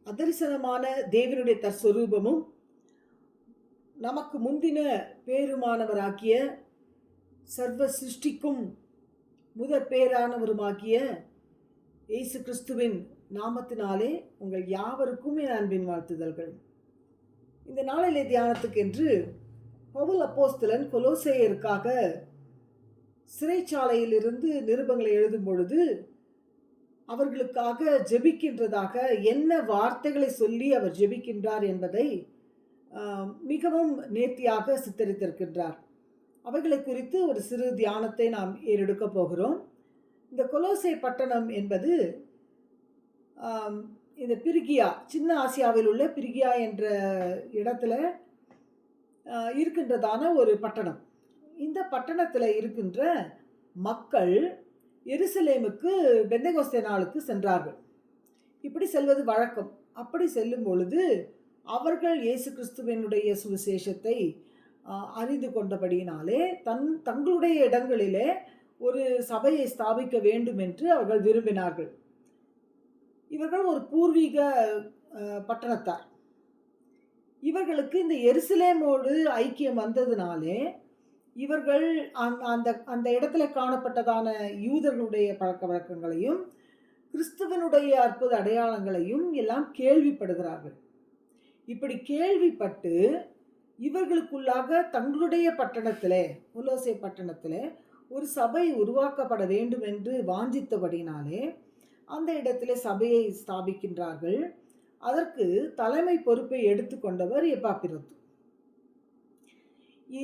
அதரிசனமான தேவனுடைய தற்ஸ்வரூபமும் நமக்கு முந்தின பேருமானவராகிய சர்வ சிருஷ்டிக்கும் முதற் பேரானவருமாகிய இயேசு கிறிஸ்துவின் நாமத்தினாலே உங்கள் யாவருக்கும் என் அன்பின் வாழ்த்துதல்கள். இந்த நாளிலே தியானத்துக்கென்று பவுல் அப்போஸ்தலன் கொலோசேயருக்காக சிறைச்சாலையிலிருந்து நிருபங்களை எழுதும் பொழுது அவர்களுக்காக ஜெபிக்கின்றதாக என்ன வார்த்தைகளை சொல்லி அவர் ஜெபிக்கின்றார் என்பதை மிகவும் நேர்த்தியாக சித்தரித்திருக்கின்றார். அவைகளை குறித்து ஒரு சிறு தியானத்தை நாம் ஏறெடுக்க போகிறோம். இந்த கொலோசே பட்டணம் என்பது இந்த பிரிகியா, சின்ன ஆசியாவில் உள்ள பிரிகியா என்ற இடத்துல இருக்கின்றதான ஒரு பட்டணம். இந்த பட்டணத்தில் இருக்கின்ற மக்கள் எருசலேமுக்கு பெந்தெகோஸ்தே நாளுக்கு சென்றார்கள். இப்படி செல்வது வழக்கம். அப்படி செல்லும் பொழுது அவர்கள் இயேசு கிறிஸ்துவினுடைய சுவிசேஷத்தை அறிந்து கொண்டபடியினாலே தங்களுடைய இடங்களிலே ஒரு சபையை ஸ்தாபிக்க வேண்டும் என்று அவர்கள் விரும்பினார்கள். இவர்கள் ஒரு பூர்வீக பட்டணத்தார். இவர்களுக்கு இந்த எருசலேமோடு ஐக்கியம் வந்ததினாலே இவர்கள் அந்த இடத்துல காணப்பட்டதான யூதர்களுடைய பழக்க வழக்கங்களையும் கிறிஸ்துவனுடைய அற்புத அடையாளங்களையும் எல்லாம் கேள்விப்படுகிறார்கள். இப்படி கேள்விப்பட்டு இவர்களுக்குள்ளாக தங்களுடைய பட்டணத்திலே, கொலோசே பட்டணத்திலே ஒரு சபை உருவாக்கப்பட வேண்டும் என்று வாஞ்சித்தபடினாலே அந்த இடத்திலே சபையை ஸ்தாபிக்கின்றார்கள். அதற்கு தலைமை பொறுப்பை எடுத்துக்கொண்டவர் எப்பாப்பிரோத்து.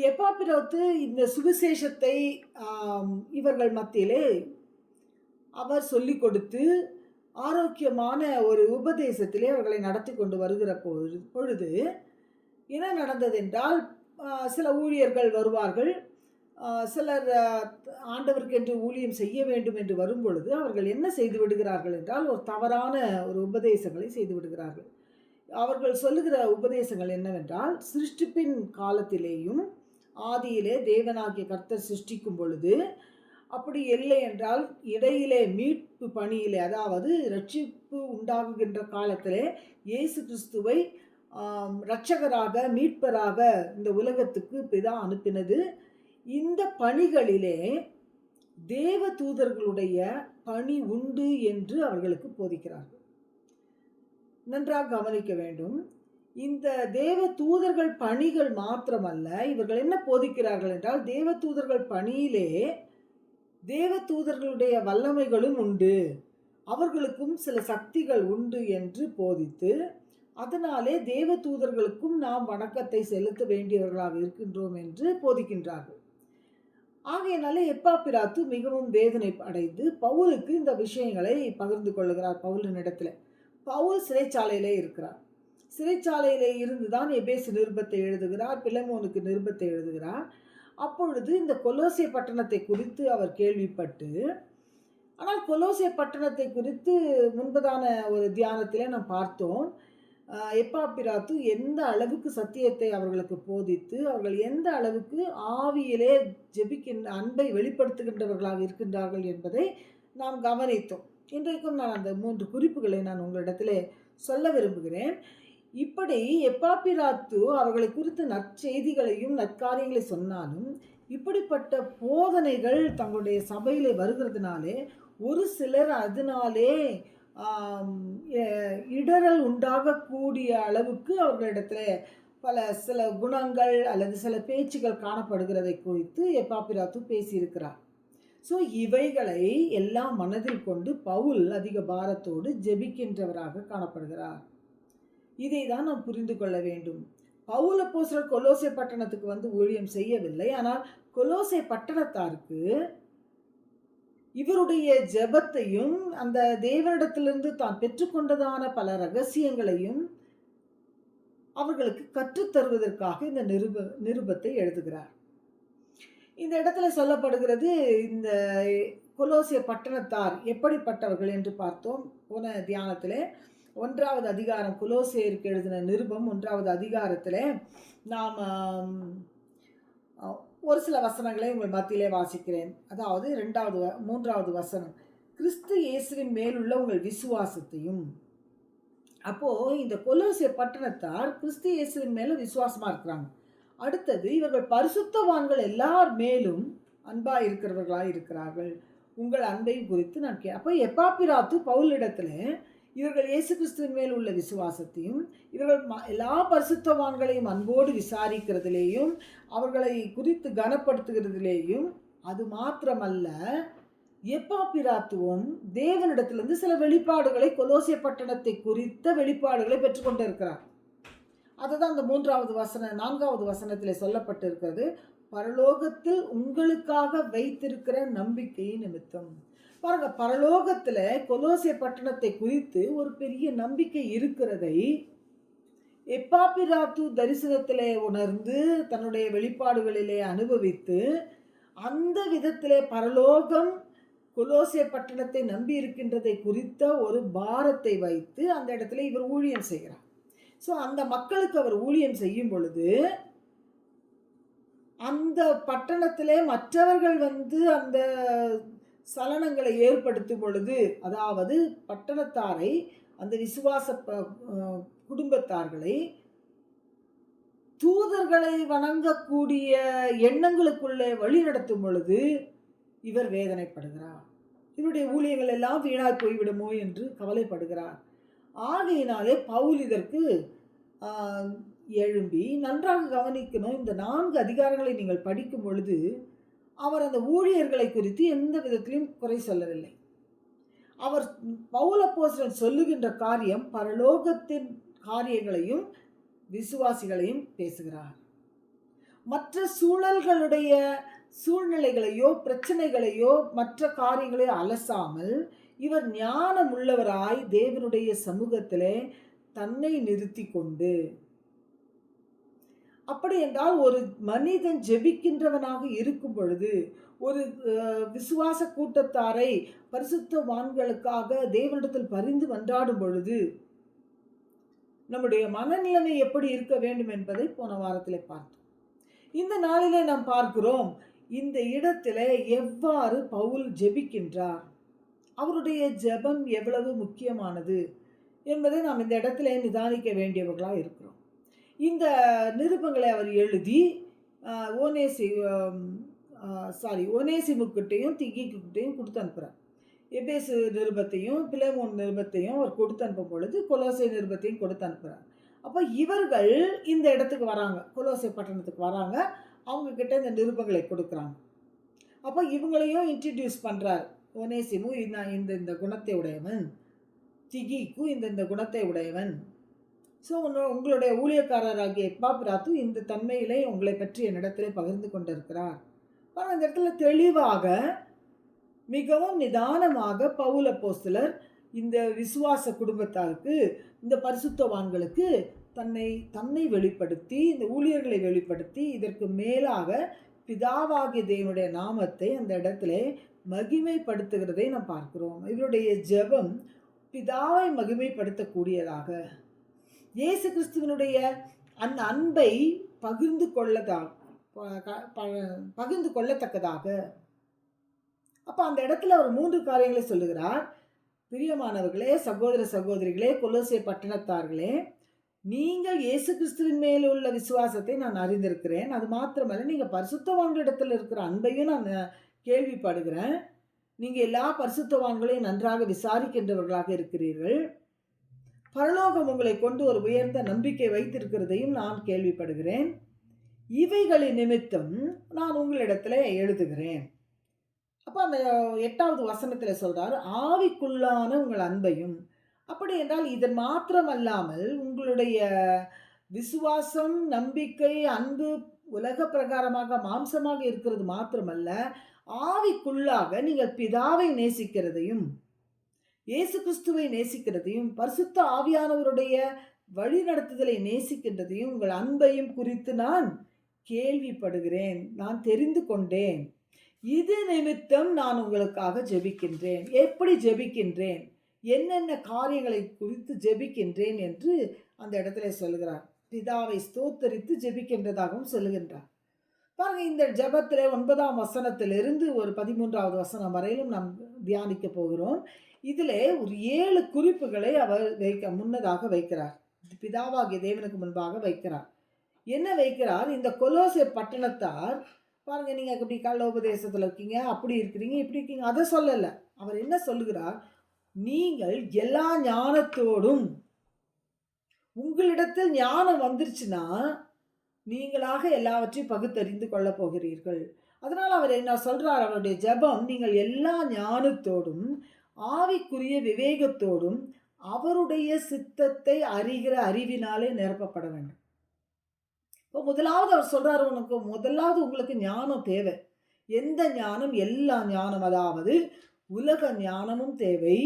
எப்பாப்பிரோத்து இந்த சுவிசேஷத்தை இவர்கள் மத்தியிலே அவர் சொல்லிக் கொடுத்து ஆரோக்கியமான ஒரு உபதேசத்திலே அவர்களை நடத்தி கொண்டு வருகிற பொழுது என்ன நடந்தது என்றால், சில ஊழியர்கள் வருவார்கள். சிலர் ஆண்டவருக்கு என்று ஊழியம் செய்ய வேண்டும் என்று வரும் பொழுது அவர்கள் என்ன செய்து விடுகிறார்கள் என்றால், ஒரு தவறான ஒரு உபதேசங்களை செய்து விடுகிறார்கள். அவர்கள் சொல்லுகிற உபதேசங்கள் என்னவென்றால், சிருஷ்டிப்பின் காலத்திலேயும் ஆதியிலே தேவனாகிய கர்த்தர் சிருஷ்டிக்கும் பொழுது அப்படி இல்லை என்றால் இடையிலே மீட்பு பணியிலே, அதாவது ரட்சிப்பு உண்டாகுகின்ற காலத்திலே இயேசு கிறிஸ்துவை இரட்சகராக மீட்பராக இந்த உலகத்துக்கு பிதா அனுப்பினது. இந்த பணிகளிலே தேவ தூதர்களுடைய பணி உண்டு என்று அவர்களுக்கு போதிக்கிறார்கள். நன்றாக கவனிக்க வேண்டும். இந்த தேவ தூதர்கள் பணிகள் மாத்திரமல்ல, இவர்கள் என்ன போதிக்கிறார்கள் என்றால், தேவ தூதர்கள் பணியிலே தேவ தூதர்களுடைய வல்லமைகளும் உண்டு, அவர்களுக்கும் சில சக்திகள் உண்டு என்று போதித்து, அதனாலே தேவ தூதர்களுக்கும் நாம் வணக்கத்தை செலுத்த வேண்டியவர்களாக இருக்கின்றோம் என்று போதிக்கின்றார்கள். ஆகையினாலே எப்பாப்பிராத்து மிகவும் வேதனை அடைந்து பவுலுக்கு இந்த விஷயங்களை பகிர்ந்து கொள்ளுகிறார். பவுலினிடத்தில் பவுல் சிறைச்சாலையிலே இருக்கிறார். சிறைச்சாலையிலே இருந்துதான் எபேசு நிருபத்தை எழுதுகிறார், பிலமோனுக்கு நிருபத்தை எழுதுகிறார். அப்பொழுது இந்த கொலோசே பட்டணத்தை குறித்து அவர் கேள்விப்பட்டு, ஆனால் கொலோசே பட்டணத்தை குறித்து முன்பதான ஒரு தியானத்திலே நாம் பார்த்தோம், எப்பாப்பிராத்து எந்த அளவுக்கு சத்தியத்தை அவர்களுக்கு போதித்து அவர்கள் எந்த அளவுக்கு ஆவியிலே ஜெபிக்கின்ற அன்பை வெளிப்படுத்துகின்றவர்களாக இருக்கின்றார்கள் என்பதை நாம் கவனித்தோம். இன்றைக்கும் நான் அந்த 3 குறிப்புகளை நான் உங்களிடத்திலே சொல்ல விரும்புகிறேன். இப்படி எப்பாப்பிராத்து அவர்களை குறித்து நற்செய்திகளையும் நற்காரியங்களை சொன்னாலும், இப்படிப்பட்ட போதனைகள் தங்களுடைய சபையிலே வருகிறதுனாலே ஒரு சிலர் அதனாலே இடரல் உண்டாகக்கூடிய அளவுக்கு அவர்களிடத்துல சில குணங்கள் அல்லது சில பேச்சுகள் காணப்படுகிறதை குறித்து எப்பாப்பிராத்து பேசியிருக்கிறார். ஸோ இவைகளை எல்லாம் மனதில் கொண்டு பவுல் அதிக பாரத்தோடு ஜெபிக்கின்றவராக காணப்படுகிறார். இதை தான் நாம் புரிந்து கொள்ள வேண்டும். பவுல் அப்போஸ்தலர் கொலோசே பட்டணத்துக்கு வந்து ஊழியம் செய்யவில்லை. ஆனால் கொலோசே பட்டணத்தாருக்கு இவருடைய ஜெபத்தையும் அந்த தேவனிடத்திலிருந்து தான் பெற்றுக்கொண்டதான பல ரகசியங்களையும் அவர்களுக்கு கற்றுத்தருவதற்காக இந்த நிருபத்தை எழுதுகிறார். இந்த இடத்துல சொல்லப்படுகிறது, இந்த கொலோசே பட்டணத்தார் எப்படிப்பட்டவர்கள் என்று பார்த்தோம் போன தியானத்திலே. 1வது அதிகாரம், கொலோசேயருக்கு எழுதின நிருபம் 1வது அதிகாரத்திலே நாம் ஒரு சில வசனங்களை உங்கள் மத்தியிலே வாசிக்கிறேன். அதாவது 3வது வசனம், கிறிஸ்து இயேசுவின் மேலுள்ள உங்கள் விசுவாசத்தையும் அப்போ இந்த கொலோசே பட்டணத்தார் கிறிஸ்து இயேசுவின் மேல விசுவாசமா இருக்கிறாங்க. அடுத்தது இவர்கள் பரிசுத்தவான்கள் எல்லார் மேலும் அன்பா இருக்கிறவர்களா இருக்கிறார்கள். உங்கள் அன்பையும் குறித்து நான் அப்ப எப்பாப்பிராத்து பவுலிடத்துல இவர்கள் இயேசு கிறிஸ்துவின் மேல் உள்ள விசுவாசத்தையும், இவர்கள் எல்லா பரிசுத்தவான்களையும் அன்போடு விசாரிக்கிறதிலேயும், அவர்களை குறித்து கனப்படுத்துகிறதிலேயும், அது மாத்திரமல்ல, எப்பாப்பிராத்துவும் தேவனிடத்திலிருந்து சில வெளிப்பாடுகளை, கொலோசே பட்டணத்தை குறித்த வெளிப்பாடுகளை பெற்றுக்கொண்டு இருக்கிறார். அதுதான் அந்த 4வது வசனத்திலே சொல்லப்பட்டிருக்கிறது. பரலோகத்தில் உங்களுக்காக வைத்திருக்கிற நம்பிக்கையின் நிமித்தம். பாருங்க, பரலோகத்துல கொலோசே பட்டணத்தை குறித்து ஒரு பெரிய நம்பிக்கை இருக்கிறதை எப்பாப்பிராத்து தரிசனத்திலே உணர்ந்து, தன்னுடைய வெளிப்பாடுகளிலே அனுபவித்து, அந்த விதத்திலே பரலோகம் கொலோசே பட்டணத்தை நம்பி இருக்கின்றதை குறித்த ஒரு பாரத்தை வைத்து அந்த இடத்துல இவர் ஊழியம் செய்கிறார். ஸோ அந்த மக்களுக்கு அவர் ஊழியம் செய்யும் பொழுது, அந்த பட்டணத்திலே மற்றவர்கள் அந்த சலனங்களை ஏற்படுத்தும் பொழுது, அதாவது பட்டணத்தாரை, அந்த விசுவாச குடும்பத்தார்களை தூதர்களை வணங்கக்கூடிய எண்ணங்களுக்குள்ளே வழி நடத்தும் பொழுது இவர் வேதனைப்படுகிறார். இவருடைய ஊழியங்கள் எல்லாம் வீணாய் போய்விடுமோ என்று கவலைப்படுகிறார். ஆகையினாலே பவுல் இதற்கு எழும்பி, நன்றாக கவனிக்கணும், இந்த 4 அதிகாரங்களை நீங்கள் படிக்கும் பொழுது அவர் அந்த ஊழியர்களை குறித்து எந்த விதத்திலும் குறை சொல்லவில்லை. அவர் பவுல் அப்போஸ்தலன் சொல்லுகின்ற காரியம் பரலோகத்தின் காரியங்களையும் விசுவாசிகளையும் பேசுகிறார். மற்ற சூழ்நிலைகளையோ பிரச்சனைகளையோ மற்ற காரியங்களையோ அலசாமல் இவர் ஞானம் உள்ளவராய் தேவனுடைய சமூகத்திலே தன்னை நிறுத்தி கொண்டு, அப்படி என்றால் ஒரு மனிதன் ஜெபிக்கின்றவனாக இருக்கும் பொழுது, ஒரு விசுவாச கூட்டத்தாரை பரிசுத்தவான்களுக்காக தேவனிடத்தில் பரிந்து மன்றாடும் பொழுது நம்முடைய மனநிலைமை எப்படி இருக்க வேண்டும் என்பதை போன வாரத்திலே பார்த்தோம். இந்த நாளிலே நாம் பார்க்கிறோம், இந்த இடத்திலே எவ்வாறு பவுல் ஜெபிக்கின்றார், அவருடைய ஜெபம் எவ்வளவு முக்கியமானது என்பதை நாம் இந்த இடத்திலே நிதானிக்க வேண்டியவர்களாக இருக்கிறோம். இந்த நிருபங்களை அவர் எழுதி ஒனேசிமுக்கிட்டையும் திகிக்குக்கிட்டையும் கொடுத்து அனுப்புகிறார். எபேசு நிருபத்தையும் பிலேமோன் நிருபத்தையும் அவர் கொடுத்து அனுப்பும் பொழுது கொலோசை நிருபத்தையும் கொடுத்து அனுப்புகிறார். அப்போ இவர்கள் இந்த இடத்துக்கு வராங்க, கொலோசை பட்டணத்துக்கு வராங்க, அவங்க கிட்ட இந்த நிருபங்களை கொடுக்குறாங்க. அப்போ இவங்களையும் இன்ட்ரடியூஸ் பண்ணுறார். ஒனேசிமு இந்த குணத்தை உடையவன், திகிக்கு இந்த குணத்தை உடையவன். ஸோ உங்களுடைய ஊழியக்காரராகிய எப்பாப்பிராத்து இந்த தன்மையிலே உங்களை பற்றி என்னிடத்திலே பகிர்ந்து கொண்டிருக்கிறார். ஆனால் இந்த இடத்துல தெளிவாக, மிகவும் நிதானமாக பவுல் அப்போஸ்தலர் இந்த விசுவாச குடும்பத்தாருக்கு, இந்த பரிசுத்தவான்களுக்கு தன்னை வெளிப்படுத்தி, இந்த ஊழியர்களை வெளிப்படுத்தி, இதற்கு மேலாக பிதாவாகிய தேவனுடைய நாமத்தை அந்த இடத்துல மகிமைப்படுத்துகிறதை நாம் பார்க்கிறோம். இவருடைய ஜெபம் பிதாவை மகிமைப்படுத்தக்கூடியதாக, இயேசு கிறிஸ்துவனுடைய அந்த அன்பை பகிர்ந்து கொள்ளத்தக்கதாக. அப்போ அந்த இடத்துல அவர் 3 காரியங்களை சொல்லுகிறார். பிரியமானவர்களே, சகோதர சகோதரிகளே, கொலோசே பட்டணத்தார்களே, நீங்கள் இயேசு கிறிஸ்துவின் மேல் உள்ள விசுவாசத்தை நான் அறிந்திருக்கிறேன். அது மாத்திரமல்ல, நீங்கள் பரிசுத்தவான்களிடத்தில் இருக்கிற அன்பையும் நான் கேள்விப்படுகிறேன். நீங்கள் எல்லா பரிசுத்தவான்களையும் நன்றாக விசாரிக்கின்றவர்களாக இருக்கிறீர்கள். பரலோகம் உங்களை கொண்டு ஒரு உயர்ந்த நம்பிக்கை வைத்திருக்கிறதையும் நான் கேள்விப்படுகிறேன். இவைகளின் நிமித்தம் நான் உங்களிடத்துல எழுதுகிறேன். அப்போ அந்த 8வது வசனத்தில் சொல்றார், ஆவிக்குள்ளான உங்கள் அன்பையும். அப்படி என்றால் இதன் மாத்திரமல்லாமல் உங்களுடைய விசுவாசம், நம்பிக்கை, அன்பு உலக பிரகாரமாக மாம்சமாக இருக்கிறது மாத்திரமல்ல, ஆவிக்குள்ளாக நீங்கள் பிதாவை நேசிக்கிறதையும், இயேசு கிறிஸ்துவை நேசிக்கிறதையும், பரிசுத்த ஆவியானவருடைய வழி நடத்துதலை நேசிக்கின்றதையும், உங்கள் அன்பையும் குறித்து நான் கேள்விப்படுகிறேன், நான் தெரிந்து கொண்டேன். இது நிமித்தம் நான் உங்களுக்காக ஜெபிக்கின்றேன். எப்படி ஜெபிக்கின்றேன், என்னென்ன காரியங்களை குறித்து ஜெபிக்கின்றேன் என்று அந்த இடத்துல சொல்லுகிறார். பிதாவை ஸ்தோத்தரித்து ஜெபிக்கின்றதாகவும் சொல்லுகின்றார். பாருங்க, இந்த ஜெபத்திலே 9ஆம் வசனத்திலிருந்து ஒரு 13வது வசனம் வரையிலும் நாம் தியானிக்க போகிறோம். இதிலே ஒரு 7 குறிப்புகளை அவர் முன்னதாக வைக்கிறார். பிதாவாகிய தேவனுக்கு முன்பாக வைக்கிறார். என்ன வைக்கிறார்? இந்த கொலோசை பட்டணத்தார் பாருங்க, நீங்க இப்படி கள்ளோபதேசத்துல இருக்கீங்க, அப்படி இருக்கிறீங்க, இப்படி இருக்கீங்க, அத சொல்லல. அவர் என்ன சொல்லுகிறார்? நீங்கள் எல்லா ஞானத்தோடும், உங்களிடத்தில் ஞானம் வந்துருச்சுன்னா நீங்களாக எல்லாவற்றையும் பகுத்தறிந்து கொள்ளப் போகிறீர்கள். அதனால அவர் என்ன சொல்றார்? அவருடைய ஜெபம், நீங்கள் எல்லா ஞானத்தோடும் ஆவிக்குரிய விவேகத்தோடும் அவருடைய சித்தத்தை அறிகிற அறிவினாலே நிரப்பப்பட வேண்டும். இப்போ முதலாவது அவர் சொல்றாரு, முதலாவது உங்களுக்கு ஞானம் தேவை. எந்த ஞானம்? எல்லா ஞானம். அதாவது உலக ஞானமும் தேவை,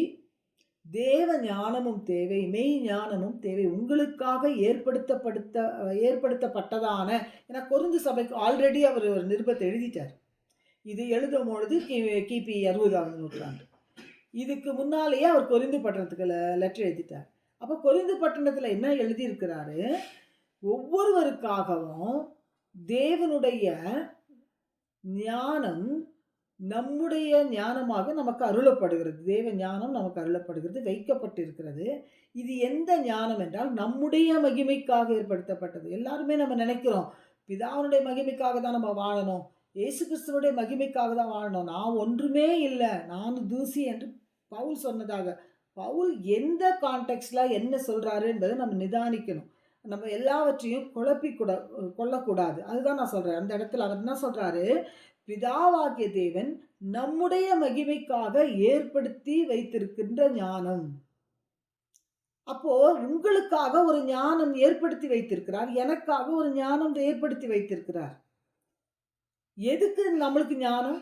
தேவ ஞானமும் தேவை, மெய் ஞானமும் தேவை. உங்களுக்காக ஏற்படுத்தப்பட்டதான, ஏன்னா கொரிந்து சபைக்கு ஆல்ரெடி அவர் ஒரு நிருபத்தை எழுதிட்டார். இது எழுதும் பொழுது கிபி 60ஆம் நூற்றாண்டு. இதுக்கு முன்னாலேயே அவர் கொரிந்து பட்டணத்துக்கு லெட்டர் எழுதிட்டார். அப்போ கொரிந்து பட்டணத்தில் என்ன எழுதியிருக்கிறாரு? ஒவ்வொருவருக்காகவும் தேவனுடைய ஞானம் நம்முடைய ஞானமாக நமக்கு அருளப்படுகிறது. தேவ ஞானம் நமக்கு அருளப்படுகிறது, வைக்கப்பட்டிருக்கிறது. இது எந்த ஞானம் என்றால் நம்முடைய மகிமைக்காக ஏற்படுத்தப்பட்டது. எல்லாருமே நம்ம நினைக்கிறோம், பிதாவுடைய மகிமைக்காக தான் நம்ம வாழணும், இயேசு கிறிஸ்துவனுடைய மகிமைக்காக தான் வாழணும், நான் ஒன்றுமே இல்லை, நான் தூசி என்று பவுல் சொன்னதாக. பவுல் எந்த கான்டெக்ட்ல என்ன சொல்றாரு என்பதை நம்ம நிதானிக்கணும். நம்ம எல்லாவற்றையும் கொள்ளக்கூடாது. அதுதான் நான் சொல்றேன். அந்த இடத்துல அவர் என்ன சொல்றாரு? பிதாவாகிய தேவன் நம்முடைய மகிமைக்காக ஏற்படுத்தி வைத்திருக்கின்ற ஞானம். அப்போ உங்களுக்காக ஒரு ஞானம் ஏற்படுத்தி வைத்திருக்கிறார், எனக்காக ஒரு ஞானம் ஏற்படுத்தி வைத்திருக்கிறார். எதுக்கு நம்மளுக்கு ஞானம்?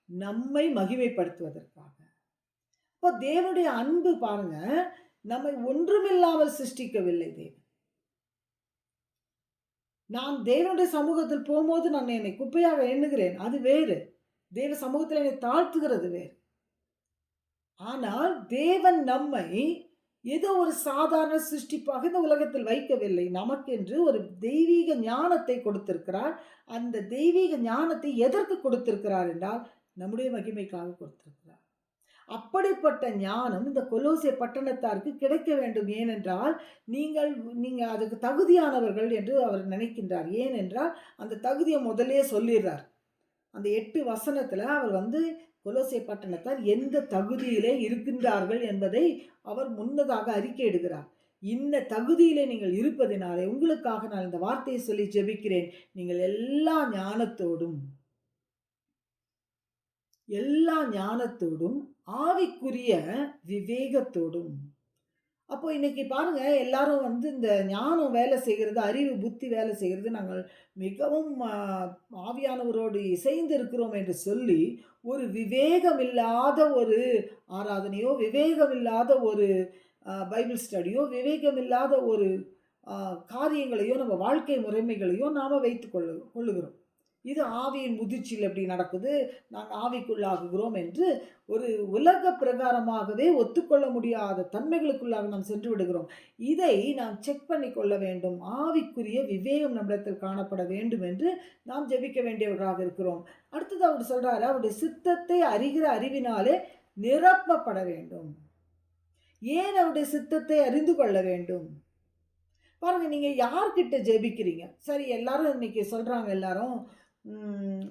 நம்மை மகிமைப்படுத்துவதற்காக. இப்போ தேவனுடைய அன்பு பாருங்க, நம்மை ஒன்றுமில்லாமல் சிருஷ்டிக்கவில்லை தேவன். நான் தேவனுடைய சமூகத்தில் போகும்போது நான் என்னை குப்பையாக எண்ணுகிறேன், அது வேறு. தேவ சமூகத்தில் என்னை தாழ்த்துகிறது வேறு. ஆனால் தேவன் நம்மை ஏதோ ஒரு சாதாரண சிருஷ்டிப்பாக இந்த உலகத்தில் வைக்கவில்லை. நமக்கென்று ஒரு தெய்வீக ஞானத்தை கொடுத்திருக்கிறார். அந்த தெய்வீக ஞானத்தை எதற்கு கொடுத்திருக்கிறார் என்றால் நம்முடைய மகிமைக்காக கொடுத்திருக்கிறார். அப்படிப்பட்ட ஞானம் இந்த கொலோசை பட்டணத்தாருக்கு கிடைக்க வேண்டும். ஏனென்றால் நீங்கள் அதுக்கு தகுதியானவர்கள் என்று அவர் நினைக்கின்றார். ஏனென்றால் அந்த தகுதியை முதலே சொல்லிடுறார். அந்த 8 வசனத்துல அவர் கொலோசை பட்டணத்தார் எந்த தகுதியிலே இருக்கின்றார்கள் என்பதை அவர் முன்னதாக அறிக்கையிடுகிறார். இந்த தகுதியிலே நீங்கள் இருப்பதினாலே உங்களுக்காக நான் இந்த வார்த்தையை சொல்லி ஜெபிக்கிறேன். நீங்கள் எல்லா ஞானத்தோடும் ஆவிக்குரிய விவேகத்தோடும். அப்போ இன்னைக்கு பாருங்க, எல்லாரும் இந்த ஞானம் வேலை செய்கிறது, அறிவு புத்தி வேலை செய்கிறது, நாங்கள் மிகவும் ஆவியானவரோடு இசைந்து இருக்கிறோம் என்று சொல்லி ஒரு விவேகமில்லாத ஒரு ஆராதனையோ, விவேகமில்லாத ஒரு பைபிள் ஸ்டடியோ, விவேகமில்லாத ஒரு காரியங்களையோ, நம்ம வாழ்க்கை முறைமைகளையோ நாம் வைத்து கொள்ளுகிறோம். இது ஆவியின் முதிர்ச்சியில் எப்படி நடக்குது, நாங்கள் ஆவிக்குள்ளாகுகிறோம் என்று ஒரு உலக பிரகாரமாகவே ஒத்துக்கொள்ள முடியாத தன்மைகளுக்குள்ளாக நாம் சென்று விடுகிறோம். இதை நாம் செக் பண்ணி கொள்ள வேண்டும். ஆவிக்குரிய விவேகம் நம்மிடத்தில் காணப்பட வேண்டும் என்று நாம் ஜெபிக்க வேண்டியவர்களாக இருக்கிறோம். அடுத்தது அவர் சொல்றாரு, அவருடைய சித்தத்தை அறிகிற அறிவினாலே நிரப்பப்பட வேண்டும். ஏன் அவருடைய சித்தத்தை அறிந்து கொள்ள வேண்டும்? பாருங்க, நீங்க யார்கிட்ட ஜெபிக்கிறீங்க? சரி, எல்லாரும் இன்னைக்கு சொல்றாங்க, எல்லாரும்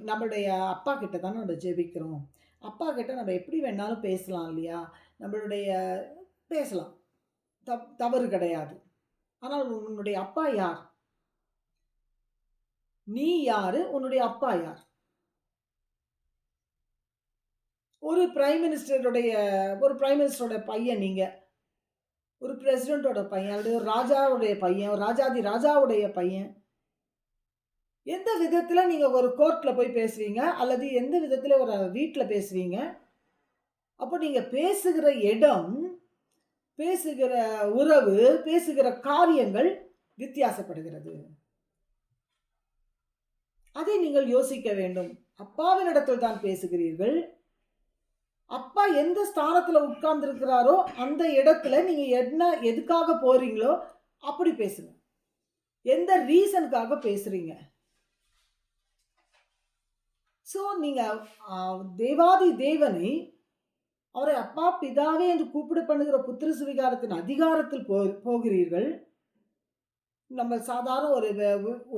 நம்மளுடைய அப்பா கிட்ட தானே நம்ம ஜெபிக்கிறோம், அப்பா கிட்ட நம்ம எப்படி வேணாலும் பேசலாம் இல்லையா, பேசலாம், தவறு கிடையாது. ஆனால் உன்னுடைய அப்பா யார்? நீ யாரு? உன்னுடைய அப்பா யார்? ஒரு பிரைம் மினிஸ்டரோட பையன் நீங்க, ஒரு பிரசிடென்ட்டோட பையன், அல்லது ஒரு ராஜாவுடைய பையன், ஒரு ராஜாவுடைய பையன். எந்த விதத்துல நீங்க ஒரு கோர்ட்ல போய் பேசுவீங்க, அல்லது எந்த விதத்துல ஒரு வீட்டுல பேசுவீங்க? அப்போ நீங்க பேசுகிற இடம், பேசுகிற உறவு, பேசுகிற காரியங்கள் வித்தியாசப்படுகிறது. அதை நீங்கள் யோசிக்க வேண்டும். அப்பாவினிடத்தில் தான் பேசுகிறீர்கள். அப்பா எந்த ஸ்தானத்துல உட்கார்ந்து இருக்கிறாரோ அந்த இடத்துல நீங்க எதுக்காக போறீங்களோ அப்படி பேசுங்க. எந்த ரீசனுக்காக பேசுறீங்க? ஸோ நீங்க தேவாதி தேவனை அவரை அப்பா பிதாவே என்று கூப்பிட பண்ணுகிற புத்திர சுவிகாரத்தின் அதிகாரத்தில் போகிறீர்கள். நம்ம சாதாரண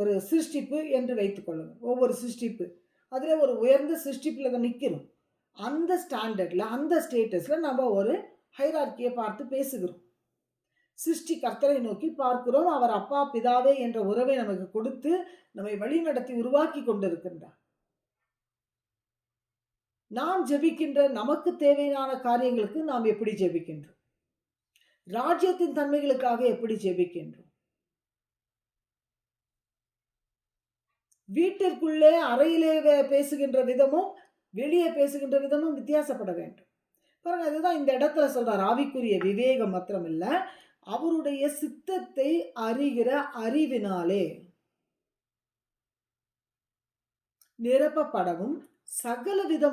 ஒரு சிருஷ்டிப்பு என்று வைத்துக் கொள்ளுங்க. ஒவ்வொரு சிருஷ்டிப்பு அதிலே ஒரு உயர்ந்த சிருஷ்டிப்புல தான் நிற்கிறோம். அந்த ஸ்டாண்டர்ட்ல அந்த ஸ்டேட்டஸ்ல நம்ம ஒரு ஹைரார்க்கியை பார்த்து பேசுகிறோம். சிருஷ்டி கர்த்தரை நோக்கி பார்க்கிறோம். அவர் அப்பா பிதாவே என்ற உறவை நமக்கு கொடுத்து நம்மை வழிநடத்தி உருவாக்கி கொண்டிருக்கின்றார். நாம் ஜெபிக்கின்ற நமக்கு தேவையான காரியங்களுக்கு நாம் எப்படி ஜெபிக்கின்றோம்? ராஜ்யத்தின் தன்மைகளுக்காக எப்படி ஜெபிக்கின்றோம்? வீட்டிற்குள்ளே அறையிலே பேசுகின்ற விதமும் வெளியே பேசுகின்ற விதமும் வித்தியாசப்பட வேண்டும். பாருங்க, அதுதான் இந்த இடத்துல சொல்றார். ஆவிக்குரிய விவேகம் மாத்திரமில்ல, அவருடைய சித்தத்தை அறிகிற அறிவினாலே நிரப்பப்படவும் சகலவித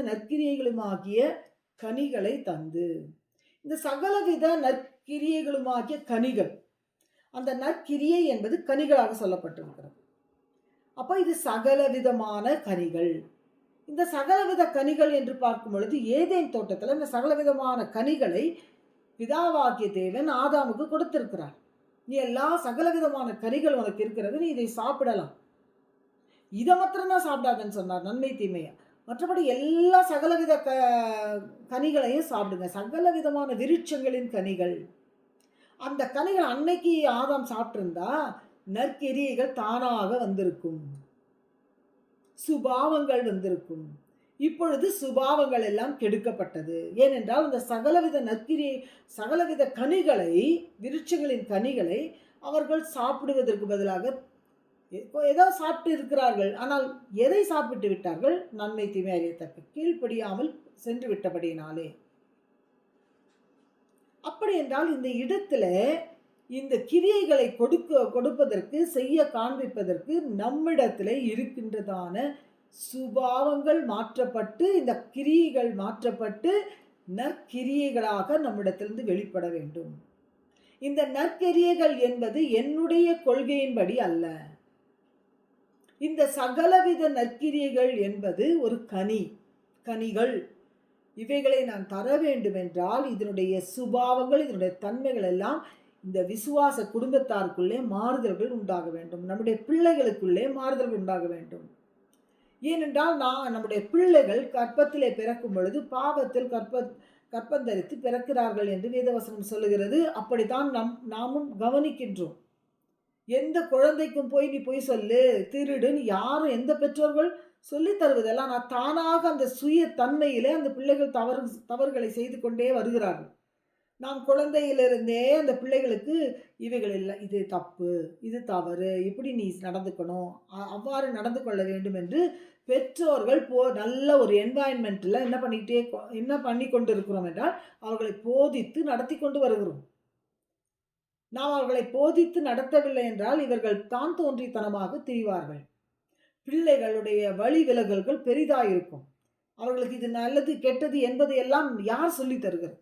நற்கிரியைகளுமாகிய கனிகளை தந்து. இந்த சகலவித நற்கிரியைகளுமாகிய கனிகள், அந்த நற்கிரியை என்பது கனிகளாக சொல்லப்பட்டிருக்கிறது. அப்ப இது சகலவிதமான கனிகள். இந்த சகலவித கனிகள் என்று பார்க்கும் பொழுது ஏதேன் தோட்டத்தில் இந்த சகலவிதமான கனிகளை பிதாவாகிய தேவன் ஆதாமுக்கு கொடுத்திருக்கிறார். நீ எல்லா சகலவிதமான கனிகள் உனக்கு இருக்கிறது, நீ இதை சாப்பிடலாம். இதை மாத்திரம்தான் சாப்பிடாதுன்னு சொன்னார், நன்மை தீமையா. மற்றபடி எல்லா சகலவித கனிகளையும் சாப்பிடுங்க. சகல விதமான விருட்சங்களின் கனிகள். அந்த கனிகள் அன்னைக்கு ஆதாம் சாப்பிட்டிருந்தா நற்கிரியைகள் தானாக வந்திருக்கும், சுபாவங்கள் வந்திருக்கும். இப்பொழுது சுபாவங்கள் எல்லாம் கெடுக்கப்பட்டது. ஏனென்றால் இந்த சகலவித கனிகளை, விருட்சங்களின் கனிகளை அவர்கள் சாப்பிடுவதற்கு பதிலாக ஏதோ சாப்பிட்டு இருக்கிறார்கள். ஆனால் எதை சாப்பிட்டு விட்டார்கள்? நன்மை தீமை அறியத்தக்க கீழ்ப்படியாமல் சென்று விட்டபடியினாலே. அப்படி என்றால் இந்த இடத்துல இந்த கிரியைகளை கொடுப்பதற்கு, செய்ய காண்பிப்பதற்கு நம்மிடத்துல இருக்கின்றதான சுபாவங்கள் மாற்றப்பட்டு, இந்த கிரியைகள் மாற்றப்பட்டு நற்கிரியைகளாக நம்மிடத்திலிருந்து வெளிப்பட வேண்டும். இந்த நற்கிரியைகள் என்பது என்னுடைய கொள்கையின்படி அல்ல. இந்த சகலவித நற்கிரியைகள் என்பது ஒரு கனிகள். இவைகளை நான் தர வேண்டும் என்றால் இதனுடைய சுபாவங்கள், இதனுடைய தன்மைகள் எல்லாம் இந்த விசுவாச குடும்பத்தாருக்குள்ளே மாறுதல்கள் உண்டாக வேண்டும். நம்முடைய பிள்ளைகளுக்குள்ளே மாறுதல்கள் உண்டாக வேண்டும். ஏனென்றால் நம்முடைய பிள்ளைகள் கற்பத்திலே பிறக்கும் பொழுது பாவத்தில் கற்பந்தரித்து பிறக்கிறார்கள் என்று வேதவசனம் சொல்லுகிறது. அப்படித்தான் நாமும் கவனிக்கின்றோம். எந்த குழந்தைக்கும் போய் நீ போய் சொல்லு, திருடுன்னு யாரும் எந்த பெற்றோர்கள் சொல்லி தருவதெல்லாம் நான் தானாக அந்த சுய தன்மையிலே அந்த பிள்ளைகள் தவறுகளை செய்து கொண்டே வருகிறார்கள். நாம் குழந்தையிலிருந்தே அந்த பிள்ளைகளுக்கு இவைகள் இல்லை, இது தப்பு, இது தவறு, இப்படி நீ நடந்துக்கணும், அவ்வாறு நடந்து கொள்ள வேண்டும் என்று பெற்றோர்கள் நல்ல ஒரு என்வாயன்மெண்ட்டில் என்ன பண்ணி கொண்டு இருக்கிறோம் என்றால் அவர்களை போதித்து நடத்தி கொண்டு வருகிறோம். நாம் அவர்களை போதித்து நடத்தவில்லை என்றால் இவர்கள் தான் தோன்றித்தனமாக திரிவார்கள். பிள்ளைகளுடைய வழி விலகல்கள் பெரிதாயிருக்கும். அவர்களுக்கு இது நல்லது கெட்டது என்பதை எல்லாம் யார் சொல்லி தருகிறது?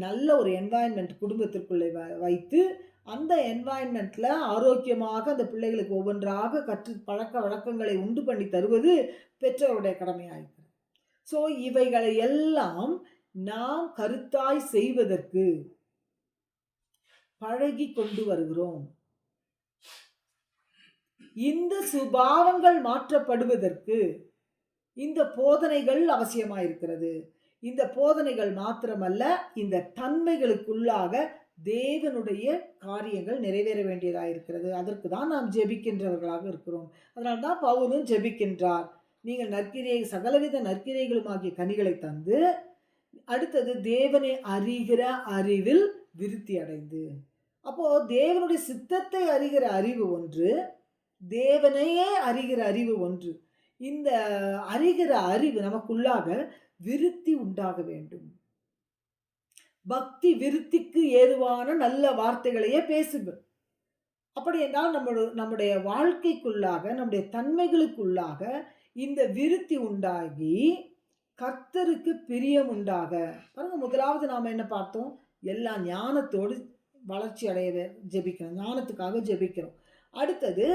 நல்ல ஒரு என்வாயன்மெண்ட் குடும்பத்திற்குள்ளே வைத்து அந்த என்வாயன்மெண்ட்ல ஆரோக்கியமாக அந்த பிள்ளைகளுக்கு ஒவ்வொன்றாக கற்று பழக்க வழக்கங்களை உண்டு பண்ணி தருவது பெற்றோருடைய கடமையாயிருக்கிறது. ஸோ இவைகளை எல்லாம் நாம் கருத்தாய் செய்வதற்கு பழகி கொண்டு வருகிறோம். இந்த சுபாவங்கள் மாற்றப்படுவதற்கு இந்த போதனைகள் அவசியமாயிருக்கிறது. இந்த போதனைகள் மாத்திரமல்ல, இந்த தன்மைகளுக்குள்ளாக தேவனுடைய காரியங்கள் நிறைவேற வேண்டியதாயிருக்கிறது. அதற்கு தான் நாம் ஜெபிக்கின்றவர்களாக இருக்கிறோம். அதனால்தான் பவுலும் ஜெபிக்கின்றார். நீங்கள் சகலவித நற்கிரைகளுமாகிய கனிகளை தந்து, அடுத்தது தேவனை அறிகிற அறிவில் விருத்தி அடைந்து. அப்போ தேவனுடைய சித்தத்தை அறிகிற அறிவு ஒன்று, தேவனையே அறிகிற அறிவு ஒன்று. இந்த அறிகிற அறிவு நமக்குள்ளாக விருத்தி உண்டாக வேண்டும். பக்தி விருத்திக்கு ஏதுவான நல்ல வார்த்தைகளையே பேசுங்க. அப்படி என்றால் நம்முடைய வாழ்க்கைக்குள்ளாக, நம்முடைய தன்மைகளுக்குள்ளாக இந்த விருத்தி உண்டாகி கர்த்தருக்கு பிரியம் உண்டாக. பாருங்க, முதலாவது நாம என்ன பார்த்தோம்? எல்லா ஞானத்தோடு வளர்ச்சி அடைய ஜெபிக்கிறோம், ஞானத்துக்காக ஜெபிக்கிறோம். அடுத்தது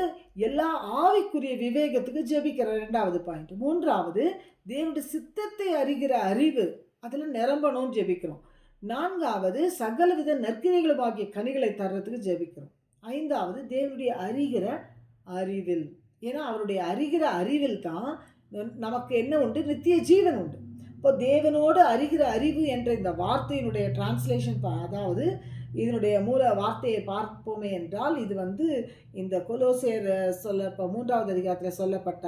எல்லா ஆவிக்குரிய விவேகத்துக்கு ஜெபிக்கிற 2வது பாயிண்ட். 3வது தேவனுடைய சித்தத்தை அறிகிற அறிவு, அதில் நிரம்பணும்னு ஜெபிக்கிறோம். 4வது சகலவித நற்கிரிகளும் ஆகிய கனிகளை தர்றதுக்கு ஜெபிக்கிறோம். 5வது தேவனுடைய அறிகிற அறிவில். ஏன்னா அவருடைய அறிகிற அறிவில் தான் நமக்கு என்ன உண்டு? நித்திய ஜீவன் உண்டு. இப்போ தேவனோடு அறிகிற அறிவு என்ற இந்த வார்த்தையினுடைய டிரான்ஸ்லேஷன், அதாவது இதனுடைய மூல வார்த்தையை பார்ப்போமே என்றால், இது இந்த கொலோசியர் 3வது அதிகாரத்தில் சொல்லப்பட்ட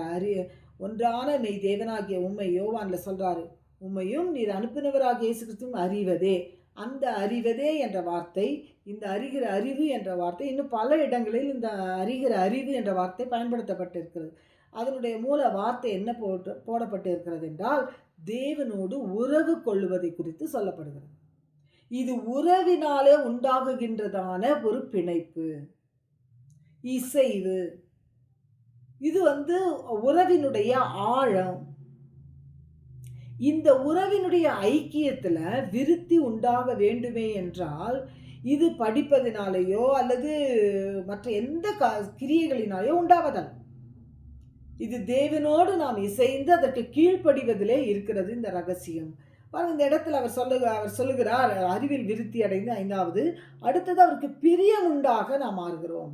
ஒன்றான மெய் தேவனாகிய உம்மை யோவானில் சொல்கிறாரு, உம்மையும் நீர் அனுப்பினவராகிய இயேசு கிறிஸ்துவும் அறிவதே. அந்த அறிவதே என்ற வார்த்தை, இந்த அறிகிற அறிவு என்ற வார்த்தை, இன்னும் பல இடங்களில் இந்த அறிகிற அறிவு என்ற வார்த்தை பயன்படுத்தப்பட்டிருக்கிறது. அதனுடைய மூல வார்த்தை என்ன போடப்பட்டு இருக்கிறது என்றால், தேவனோடு உறவு கொள்ளுவதை குறித்து சொல்லப்படுகிறது. இது உறவினாலே உண்டாகுகின்றதான ஒரு பிணைப்பு, இசைவு. இது உறவினுடைய ஆழம். இந்த உறவினுடைய ஐக்கியத்தில் விருத்தி உண்டாக வேண்டுமே என்றால், இது படிப்பதினாலேயோ அல்லது மற்ற எந்த கிரியைகளினாலேயோ உண்டாவதல்ல. இது தேவனோடு நாம் இசைந்து அதற்கு கீழ்ப்படிவதிலே இருக்கிறது இந்த ரகசியம். இந்த இடத்துல அவர் சொல்லுகிறார் அறிவில் விருத்தி அடைந்து 5வது. அடுத்தது அவருக்கு பிரியம் உண்டாக நாம் மாறுகிறோம்.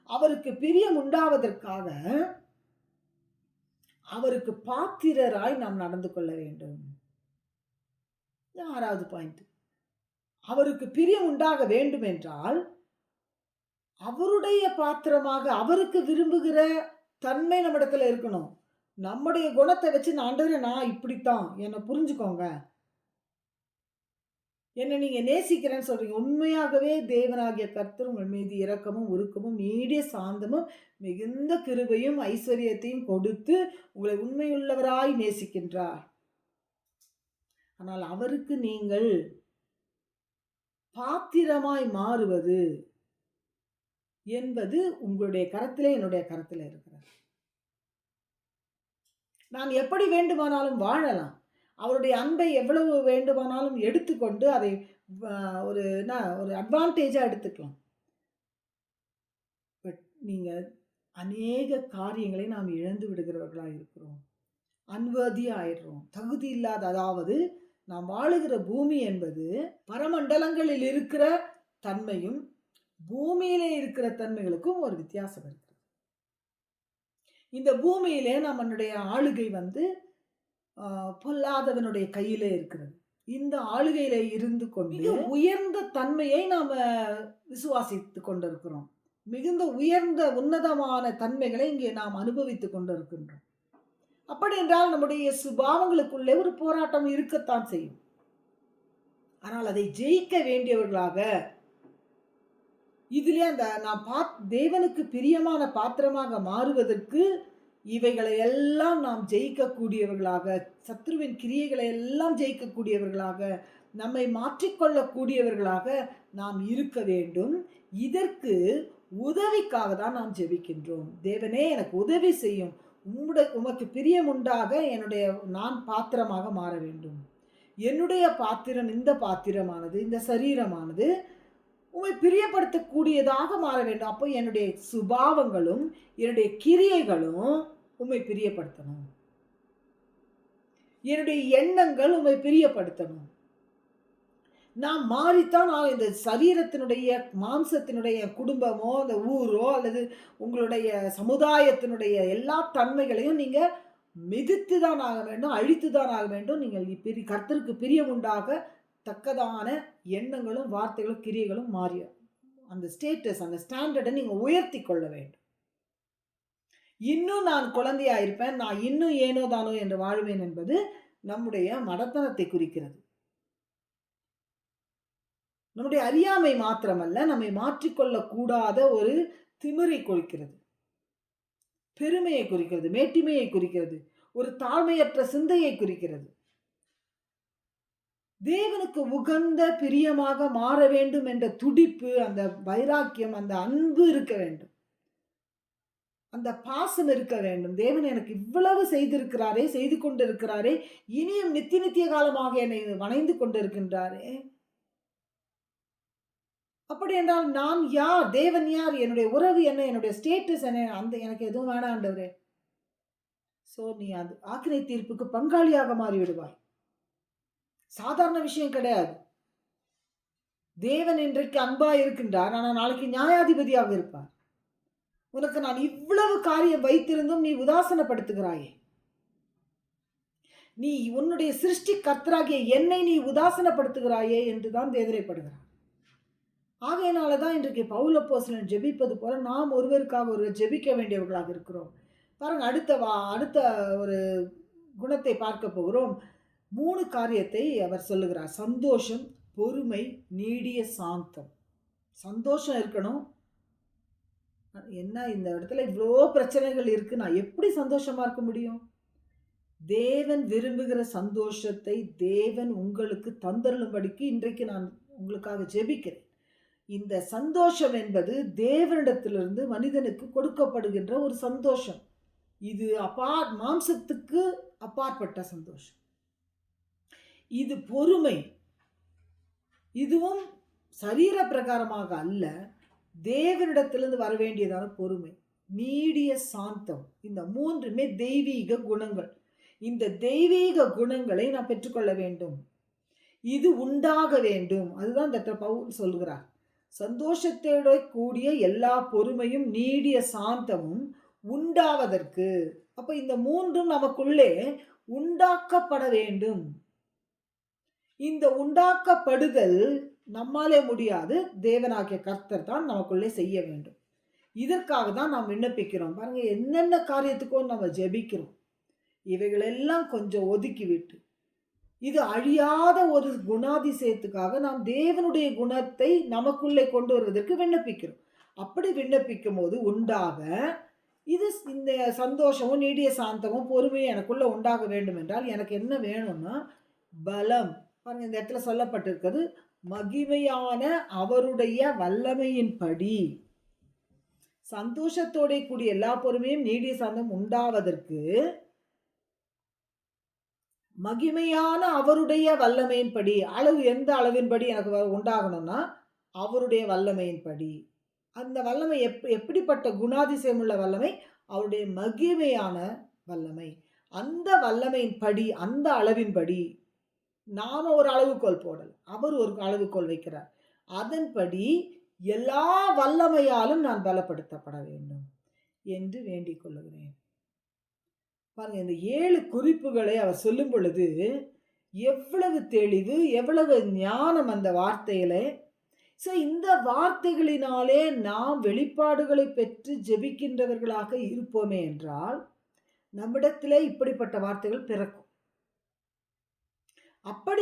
அவருக்கு பிரியம் உண்டாவதற்காக அவருக்கு பாத்திரராய் நாம் நடந்து கொள்ள வேண்டும். 6வது பாயிண்ட். அவருக்கு பிரியம் உண்டாக வேண்டும் என்றால் அவருடைய பாத்திரமாக அவருக்கு விரும்புகிற தன்மை நம்மிடத்துல இருக்கணும். நம்முடைய குணத்தை வச்சு ஆண்டவரே நான் இப்படித்தான், என்னை புரிஞ்சுக்கோங்க, என்னை நீங்க நேசிக்கிறேன்னு சொல்றீங்க. உண்மையாகவே தேவனாகிய கர்த்தர் உங்கள் மீது இரக்கமும் உருக்கமும் நீடிய சாந்தமும் மிகுந்த கிருபையும் ஐஸ்வர்யத்தையும் கொடுத்து உங்களை உண்மையுள்ளவராய் நேசிக்கின்றார். ஆனால் அவருக்கு நீங்கள் பாத்திரமாய் மாறுவது என்பது உங்களுடைய கரத்திலே என்னுடைய கரத்திலே இருக்கிறது. நான் எப்படி வேண்டுமானாலும் வாழலாம், அவருடைய அன்பை எவ்வளவு வேண்டுமானாலும் எடுத்துக்கொண்டு அதை ஒரு அட்வான்டேஜா எடுத்துக்கலாம். பட் நீங்க அநேக காரியங்களை நாம் இழந்து விடுகிறவர்களாக இருக்கிறோம், அன்வர்தியா ஆயிடுறோம், தகுதி இல்லாத. அதாவது நாம் வாழுகிற பூமி என்பது பரமண்டலங்களில் இருக்கிற தன்மையும் பூமியிலே இருக்கிற தன்மைகளுக்கும் ஒரு வித்தியாசம் இருக்கிறது. இந்த பூமியிலே நம்மளுடைய ஆளுகை பொல்லாதவனுடைய கையிலே இருக்கிறது. இந்த ஆளுகையில இருந்து கொண்டு உயர்ந்த தன்மையை நாம விசுவாசித்து கொண்டிருக்கிறோம். மிகுந்த உயர்ந்த உன்னதமான தன்மைகளை இங்கே நாம் அனுபவித்துக் கொண்டிருக்கின்றோம். அப்படி என்றால் நம்முடைய சுபாவங்களுக்குள்ளே ஒரு போராட்டம் இருக்கத்தான் செய்யும். ஆனால் அதை ஜெயிக்க வேண்டியவர்களாக இதிலே நாம் தேவனுக்கு பிரியமான பாத்திரமாக மாறுவதற்கு இவைகளை எல்லாம் நாம் ஜெயிக்கக்கூடியவர்களாக, சத்ருவின் கிரியைகளை எல்லாம் ஜெயிக்கக்கூடியவர்களாக, நம்மை மாற்றிக்கொள்ளக்கூடியவர்களாக நாம் இருக்க வேண்டும். இதற்கு உதவிக்காக தான் நாம் ஜெபிக்கின்றோம். தேவனே எனக்கு உதவி செய்யும், உமக்கு பிரியம் உண்டாக நான் பாத்திரமாக மாற வேண்டும். என்னுடைய பாத்திரம், இந்த பாத்திரமானது, இந்த சரீரமானது உம்மை பிரியப்படுத்தக்கூடியதாக மாற வேண்டும். அப்போ என்னுடைய சுபாவங்களும் என்னுடைய கிரியைகளும் உம்மை பிரியப்படுத்தணும், என்னுடைய எண்ணங்கள் உம்மை பிரியப்படுத்தணும். நான் மாறித்தான் இந்த சரீரத்தினுடைய மாம்சத்தினுடைய குடும்பமோ அந்த ஊரோ அல்லது உங்களுடைய சமுதாயத்தினுடைய எல்லா தன்மைகளையும் நீங்க மிதித்து தான் ஆக வேண்டும், அழித்து தான் ஆக வேண்டும். நீங்கள் கர்த்தருக்கு பிரியம் உண்டாக தக்கதான எண்ணங்களும் வார்த்தைகளும் கிரியைகளும் மாறிய அந்த ஸ்டேட்டஸ், அந்த ஸ்டாண்டர்டை நீங்க உயர்த்தி கொள்ள வேண்டும். இன்னும் நான் குழந்தையா இருப்பேன், நான் இன்னும் ஏனோ தானோ என்று வாழ்வேன் என்பது நம்முடைய மடத்தனத்தை குறிக்கிறது. நம்முடைய அறியாமை மாத்திரமல்ல, நம்மை மாற்றிக்கொள்ள கூடாத ஒரு திமிரை குறிக்கிறது, பெருமையை குறிக்கிறது, மேட்டிமையை குறிக்கிறது, ஒரு தாழ்மையற்ற சிந்தையை குறிக்கிறது. தேவனுக்கு உகந்த பிரியமாக மாற வேண்டும் என்ற துடிப்பு, அந்த வைராக்கியம், அந்த அன்பு இருக்க வேண்டும், அந்த பாசம் இருக்க வேண்டும். தேவன் எனக்கு இவ்வளவு செய்திருக்கிறாரே, செய்து கொண்டிருக்கிறாரே, இனியும் நித்திய காலமாக என்னை வணைந்து கொண்டிருக்கின்றாரே, அப்படி என்றால் நான் யார், தேவன் யார், என்னுடைய உறவு என்ன, என்னுடைய ஸ்டேட்டஸ் என்ன, அந்த எனக்கு எதுவும் வேணாம் ஆண்டவரே. சோ நீ அது ஆக்கினை தீர்ப்புக்கு பங்காளியாக மாறிவிடுவாய். சாதாரண விஷயம் கிடையாது. தேவன் இன்றைக்கு அன்பா இருக்கின்றார், ஆனால் நாளைக்கு நியாயாதிபதியாக இருப்பார். உனக்கு நான் இவ்வளவு காரியம் வைத்திருந்தும் நீ உதாசனப்படுத்துகிறாயே, நீ உன்னுடைய சிருஷ்டி கர்த்தராகிய என்னை நீ உதாசனப்படுத்துகிறாயே என்றுதான் வேதனைப்படுகிறார். ஆகையினாலதான் இன்றைக்கு பவுல் அப்போஸ்தலன் ஜெபிப்பது போல நாம் ஒருவருக்காக ஒருவர் ஜெபிக்க வேண்டியவர்களாக இருக்கிறோம். பாருங்க, அடுத்த ஒரு குணத்தை பார்க்க போகிறோம். 3 காரியத்தை அவர் சொல்லுகிறார். சந்தோஷம், பொறுமை, நீடிய சாந்தம். சந்தோஷம் இருக்கணும். என்ன இந்த இடத்துல இவ்வளோ பிரச்சனைகள் இருக்கு, நான் எப்படி சந்தோஷமா இருக்க முடியும்? தேவன் விரும்புகிற சந்தோஷத்தை தேவன் உங்களுக்கு தந்தருளும்படிக்கு இன்றைக்கு நான் உங்களுக்காக ஜெபிக்கிறேன். இந்த சந்தோஷம் என்பது தேவனிடத்திலிருந்து மனிதனுக்கு கொடுக்கப்படுகின்ற ஒரு சந்தோஷம். இது மாம்சத்துக்கு அப்பாற்பட்ட சந்தோஷம். இது பொறுமை. இதுவும் சரீர பிரகாரமாக அல்ல, தேவனிடத்திலிருந்து வர வேண்டியதான பொறுமை. நீடிய சாந்தம். இந்த 3மே தெய்வீக குணங்கள். இந்த தெய்வீக குணங்களை நான் பெற்றுக்கொள்ள வேண்டும். இது உண்டாக வேண்டும். அதுதான் டாக்டர் பவுல் சொல்கிறார். சந்தோஷத்தோட கூடிய எல்லா பொறுமையும் நீடிய சாந்தமும் உண்டாவதற்கு. அப்ப இந்த 3ம் நமக்குள்ளே உண்டாக்கப்பட வேண்டும். இந்த உண்டாக்கப்படுதல் நம்மாலே முடியாது, தேவனாகிய கர்த்தர் தான் நமக்குள்ளே செய்ய வேண்டும். இதற்காக தான் நாம் விண்ணப்பிக்கிறோம். பாருங்க, என்னென்ன காரியத்துக்கும் நம்ம ஜெபிக்கிறோம். இவைகளெல்லாம் கொஞ்சம் ஒதுக்கிவிட்டு, இது அழியாத ஒரு குணாதிசயத்துக்காக நாம் தேவனுடைய குணத்தை நமக்குள்ளே கொண்டு வருவதற்கு விண்ணப்பிக்கிறோம். அப்படி விண்ணப்பிக்கும் போது உண்டாக இது இந்த சந்தோஷமும் நீடிய சாந்தமும் பொறுமையும் எனக்குள்ள உண்டாக வேண்டும் என்றால் எனக்கு என்ன வேணும்னா பலம். பாருங்க, இந்த இடத்துல சொல்லப்பட்டிருக்கிறது மகிமையான அவருடைய வல்லமையின்படி. சந்தோஷத்தோட கூடிய எல்லா பொறுமையும் நீடிய சாந்தம் உண்டாவதற்கு மகிமையான அவருடைய வல்லமையின்படி. அளவு எந்த அளவின்படி எனக்கு உண்டாகணும்னா அவருடைய வல்லமையின்படி. அந்த வல்லமை எப்படிப்பட்ட குணாதிசயம் உள்ள வல்லமை? அவருடைய மகிமையான வல்லமை. அந்த வல்லமையின்படி, அந்த அளவின்படி நாம ஒரு அளவுகோல் போடல, அவர் ஒரு அளவுகோல் வைக்கிறார். அதன்படி எல்லா வல்லமையாலும் நான் பலப்படுத்தப்பட வேண்டும் என்று வேண்டிக் கொள்ளுகிறேன். பாருங்க, இந்த 7 குறிப்புகளை அவர் சொல்லும் பொழுது எவ்வளவு தெளிவு, எவ்வளவு ஞானம் அந்த வார்த்தையில. சோ இந்த வார்த்தைகளினாலே நாம் வெளிப்பாடுகளை பெற்று ஜெபிக்கின்றவர்களாக இருப்போமே என்றால் நம்மிடத்திலே இப்படிப்பட்ட வார்த்தைகள் பிறக்கும்.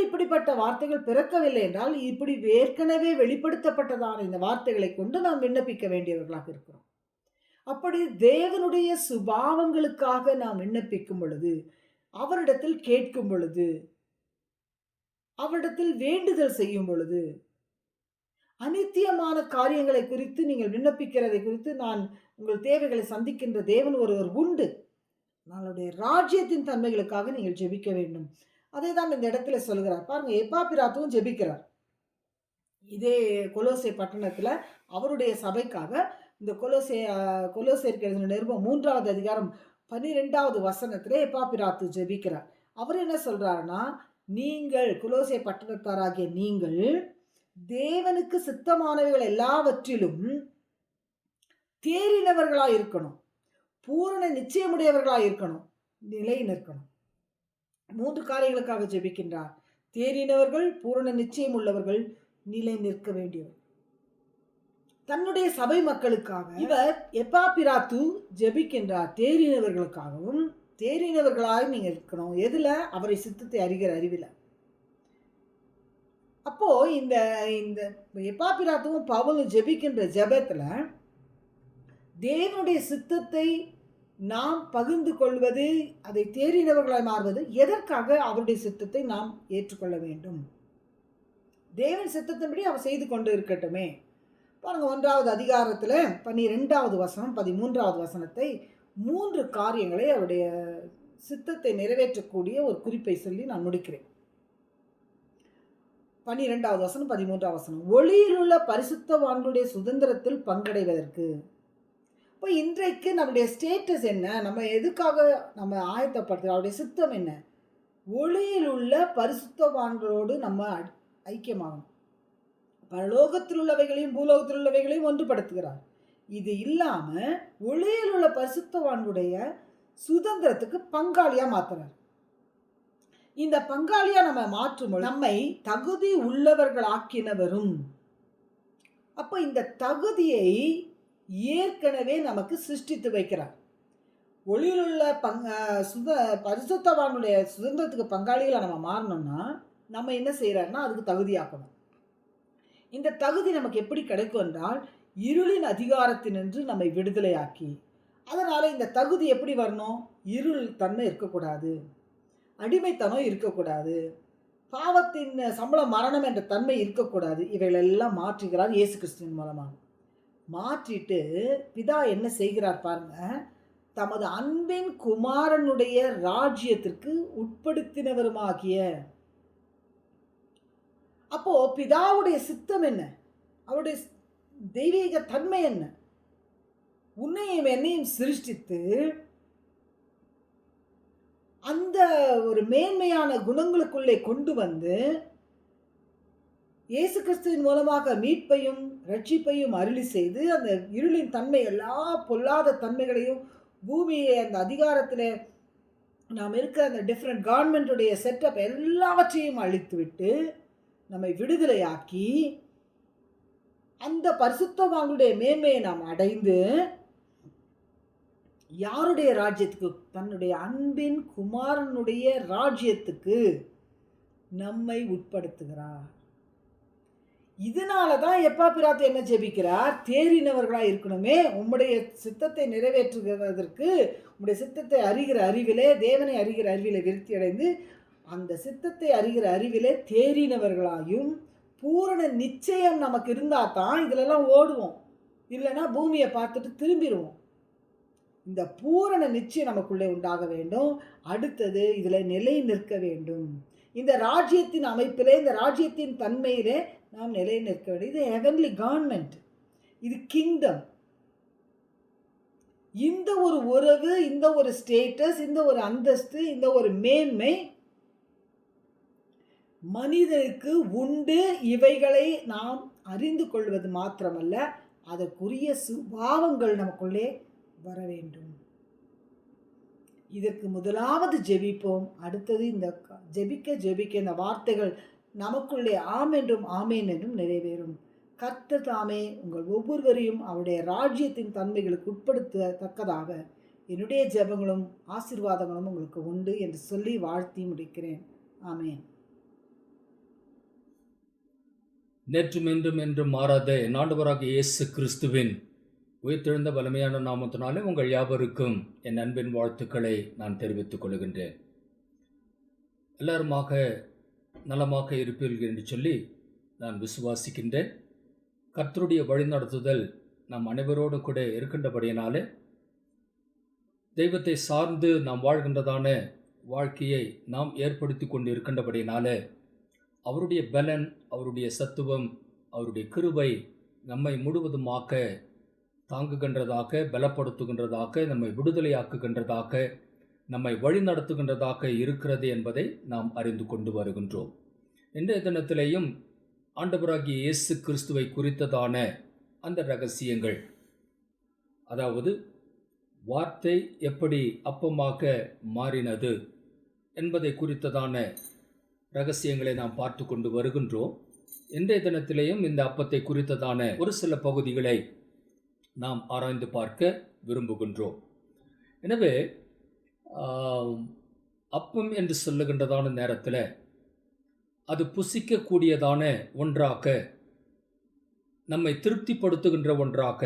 இப்படிப்பட்ட வார்த்தைகள் பிறக்கவில்லை என்றால் இப்படி ஏற்கனவே வெளிப்படுத்தப்பட்டதான இந்த வார்த்தைகளை கொண்டு நாம் விண்ணப்பிக்க வேண்டியவர்களாக இருக்கிறோம். அப்படி தேவனுடைய சுபாவங்களுக்காக நாம் விண்ணப்பிக்கும் பொழுது, அவரிடத்தில் கேட்கும் பொழுது, அவரிடத்தில் வேண்டுதல் செய்யும் பொழுது, அநித்தியமான காரியங்களை குறித்து நீங்கள் விண்ணப்பிக்கிறதை குறித்து, நான் உங்கள் தேவைகளை சந்திக்கின்ற தேவன் ஒருவர் உண்டு, நம்மளுடைய ராஜ்யத்தின் தன்மைகளுக்காக நீங்கள் ஜெபிக்க வேண்டும். அதை தான் இந்த இடத்துல சொல்கிறார். பாருங்க, எப்பாப்பிராத்துவும் ஜெபிக்கிறார். இதே கொலோசை பட்டணத்துல அவருடைய சபைக்காக இந்த கொலோசேயருக்கு எழுதின நிருபம் 3வது அதிகாரம் 12வது வசனத்திலே எப்பாப்பிராத்து ஜெபிக்கிறார். அவர் என்ன சொல்றாருன்னா, நீங்கள் கொலோசை பட்டணத்தாராகிய நீங்கள் தேவனுக்கு சித்தமானவைகள் எல்லாவற்றிலும் தேறினவர்களாய் இருக்கணும், பூரண நிச்சயமுடையவர்களாய் இருக்கணும், நிலை நிற்கணும். 3 காரியங்களுக்காக ஜெபிக்கின்றார். தேறினவர்கள், பூரண நிச்சயம் உள்ளவர்கள், நிலை நிற்க வேண்டியவர். தன்னுடைய சபை மக்களுக்காக இவர் எப்பாப்பிராத்து ஜெபிக்கின்றார். தேறினவர்களுக்காகவும். தேறினவர்களாக நீங்க இருக்கணும். எதுல? அவரை சித்தத்தை அறிகிற அறிவில. அப்போ இந்த இந்த எப்பாப்பிராத்துவும் பவுலும் ஜெபிக்கின்ற ஜெபத்துல தேவனுடைய சித்தத்தை நாம் பகிர்ந்து கொள்வது, அதை தேறினவர்களாய் மாறுவது எதற்காக? அவருடைய சித்தத்தை நாம் ஏற்றுக்கொள்ள வேண்டும். தேவன் சித்தத்தின்படி அவர் செய்து கொண்டு இருக்கட்டுமே. பாருங்க, 1வது அதிகாரத்தில் 12வது வசனம் 13வது வசனத்தை 3 காரியங்களை அவருடைய சித்தத்தை நிறைவேற்றக்கூடிய ஒரு குறிப்பை சொல்லி நான் முடிக்கிறேன். 12வது வசனம் 13வது வசனம். ஒளியில் உள்ள பரிசுத்தவான்களுடைய சுதந்திரத்தில் பங்கடைவதற்கு. இப்போ இன்றைக்கு நம்முடைய ஸ்டேட்டஸ் என்ன? நம்ம எதுக்காக நம்ம ஆயத்தப்படுத்துகிறோம்? அவருடைய சித்தம் என்ன? ஒளியில் உள்ள பரிசுத்தவான்களோடு நம்ம ஐக்கியமாகணும். பரலோகத்தில் உள்ளவைகளையும் பூலோகத்தில் உள்ளவைகளையும் ஒன்றுபடுத்துகிறார். இது இல்லாம ஒளியில் உள்ள பரிசுத்தவான்களுடைய சுதந்திரத்துக்கு பங்காளியா மாத்துறார். இந்த பங்காளியா நம்ம மாற்றும் நம்மை தகுதி உள்ளவர்கள் ஆக்கினவரும். அப்ப இந்த தகுதியை ஏற்கனவே நமக்கு சிருஷ்டித்து வைக்கிறார். ஒளியில் உள்ள பரிசுத்தவானுடைய சுதந்திரத்துக்கு பங்காளிகளை நம்ம மாறணும்னா நம்ம என்ன செய்யறாருன்னா அதுக்கு தகுதியாக்கணும். இந்த தகுதி நமக்கு எப்படி கிடைக்கும் என்றால் இருளின் அதிகாரத்தினின்று நம்மை விடுதலையாக்கி. அதனால இந்த தகுதி எப்படி வரணும்? இருள் தன்மை இருக்கக்கூடாது, அடிமைத்தனம் இருக்கக்கூடாது, பாவத்தின் சம்பளம் மரணம் என்ற தன்மை இருக்கக்கூடாது. இவைகளெல்லாம் மாற்றுகிறார் இயேசு கிறிஸ்துவின் மூலமாக. மாற்றிட்டு பிதா என்ன செய்கிறார் பாருங்க, தமது அன்பின் குமாரனுடைய ராஜ்யத்திற்கு உட்படுத்தினவருமாகிய. அப்போ பிதாவுடைய சித்தம் என்ன? அவருடைய தெய்வீக தன்மை என்ன? உன்னையும் என்னையும் சிருஷ்டித்து அந்த ஒரு மேன்மையான குணங்களுக்குள்ளே கொண்டு வந்து இயேசு கிறிஸ்துவின் மூலமாக மீட்பையும் ரட்சிப்பையும் அருளி செய்து அந்த இருளின் தன்மை எல்லா பொல்லாத தன்மைகளையும் பூமியை அந்த அதிகாரத்தில் நாம் இருக்க அந்த டிஃப்ரெண்ட் கவர்மெண்ட்டுடைய செட்டப் எல்லாவற்றையும் அழித்து விட்டு நம்மை விடுதலையாக்கி அந்த பரிசுத்தவான்களுடைய மேன்மையை நாம் அடைந்து யாருடைய ராஜ்யத்துக்கு? தன்னுடைய அன்பின் குமாரனுடைய ராஜ்யத்துக்கு நம்மை உட்படுத்துகிறார். இதனால தான் எப்பா பிராத்து என்ன ஜெபிக்கிறார்? தேறினவர்களாக இருக்கணுமே, உம்முடைய சித்தத்தை நிறைவேற்றுவதற்கு, உம்முடைய சித்தத்தை அறிகிற அறிவிலே, தேவனை அறிகிற அறிவிலே விருத்தி அடைந்து அந்த சித்தத்தை அறிகிற அறிவிலே தேறினவர்களாயும் பூரண நிச்சயம் நமக்கு இருந்தால் தான் இதிலெல்லாம் ஓடுவோம். இல்லைன்னா பூமியை பார்த்துட்டு திரும்பிடுவோம். இந்த பூரண நிச்சயம் நமக்குள்ளே உண்டாக வேண்டும். அடுத்தது இதில் நிலை நிற்க வேண்டும். இந்த ராஜ்யத்தின் அமைப்பிலே, இந்த ராஜ்யத்தின் தன்மையிலே நாம் நிலை நிற்க வேண்டும். இது ஹெவன்லி கவர்மெண்ட், இது கிங்டம். இந்த ஒரு உறவு, இந்த ஒரு ஸ்டேட்டஸ், இந்த ஒரு அந்தஸ்து, இந்த ஒரு மேன்மை மனிதனுக்கு உண்டு. இவைகளை நாம் அறிந்து கொள்வது மாத்திரமல்ல, அதற்குரிய சுபாவங்கள் நமக்குள்ளே வர வேண்டும். இதற்கு முதலாவது ஜெபிப்போம். அடுத்தது இந்த ஜெபிக்க இந்த வார்த்தைகள் நமக்குள்ளே ஆம் என்றும் ஆமேன் என்றும் நிறைவேறும். கர்த்தர் தாமே உங்கள் ஒவ்வொருவரையும் அவருடைய ராஜ்யத்தின் தன்மைகளுக்கு உட்படுத்தத்தக்கதாக என்னுடைய ஜெபங்களும் ஆசீர்வாதங்களும் உங்களுக்கு உண்டு என்று சொல்லி வாழ்த்தி முடிக்கிறேன். ஆமேன். நேற்றும் இன்றும் என்றும் மாறாத என் ஆண்டவராகிய இயேசு கிறிஸ்துவின் உயிர்த்தெழுந்த வலிமையான நாமத்தினாலே உங்கள் யாவருக்கும் என் அன்பின் வாழ்த்துக்களை நான் தெரிவித்துக் கொள்கின்றேன். எல்லாருமாக நலமாக இருப்பீர்கள் என்று சொல்லி நான் விசுவாசிக்கின்றேன். கர்த்தருடைய வழிநடத்துதல் நாம் அனைவரோடு கூட இருக்கின்றபடியினாலே, தெய்வத்தை சார்ந்து நாம் வாழ்கின்றதான வாழ்க்கையை நாம் ஏற்படுத்தி கொண்டு இருக்கின்றபடியினாலே, அவருடைய பலன், அவருடைய சத்துவம், அவருடைய கிருபை நம்மை முழுவதுமாக தாங்குகின்றதாக, பலப்படுத்துகின்றதாக, நம்மை விடுதலையாக்குகின்றதாக, நம்மை வழிநடத்துகின்றதாக இருக்கிறது என்பதை நாம் அறிந்து கொண்டு வருகின்றோம். இன்றைய தினத்திலேயும் ஆண்டவராகிய இயேசு கிறிஸ்துவை குறித்ததான அந்த ரகசியங்கள், அதாவது வார்த்தை எப்படி அப்பமாக மாறினது என்பதை குறித்ததான ரகசியங்களை நாம் பார்த்து கொண்டு வருகின்றோம். இன்றைய தினத்திலேயும் இந்த அப்பத்தை குறித்ததான ஒரு சில பகுதிகளை நாம் ஆராய்ந்து பார்க்க விரும்புகின்றோம். எனவே அப்பம் என்று சொல்லுகின்றதான நேரத்தில் அது புசிக்கக்கூடியதான ஒன்றாக, நம்மை திருப்திப்படுத்துகின்ற ஒன்றாக,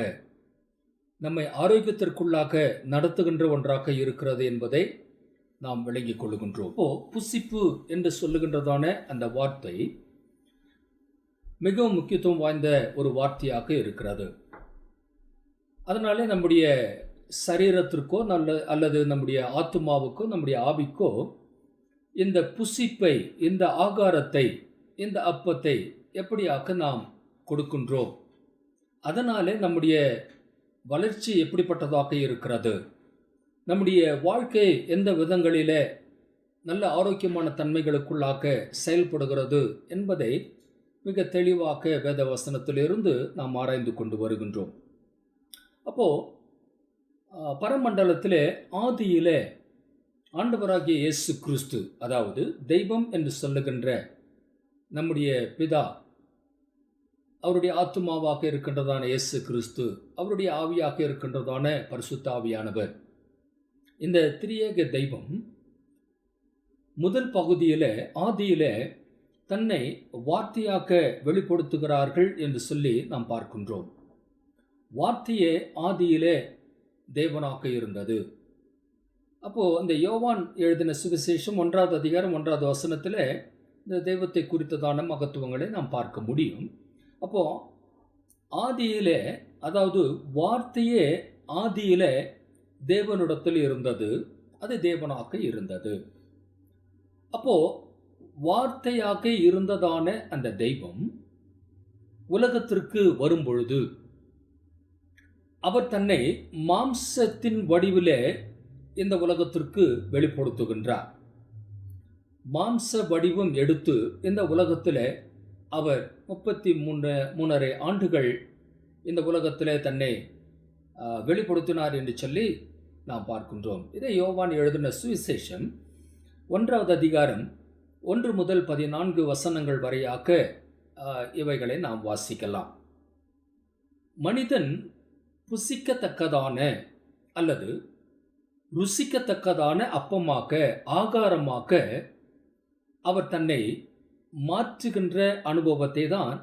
நம்மை ஆரோக்கியத்திற்குள்ளாக நடத்துகின்ற ஒன்றாக இருக்கிறது என்பதை நாம் விளங்கிக் கொள்ளுகின்றோம். புசிப்பு என்று சொல்லுகின்றதான அந்த வார்த்தை மிகவும் முக்கியத்துவம் வாய்ந்த ஒரு வார்த்தையாக இருக்கிறது. அதனாலே நம்முடைய சரீரத்திற்கோ அல்லது நம்முடைய ஆத்துமாவுக்கோ நம்முடைய ஆவிக்கோ இந்த புசிப்பை, இந்த ஆகாரத்தை, இந்த அப்பத்தை எப்படியாக நாம் கொடுக்கின்றோம், அதனாலே நம்முடைய வளர்ச்சி எப்படிப்பட்டதாக இருக்கிறது, நம்முடைய வாழ்க்கை எந்த விதங்களிலே நல்ல ஆரோக்கியமான தன்மைகளுக்குள்ளாக செயல்படுகிறது என்பதை மிக தெளிவாக வேத வசனத்திலிருந்து நாம் ஆராய்ந்து கொண்டு வருகின்றோம். அப்போ பரமண்டலத்திலே ஆதியிலே ஆண்டவராகிய இயேசு கிறிஸ்து, அதாவது தெய்வம் என்று சொல்லுகின்ற நம்முடைய பிதா, அவருடைய ஆத்துமாவாக இருக்கின்றதான இயேசு கிறிஸ்து, அவருடைய ஆவியாக இருக்கின்றதான பரிசுத்த ஆவியானவர், இந்த திரியேக தெய்வம் முதல் பகுதியிலே ஆதியிலே தன்னை வார்த்தையாக வெளிப்படுத்துகிறார்கள் என்று சொல்லி நாம் பார்க்கின்றோம். வார்த்தையே ஆதியிலே தேவனாக இருந்தது. அப்போ அந்த யோவான் எழுதின சுவிசேஷம் 1வது அதிகாரம் 1வது வசனத்தில் இந்த தெய்வத்தை குறித்ததான மகத்துவங்களை நாம் பார்க்க முடியும். அப்போ ஆதியிலே, அதாவது வார்த்தையே ஆதியிலே தேவனிடத்தில் இருந்தது, அது தேவனாக இருந்தது. அப்போ வார்த்தையாக இருந்ததான அந்த தெய்வம் உலகத்திற்கு வரும்பொழுது அவர் தன்னை மாம்சத்தின் வடிவிலே இந்த உலகத்திற்கு வெளிப்படுத்துகின்றார். மாம்ச வடிவம் எடுத்து இந்த உலகத்தில் அவர் 33 ஆண்டுகள் இந்த உலகத்திலே தன்னை வெளிப்படுத்தினார் என்று சொல்லி நாம் பார்க்கின்றோம். இதை யோவான் எழுதின சுவிசேஷம் 1வது அதிகாரம் 1 முதல் 14 வசனங்கள் வரையாக இவைகளை நாம் வாசிக்கலாம். மனிதன் புசிக்கத்தக்கதான அல்லது ருசிக்கத்தக்கதான அப்பமாக, ஆகாரமாக அவர் தன்னை மாற்றுகின்ற அனுபவத்தை தான்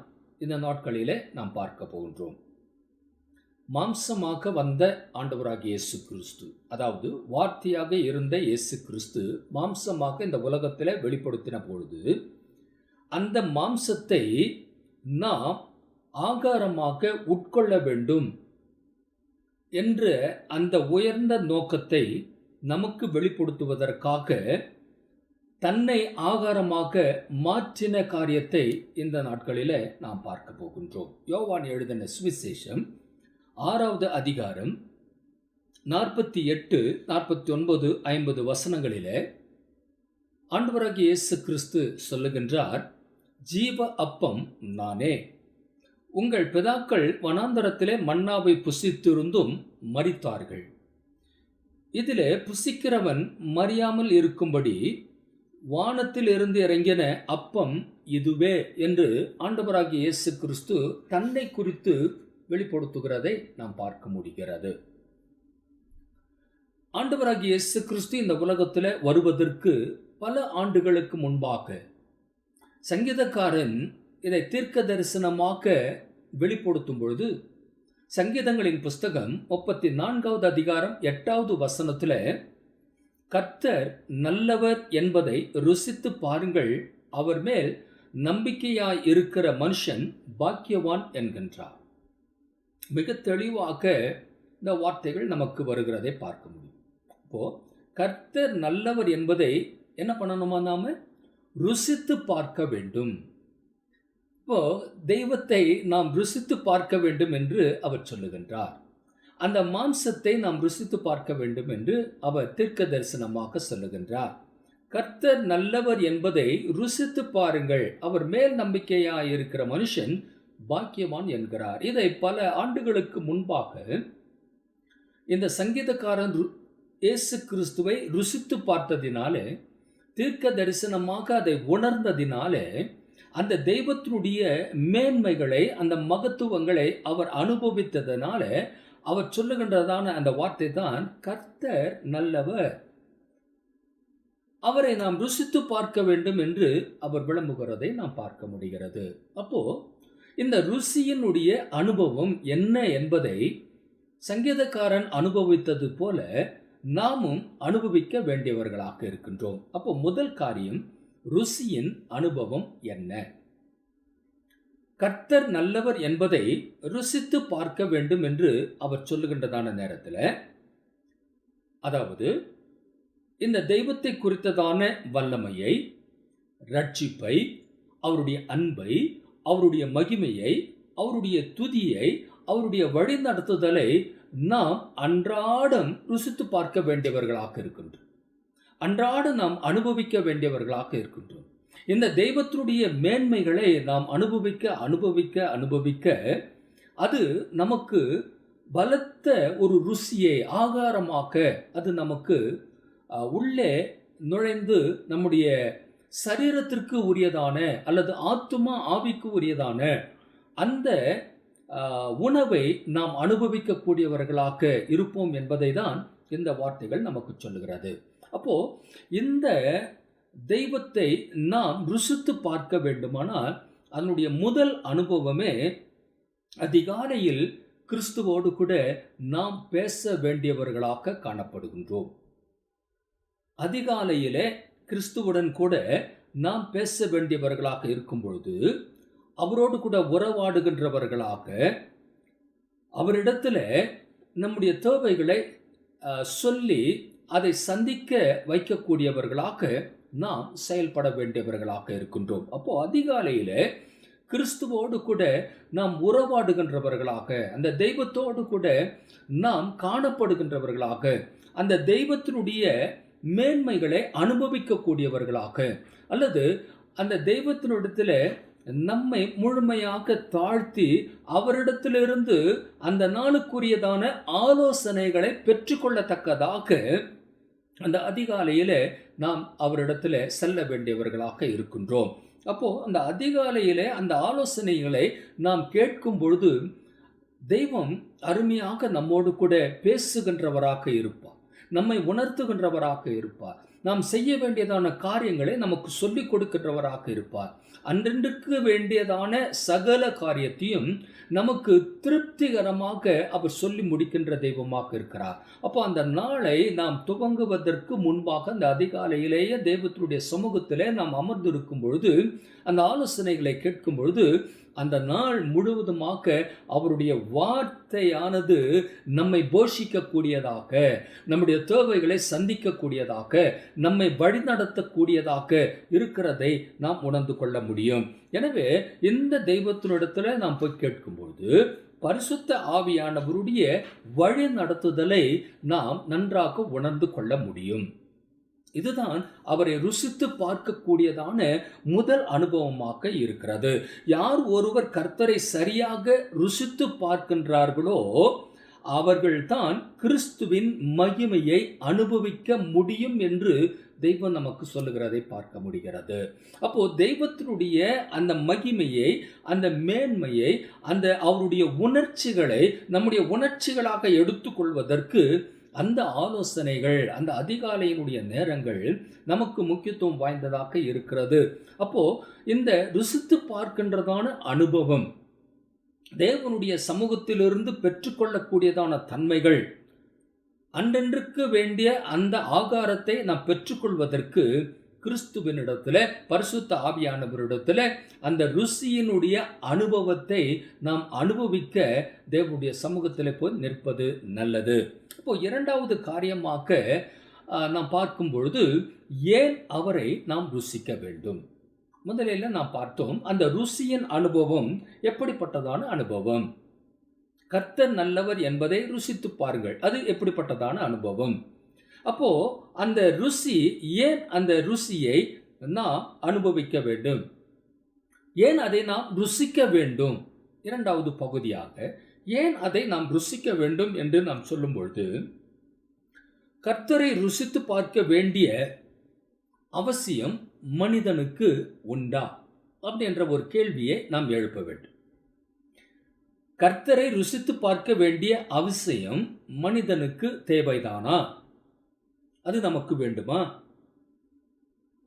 இந்த நாட்களிலே நாம் பார்க்க போகின்றோம். மாம்சமாக வந்த ஆண்டவராகிய இயேசு கிறிஸ்து, அதாவது வார்த்தையாக இருந்த இயேசு கிறிஸ்து மாம்சமாக இந்த உலகத்தில் வெளிப்படுத்தின பொழுது அந்த மாம்சத்தை நாம் ஆகாரமாக உட்கொள்ள வேண்டும் என்ற அந்த உயர்ந்த நோக்கத்தை நமக்கு வெளிப்படுத்துவதற்காக தன்னை ஆகாரமாக மாற்றின காரியத்தை இந்த நாட்களில் நாம் பார்க்க போகின்றோம். யோவான் எழுதின சுவிசேஷம் 6வது அதிகாரம் 48, 49, 50 வசனங்களிலே ஆண்டவராகிய இயேசு கிறிஸ்து சொல்லுகின்றார், ஜீவ அப்பம் நானே. உங்கள் பிதாக்கள் வனாந்தரத்திலே மன்னாவை புசித்திருந்தும் மரித்தார்கள். இதிலே புசிக்கிறவன் மறியாமல் இருக்கும்படி வானத்தில் இருந்து இறங்கின அப்பம் இதுவே என்று ஆண்டவராகிய இயேசு கிறிஸ்து தன்னை குறித்து வெளிப்படுத்துகிறதை நாம் பார்க்க முடிகிறது. ஆண்டவராகிய இயேசு கிறிஸ்து இந்த உலகத்தில் வருவதற்கு பல ஆண்டுகளுக்கு முன்பாக சங்கீதக்காரன் இதை தீர்க்க தரிசனமாக வெளிப்படுத்தும் பொழுது, சங்கீதங்களின் புஸ்தகம் 34வது அதிகாரம் 8வது வசனத்தில், கர்த்தர் நல்லவர் என்பதை ருசித்து பாருங்கள், அவர் மேல் நம்பிக்கையாய் இருக்கிற மனுஷன் பாக்கியவான் என்கின்றார். மிக தெளிவாக இந்த வார்த்தைகள் நமக்கு வருகிறதை பார்க்க முடியும். இப்போ கர்த்தர் நல்லவர் என்பதை என்ன பண்ணணுமா, நாம ருசித்து பார்க்க வேண்டும். இப்போ தெய்வத்தை நாம் ருசித்து பார்க்க வேண்டும் என்று அவர் சொல்லுகின்றார். அந்த மாம்சத்தை நாம் ருசித்து பார்க்க வேண்டும் என்று அவர் தீர்க்க தரிசனமாக சொல்லுகின்றார். கர்த்தர் நல்லவர் என்பதை ருசித்து பாருங்கள், அவர் மேல் நம்பிக்கையாய் இருக்கிற மனுஷன் பாக்கியவான் என்கிறார். இதை பல ஆண்டுகளுக்கு முன்பாக இந்த சங்கீதக்காரன் இயேசு கிறிஸ்துவை ருசித்து பார்த்ததினாலே, தீர்க்க தரிசனமாக அதை உணர்ந்ததினாலே, அந்த தெய்வத்தினுடைய மேன்மைகளை, அந்த மகத்துவங்களை அவர் அனுபவித்ததனால அவர் சொல்லுகின்றதான அந்த வார்த்தை தான் கர்த்தர் நல்லவர், அவரை நாம் ருசித்து பார்க்க வேண்டும் என்று அவர் விளம்புகிறதை நாம் பார்க்க முடிகிறது. அப்போ இந்த ருசியினுடைய அனுபவம் என்ன என்பதை சங்கீதக்காரன் அனுபவித்தது போல நாமும் அனுபவிக்க வேண்டியவர்களாக இருக்கின்றோம். அப்போ முதல் காரியம், ருசியின் அனுபவம் என்ன? கர்த்தர் நல்லவர் என்பதை ருசித்து பார்க்க வேண்டும் என்று அவர் சொல்லுகின்றதான நேரத்தில், அதாவது இந்த தெய்வத்தை குறித்ததான வல்லமையை, ரட்சிப்பை, அவருடைய அன்பை, அவருடைய மகிமையை, அவருடைய துதியை, அவருடைய வழிநடத்துதலை நாம் அன்றாடம் ருசித்து பார்க்க வேண்டியவர்களாக இருக்கின்றோம். அன்றாடம் நாம் அனுபவிக்க வேண்டியவர்களாக இருக்கின்றோம். இந்த தெய்வத்தினுடைய மேன்மைகளை நாம் அனுபவிக்க அது நமக்கு பலத்த ஒரு ருசியை ஆகாரமாக அது நமக்கு உள்ளே நுழைந்து நம்முடைய சரீரத்திற்கு உரியதான அல்லது ஆத்துமா ஆவிக்கு உரியதான அந்த உணவை நாம் அனுபவிக்கக்கூடியவர்களாக இருப்போம் என்பதை தான் இந்த வார்த்தைகள் நமக்கு சொல்லுகிறது. அப்போ இந்த தெய்வத்தை நாம் ருசித்து பார்க்க வேண்டுமானால் அதனுடைய முதல் அனுபவமே அதிகாலையில் கிறிஸ்துவோடு கூட நாம் பேச வேண்டியவர்களாக காணப்படுகின்றோம். அதிகாலையிலே கிறிஸ்துவுடன் கூட நாம் பேச வேண்டியவர்களாக இருக்கும் பொழுது, அவரோடு கூட உறவாடுகின்றவர்களாக, அவரிடத்தில் நம்முடைய தேவைகளை சொல்லி அதை சந்திக்க வைக்கக்கூடியவர்களாக நாம் செயல்பட வேண்டியவர்களாக இருக்கின்றோம். அப்போ அதிகாலையில் கிறிஸ்துவோடு கூட நாம் உறவாடுகின்றவர்களாக, அந்த தெய்வத்தோடு கூட நாம் காணப்படுகின்றவர்களாக, அந்த தெய்வத்தினுடைய மேன்மைகளை அனுபவிக்கக்கூடியவர்களாக, அல்லது அந்த தெய்வத்தினிடத்தில் நம்மை முழுமையாக தாழ்த்தி அவரிடத்திலிருந்து அந்த நாளுக்குரியதான ஆலோசனைகளை பெற்றுக்கொள்ளத்தக்கதாக அந்த அதிகாலையில் நாம் அவரிடத்தில் செல்ல வேண்டியவர்களாக இருக்கின்றோம். அப்போ அந்த அதிகாலையிலே அந்த ஆலோசனைகளை நாம் கேட்கும் பொழுது தெய்வம் அருமையாக நம்மோடு கூட பேசுகின்றவராக இருப்பார், நம்மை உணர்த்துகின்றவராக இருப்பார், நாம் செய்ய வேண்டியதான காரியங்களை நமக்கு சொல்லிக் கொடுக்கின்றவராக இருப்பார். அன்றன்றுக்கு வேண்டியதான சகல காரியத்தையும் நமக்கு திருப்திகரமாக அவர் சொல்லி முடிக்கின்ற தெய்வமாக இருக்கிறார். அப்போ அந்த நாளை நாம் துவங்குவதற்கு முன்பாக அந்த அதிகாலையிலேயே தெய்வத்தினுடைய சமூகத்திலே நாம் அமர்ந்திருக்கும் பொழுது, அந்த ஆலோசனைகளை கேட்கும் பொழுது, அந்த நாள் முழுவதுமாக அவருடைய வார்த்தையானது நம்மை போஷிக்கக்கூடியதாக, நம்முடைய தேவைகளை சந்திக்கக்கூடியதாக, நம்மை வழிநடத்தக்கூடியதாக இருக்கிறதை நாம் உணர்ந்து கொள்ள முடியும். எனவே இந்த தெய்வத்தினிடத்தில் நாம் போய் கேட்கும்போது பரிசுத்த ஆவியானவருடைய வழி நடத்துதலை நாம் நன்றாக உணர்ந்து கொள்ள முடியும். இதுதான் அவரை ருசித்து பார்க்கக்கூடியதான முதல் அனுபவமாக இருக்கிறது. யார் ஒருவர் கர்த்தரை சரியாக ருசித்து பார்க்கின்றார்களோ அவர்கள்தான் கிறிஸ்துவின் மகிமையை அனுபவிக்க முடியும் என்று தெய்வம் நமக்கு சொல்லுகிறதை பார்க்க முடிகிறது. அப்போ தெய்வத்தினுடைய அந்த மகிமையை, அந்த மேன்மையை, அந்த அவருடைய உணர்ச்சிகளை நம்முடைய உணர்ச்சிகளாக எடுத்துக்கொள்வதற்கு அந்த ஆலோசனைகள், அந்த அதிகாலையினுடைய நேரங்கள் நமக்கு முக்கியத்துவம் வாய்ந்ததாக இருக்கிறது. அப்போ இந்த ருசித்து பார்க்கின்றதான அனுபவம், தேவனுடைய சமூகத்திலிருந்து பெற்றுக்கொள்ளக்கூடியதான தன்மைகள், அன்றன்றுக்கு வேண்டிய அந்த ஆகாரத்தை நாம் பெற்றுக்கொள்வதற்கு கிறிஸ்துவினிடத்தில், பரிசுத்த ஆவியானவரிடத்தில் அந்த ருசியினுடைய அனுபவத்தை நாம் அனுபவிக்க தேவனுடைய சமூகத்தில் போய் நிற்பது நல்லது. இப்போ இரண்டாவது காரியமாக நாம் பார்க்கும் பொழுது, ஏன் அவரை நாம் ருசிக்க வேண்டும்? முதலில் நாம் பார்த்தோம், அந்த ருசியின் அனுபவம் எப்படிப்பட்டதான அனுபவம்? கர்த்தர் நல்லவர் என்பதை ருசித்து பாருங்கள், அது எப்படிப்பட்டதான அனுபவம்? அப்போ அந்த ருசி, ஏன் அந்த ருசியை நாம் அனுபவிக்க வேண்டும், ஏன் அதை நாம் ருசிக்க வேண்டும்? இரண்டாவது பகுதியாக ஏன் அதை நாம் ருசிக்க வேண்டும் என்று நாம் சொல்லும் பொழுது, கர்த்தரை ருசித்து பார்க்க வேண்டிய அவசியம் மனிதனுக்கு உண்டா அப்படின்ற ஒரு கேள்வியை நாம் எழுப்ப வேண்டும். கர்த்தரை ருசித்து பார்க்க வேண்டிய அவசியம் மனிதனுக்கு தேவைதானா? அது நமக்கு வேண்டுமா?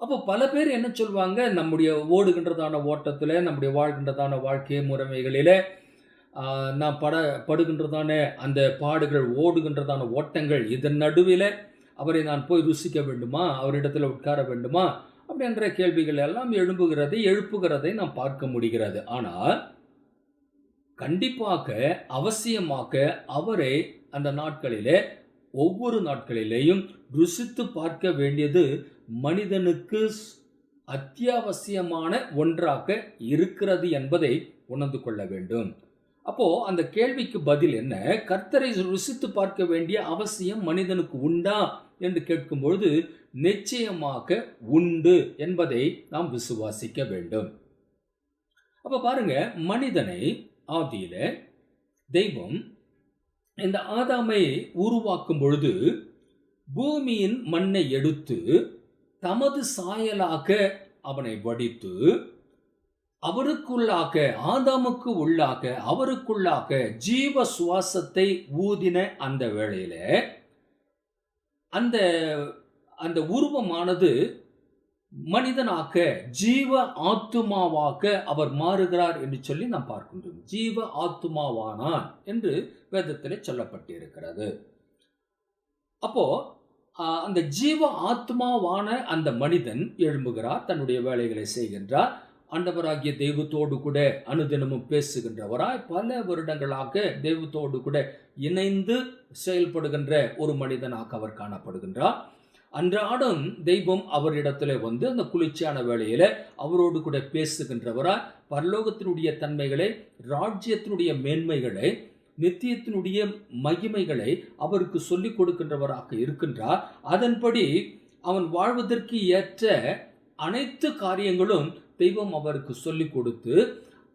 அப்போ பல பேர் என்ன சொல்வாங்க, நம்முடைய ஓடுகின்றதான ஓட்டத்தில், நம்முடைய வாழ்கின்றதான வாழ்க்கை முறைமைகளில், நாம் படுகின்றதான அந்த பாடுகள், ஓடுகின்றதான ஓட்டங்கள், இதன் நடுவில் அவரை நான் போய் ருசிக்க வேண்டுமா, அவரிடத்தில் உட்கார வேண்டுமா அப்படின்ற கேள்விகள் எல்லாம் எழுப்புகிறதை நாம் பார்க்க முடிகிறது. ஆனால் கண்டிப்பாக அவசியமாக அவரை அந்த நாட்களிலே, ஒவ்வொரு நாட்களிலேயும் ருசித்து பார்க்க வேண்டியது மனிதனுக்கு அத்தியாவசியமான ஒன்றாக இருக்கிறது என்பதை உணர்ந்து கொள்ள வேண்டும். அப்போ அந்த கேள்விக்கு பதில் என்ன? கர்த்தரை ருசித்து பார்க்க வேண்டிய அவசியம் மனிதனுக்கு உண்டா என்று கேட்கும்பொழுது நிச்சயமாக உண்டு என்பதை நாம் விசுவாசிக்க வேண்டும். அப்ப பாருங்க, மனிதனை ஆதியில தெய்வம் இந்த ஆதாமை உருவாக்கும் பொழுது பூமியின் மண்ணை எடுத்து தமது சாயலாக அவனை வடித்து அவருக்குள்ளாக, ஆதாமுக்கு உள்ளாக, அவருக்குள்ளாக ஜீவ சுவாசத்தை ஊதின அந்த வேளையில அந்த அந்த உருவமானது மனிதனாக ஜீவ ஆத்துமாவாக அவர் மாறுகிறார் என்று சொல்லி நாம் பார்க்கின்றோம். ஜீவ ஆத்துமாவானான் என்று வேதத்திலே சொல்லப்பட்டிருக்கிறது. அப்போ அந்த ஜீவ ஆத்மாவான அந்த மனிதன் எழும்புகிறார், தன்னுடைய வேலைகளை செய்கின்றார், ஆண்டவராகிய தெய்வத்தோடு கூட அனுதினமும் பேசுகின்றவராய் பல வருடங்களாக தெய்வத்தோடு கூட இணைந்து செயல்படுகின்ற ஒரு மனிதனாக அவர் காணப்படுகின்றார். அன்றாடம் தெய்வம் அவரிடத்துல வந்து அந்த குளிர்ச்சியான வேளையில அவரோடு கூட பேசுகின்றவராய் பரலோகத்தினுடைய தன்மைகளை, ராஜ்யத்தினுடைய மேன்மைகளை, நித்தியத்தினுடைய மகிமைகளை அவருக்கு சொல்லிக் கொடுக்கின்றவராக இருக்கின்றார். அதன்படி அவன் வாழ்வதற்கு ஏற்ற அனைத்து காரியங்களும் தெய்வம் அவருக்கு சொல்லிக் கொடுத்து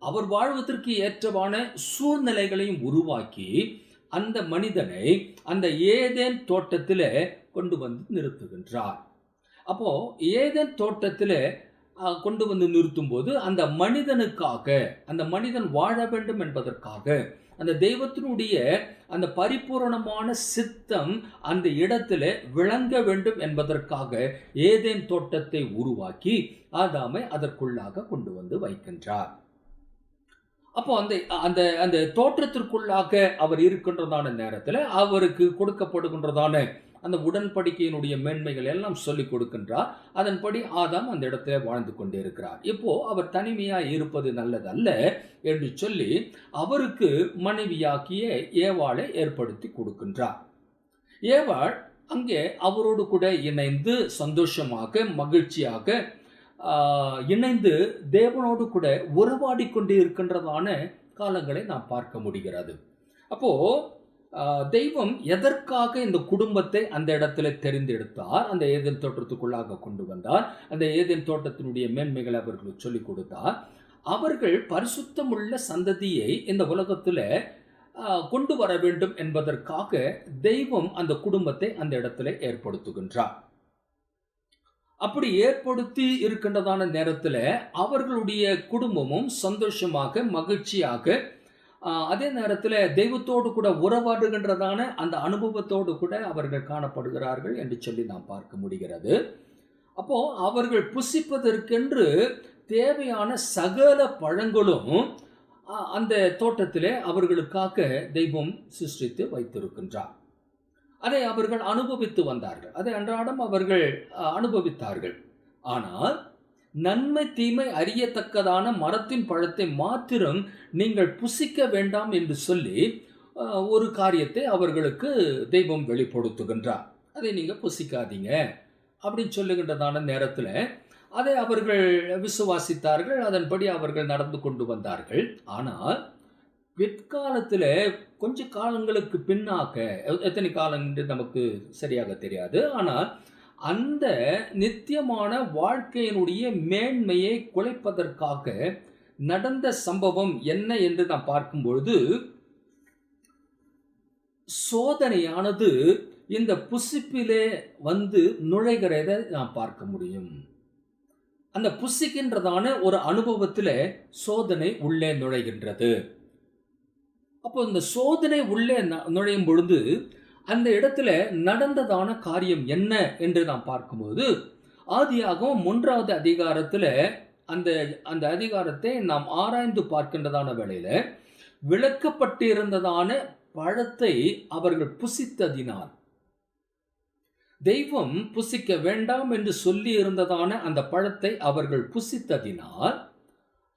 அவர் வாழ்வதற்கு ஏற்றவான சூழ்நிலைகளையும் உருவாக்கி அந்த மனிதனை அந்த ஏதேன் தோட்டத்தில் கொண்டு வந்து நிறுத்துகின்றார். அப்போ ஏதேன் தோட்டத்தில் கொண்டு வந்து நிறுத்தும் போது அந்த மனிதனுக்காக, அந்த மனிதன் வாழ வேண்டும் என்பதற்காக, அந்த தெய்வத்தினுடைய அந்த பரிபூரணமான சித்தம் அந்த இடத்துல விளங்க வேண்டும் என்பதற்காக ஏதேன் தோட்டத்தை உருவாக்கி ஆதாமை அதற்குள்ளாக கொண்டு வந்து வைக்கின்றார். அப்போ அந்த அந்த அந்த தோற்றத்திற்குள்ளாக அவர் இருக்கின்றதான நேரத்தில் அவருக்கு கொடுக்கப்படுகின்றதான அந்த உடன்படிக்கையினுடைய மேன்மைகள் எல்லாம் சொல்லிக் கொடுக்கின்றார். அதன்படி ஆதாம் அந்த இடத்துல வாழ்ந்து கொண்டே இருக்கிறார். இப்போ அவர் தனிமையாய் இருப்பது நல்லதல்ல என்று சொல்லி அவருக்கு மனைவியாக்கிய ஏவாளை ஏற்படுத்தி கொடுக்கின்றார். ஏவாள் அங்கே அவரோடு கூட இணைந்து சந்தோஷமாக, மகிழ்ச்சியாக இணைந்து தேவனோடு கூட உறவாடி கொண்டு இருக்கின்றதான காலங்களை நாம் பார்க்க முடிகிறது. அப்போ தெய்வம் எதற்காக இந்த குடும்பத்தை அந்த இடத்துல தெரிந்தெடுத்தார், அந்த ஏதேன் தோட்டத்துக்குள்ளாக கொண்டு வந்தார், அந்த ஏதேன் தோட்டத்தினுடைய மேன்மைகளை அவர்களுக்கு சொல்லிக் கொடுத்தார். அவர்கள் பரிசுத்தமுள்ள சந்ததியை இந்த உலகத்துல கொண்டு வர வேண்டும் என்பதற்காக தெய்வம் அந்த குடும்பத்தை அந்த இடத்துல ஏற்படுத்துகின்றார். அப்படி ஏற்படுத்தி இருக்கின்றதான நேரத்தில் அவர்களுடைய குடும்பமும் சந்தோஷமாக, மகிழ்ச்சியாக, அதே நேரத்தில் தெய்வத்தோடு கூட உறவாடுகின்றதான அந்த அனுபவத்தோடு கூட அவர்கள் காணப்படுகிறார்கள் என்று சொல்லி நாம் பார்க்க முடிகிறது. அப்போ அவர்கள் புசிப்பதற்கென்று தேவையான சகல பழங்களும் அந்த தோட்டத்திலே அவர்களுக்காக தெய்வம் சிருஷ்டித்து வைத்திருக்கின்றார். அதை அவர்கள் அனுபவித்து வந்தார்கள், அதை அன்றாடம் அவர்கள் அனுபவித்தார்கள். ஆனால் நன்மை தீமை அறியத்தக்கதான மரத்தின் பழத்தை மாத்திரம் நீங்கள் புசிக்க வேண்டாம் என்று சொல்லி ஒரு காரியத்தை அவர்களுக்கு தெய்வம் வெளிப்படுத்துகின்றார். அதை நீங்கள் புசிக்காதீங்க அப்படின்னு சொல்லுகின்றதான நேரத்தில் அதை அவர்கள் விசுவாசித்தார்கள். அதன்படி அவர்கள் நடந்து கொண்டு வந்தார்கள். ஆனால் பிற்காலத்தில் கொஞ்ச காலங்களுக்கு பின்னாக, எத்தனை காலம் என்று நமக்கு சரியாக தெரியாது, ஆனால் அந்த நித்தியமான வாழ்க்கையினுடைய மேன்மையை குலைப்பதற்காக நடந்த சம்பவம் என்ன என்று நாம் பார்க்கும்பொழுது, சோதனையானது இந்த புசிப்பிலே வந்து நுழைகிறதை நாம் பார்க்க முடியும். அந்த புசிக்கின்றதான ஒரு அனுபவத்தில் சோதனை உள்ளே நுழைகின்றது. அப்போ இந்த சோதனை உள்ளே நுழையும் பொழுது அந்த இடத்துல நடந்ததான காரியம் என்ன என்று நாம் பார்க்கும்போது, ஆதியாகமம் 1வது அதிகாரத்தில் அந்த அந்த அதிகாரத்தை நாம் ஆராய்ந்து பார்க்கின்றதான வேளையில விளக்கப்பட்டிருந்ததான பழத்தை அவர்கள் புசித்ததினால், தெய்வம் புசிக்க வேண்டாம் என்று சொல்லி இருந்ததான அந்த பழத்தை அவர்கள் புசித்ததினால்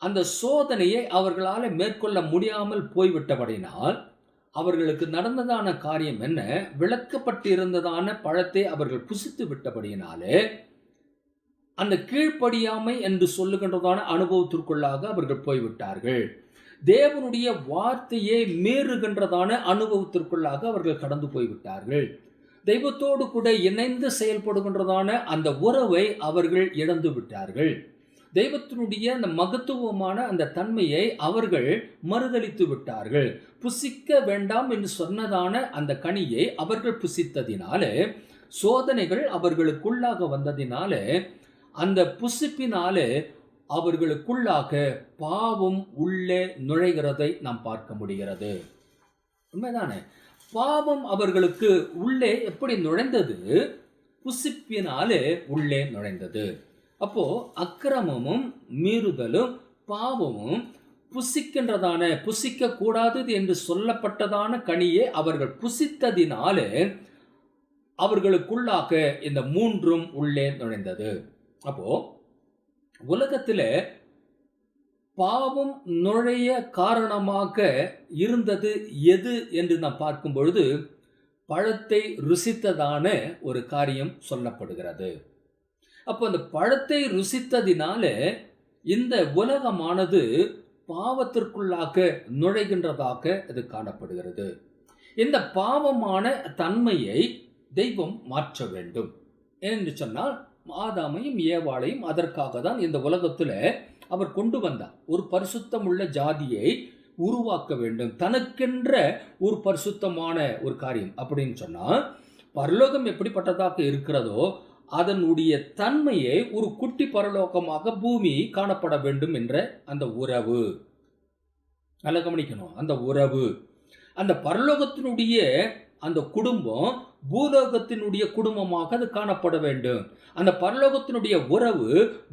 அந்த சோதனையை அவர்களால் மேற்கொள்ள முடியாமல் போய்விட்டபடினால் அவர்களுக்கு நடந்ததான காரியம் என்ன? விளக்கப்பட்டிருந்ததான பழத்தை அவர்கள் புசித்து விட்டபடியினாலே அந்த கீழ்ப்படியாமை என்று சொல்லுகின்றதான அனுபவத்திற்குள்ளாக அவர்கள் போய்விட்டார்கள். தேவனுடைய வார்த்தையை மீறுகின்றதான அனுபவத்திற்குள்ளாக அவர்கள் கடந்து போய்விட்டார்கள். தெய்வத்தோடு கூட இணைந்து செயல்படுகின்றதான அந்த உறவை அவர்கள் இழந்து விட்டார்கள். தெய்வத்தினுடைய அந்த மகத்துவமான அந்த தன்மையை அவர்கள் மறுதலித்து விட்டார்கள். புசிக்க வேண்டாம் என்று சொன்னதான அந்த கனியை அவர்கள் புசித்ததினாலே, சோதனைகள் அவர்களுக்குள்ளாக வந்ததினாலே, அந்த புசிப்பினாலே அவர்களுக்குள்ளாக பாவம் உள்ளே நுழைகிறதை நாம் பார்க்க முடிகிறது. உண்மைதானே? பாவம் அவர்களுக்கு உள்ளே எப்படி நுழைந்தது? புசிப்பினாலே உள்ளே நுழைந்தது. அப்போ அக்கிரமமும் மீறுதலும் பாவமும் புசிக்க கூடாது என்று சொல்லப்பட்டதான கனியை அவர்கள் புசித்ததினாலே அவர்களுக்குள்ளாக இந்த மூன்றும் உள்ளே நுழைந்தது. அப்போ உலகத்தில் பாவம் நுழைய காரணமாக இருந்தது எது என்று நாம் பார்க்கும் பொழுது, பழத்தை ருசித்ததான ஒரு காரியம் சொல்லப்படுகிறது. அப்போ அந்த பழத்தை ருசித்ததினால இந்த உலகமானது பாவத்திற்குள்ளாக நுழைகின்றதாக அது காணப்படுகிறது. இந்த பாவமான தன்மையை தெய்வம் மாற்ற வேண்டும் என்று சொன்னால், ஆதாமையும் ஏவாளையும் அதற்காக தான் இந்த உலகத்தில் அவர் கொண்டு வந்தார். ஒரு பரிசுத்தம் உள்ள ஜாதியை உருவாக்க வேண்டும், தனக்கென்ற ஒரு பரிசுத்தமான ஒரு காரியம் அப்படின்னு சொன்னால், பரலோகம் எப்படிப்பட்டதாக இருக்கிறதோ அதனுடைய தன்மையை ஒரு குட்டி பரலோகமாக பூமி காணப்பட வேண்டும் என்ற அந்த உறவு, நல்லா கவனிக்கணும். அந்த உறவு, அந்த பரலோகத்தினுடைய அந்த குடும்பம் பூலோகத்தினுடைய குடும்பமாக அது காணப்பட வேண்டும். அந்த பரலோகத்தினுடைய உறவு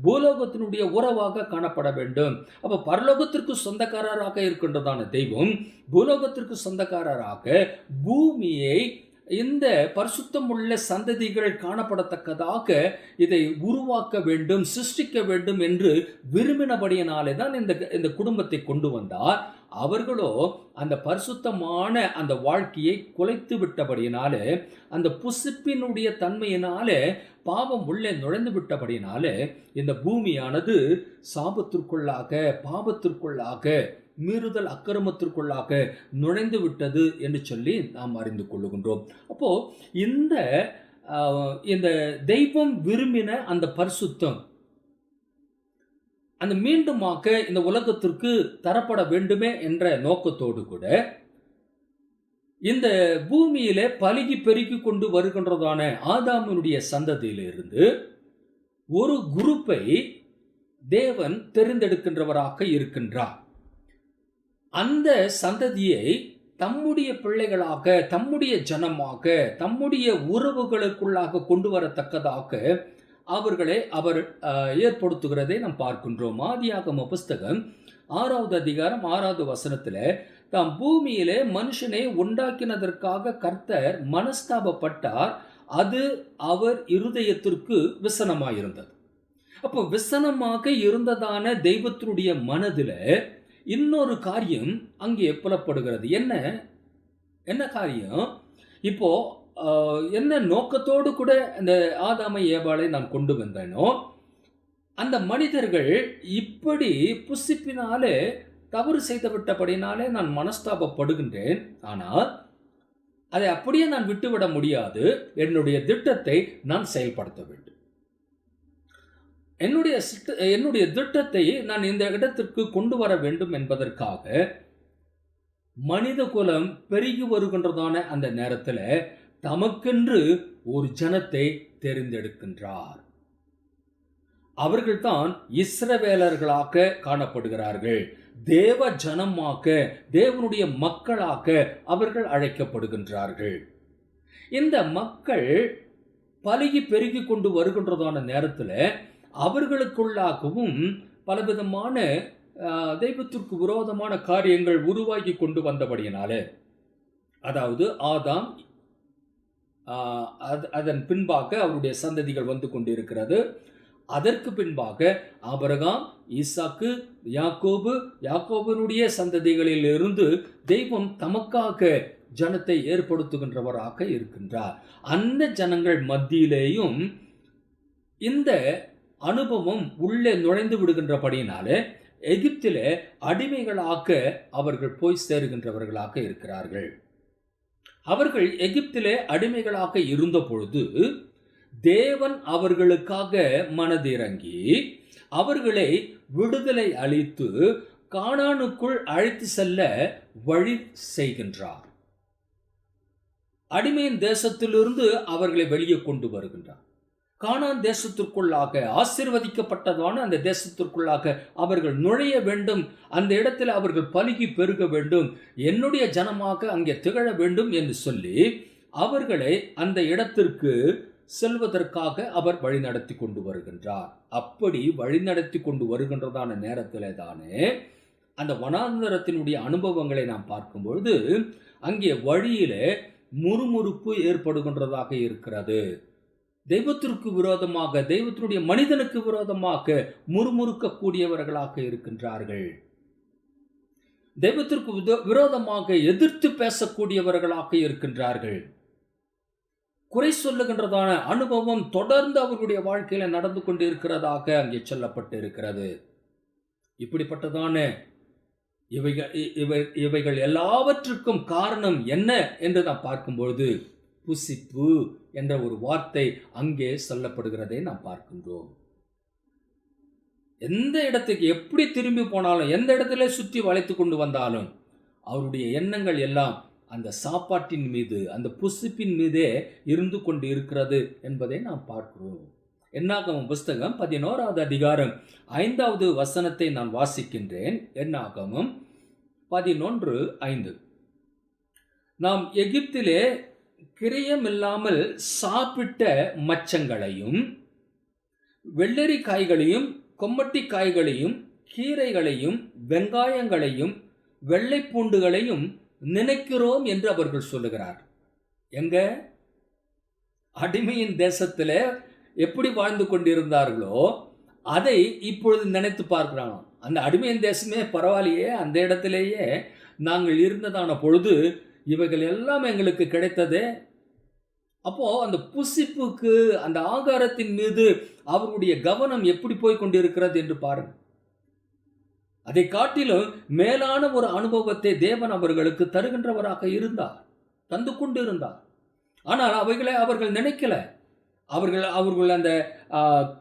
பூலோகத்தினுடைய உறவாக காணப்பட வேண்டும். அப்ப பரலோகத்திற்கு சொந்தக்காரராக இருக்கின்றதான தெய்வம் பூலோகத்திற்கு சொந்தக்காரராக பூமியை இந்த பரிசுத்தம் உள்ள சந்ததிகள் காணப்படத்தக்கதாக இதை உருவாக்க வேண்டும், சிருஷ்டிக்க வேண்டும் என்று விரும்பினபடியினாலே தான் இந்த குடும்பத்தை கொண்டு வந்தார். அவர்களோ அந்த பரிசுத்தமான அந்த வாழ்க்கையை குலைத்து விட்டபடியினாலே, அந்த புசிப்பினுடைய தன்மையினாலே பாவம் உள்ளே நுழைந்து விட்டபடியினாலே இந்த பூமியானது சாபத்திற்குள்ளாக, பாவத்திற்குள்ளாக, மீறுதல் அக்கிரமத்திற்குள்ளாக நுழைந்து விட்டது என்று சொல்லி நாம் அறிந்து கொள்ளுகின்றோம். அப்போ இந்த தெய்வம் விரும்பின அந்த பரிசுத்தம் அந்த மீண்டுமாக இந்த உலகத்திற்கு தரப்பட வேண்டுமே என்ற நோக்கத்தோடு கூட இந்த பூமியிலே பலுகி பெருகி கொண்டு வருகின்றதான ஆதாமினுடைய சந்ததியிலிருந்து ஒரு குரூப்பை தேவன் தெரிந்தெடுக்கின்றவராக இருக்கின்றார். அந்த சந்ததியை தம்முடைய பிள்ளைகளாக, தம்முடைய ஜனமாக, தம்முடைய உறவுகளுக்குள்ளாக கொண்டு வரத்தக்கதாக அவர்களை அவர் ஏற்படுத்துகிறதை நாம் பார்க்கின்றோம். ஆதியாகம புஸ்தகம் 6வது அதிகாரம் 6வது வசனத்தில், தாம் பூமியிலே மனுஷனை உண்டாக்கினதற்காக கர்த்தர் மனஸ்தாபப்பட்டார், அது அவர் இருதயத்திற்கு விசனமாயிருந்தது. அப்போ விசனமாக இருந்ததான தெய்வத்தினுடைய மனதில் இன்னொரு காரியம் அங்கே புலப்படுகிறது. என்ன காரியம்? இப்போ என்ன நோக்கத்தோடு கூட அந்த ஆதாமை ஏவாளை நான் கொண்டு வந்தேனோ, அந்த மனிதர்கள் இப்படி புசிப்பினாலே தவறு செய்து விட்டபடினாலே நான் மனஸ்தாபப்படுகின்றேன். ஆனால் அதை அப்படியே நான் விட்டுவிட முடியாது. என்னுடைய திட்டத்தை நான் செயல்படுத்த வேண்டும். என்னுடைய திட்டத்தை நான் இந்த இடத்திற்கு கொண்டு வர வேண்டும் என்பதற்காக மனித குலம் பெருகி வருகின்றதான அந்த நேரத்தில் தமக்கென்று ஒரு ஜனத்தை தெரிந்தெடுக்கின்றார். அவர்கள்தான் இஸ்ரவேலர்களாக காணப்படுகிறார்கள். தேவ ஜனமாக, தேவனுடைய மக்களாக அவர்கள் அழைக்கப்படுகின்றார்கள். இந்த மக்கள் பலுகி பெருகி கொண்டு வருகின்றதான நேரத்தில் அவர்களுக்குள்ளாகவும் பலவிதமான தெய்வத்திற்கு விரோதமான காரியங்கள் உருவாகி கொண்டு வந்தபடியினாலே, அதாவது ஆதாம், அதன் பின்பாக அவருடைய சந்ததிகள் வந்து கொண்டிருக்கிறது. அதற்கு பின்பாக ஆபிரகாம், ஈசாக்கு, யாக்கோபினுடைய சந்ததிகளில் இருந்து தெய்வம் தமக்காக ஜனத்தை ஏற்படுத்துகின்றவராக இருக்கின்றார். அந்த ஜனங்கள் மத்தியிலேயும் இந்த அனுபவம் உள்ளே நுழைந்து விடுகின்றபடியினாலே எகிப்திலே அடிமைகளாக அவர்கள் போய் சேருகின்றவர்களாக இருக்கிறார்கள். அவர்கள் எகிப்திலே அடிமைகளாக இருந்த பொழுது தேவன் அவர்களுக்காக மனதிறங்கி அவர்களை விடுதலை அளித்து கானானுக்குள் அழைத்து செல்ல வழி செய்கின்றார். அடிமையின் தேசத்திலிருந்து அவர்களை வெளியே கொண்டு வருகின்றார். கானான் தேசத்திற்குள்ளாக, ஆசீர்வதிக்கப்பட்டதான அந்த தேசத்திற்குள்ளாக அவர்கள் நுழைய வேண்டும். அந்த இடத்தில் அவர்கள் பலுகி பெருக வேண்டும், என்னுடைய ஜனமாக அங்கே திகழ வேண்டும் என்று சொல்லி அவர்களை அந்த இடத்திற்கு செல்வதற்காக அவர் வழிநடத்தி கொண்டு வருகின்றார். அப்படி வழிநடத்தி கொண்டு வருகின்றதான நேரத்திலே தானே அந்த வனாந்தரத்தினுடைய அனுபவங்களை நாம் பார்க்கும்பொழுது அங்கே வழியிலே முறுமுறுப்பு ஏற்படுகின்றதாக இருக்கிறது. தெய்வத்திற்கு விரோதமாக, தெய்வத்தினுடைய மனிதனுக்கு விரோதமாக முறுமுறுக்கக்கூடியவர்களாக இருக்கின்றார்கள். தெய்வத்திற்கு விரோதமாக எதிர்த்து பேசக்கூடியவர்களாக இருக்கின்றார்கள். குறை சொல்லுகின்றதான அனுபவம் தொடர்ந்து அவர்களுடைய வாழ்க்கையில நடந்து கொண்டு இருக்கிறதாக அங்கே சொல்லப்பட்டு இருக்கிறது. இப்படிப்பட்டதான இவைகள் எல்லாவற்றுக்கும் காரணம் என்ன என்று நாம் பார்க்கும்பொழுது புசிப்பு என்ற ஒரு வார்த்தை அங்கே சொல்லப்படுகிறதை நாம் பார்க்கின்றோம். எந்த இடத்துக்கு எப்படி திரும்பி போனாலும், எந்த இடத்துல சுற்றி வளைத்து கொண்டு வந்தாலும் அவருடைய எண்ணங்கள் எல்லாம் அந்த சாப்பாட்டின் மீது, அந்த புசிப்பின் மீதே இருந்து கொண்டு இருக்கிறது என்பதை நாம் பார்க்கிறோம். என்னாகமம் புஸ்தகம் 11வது அதிகாரம் 5வது வசனத்தை நான் வாசிக்கின்றேன். என்னாகமம் 11:5. நாம் எகிப்திலே கிரயமில்லாமல் சாப்பிட்ட மச்சங்களையும் வெள்ளரி காய்களையும் கொம்மட்டி காய்களையும் கீரைகளையும் வெங்காயங்களையும் வெள்ளை பூண்டுகளையும் நினைக்கிறோம் என்று அவர்கள் சொல்லுகிறார். எங்க? அடிமையின் தேசத்தில் எப்படி வாழ்ந்து கொண்டிருந்தார்களோ அதை இப்பொழுது நினைத்து பார்க்கிறாங்க. அந்த அடிமையின் தேசமே பரவாயில்லையே, அந்த இடத்திலேயே நாங்கள் இருந்ததான பொழுது இவைகள் எல்லாம் எங்களுக்கு கிடைத்தது. அப்போ அந்த புசிப்புக்கு, அந்த ஆகாரத்தின் மீது அவருடைய கவனம் எப்படி போய் கொண்டிருக்கிறது என்று பாருங்கள். அதை காட்டிலும் மேலான ஒரு அனுபவத்தை தேவன் அவர்களுக்கு தருகின்றவராக இருந்தார், தந்து கொண்டு இருந்தார். ஆனால் அவைகளை அவர்கள் நினைக்கல. அவர்கள் அந்த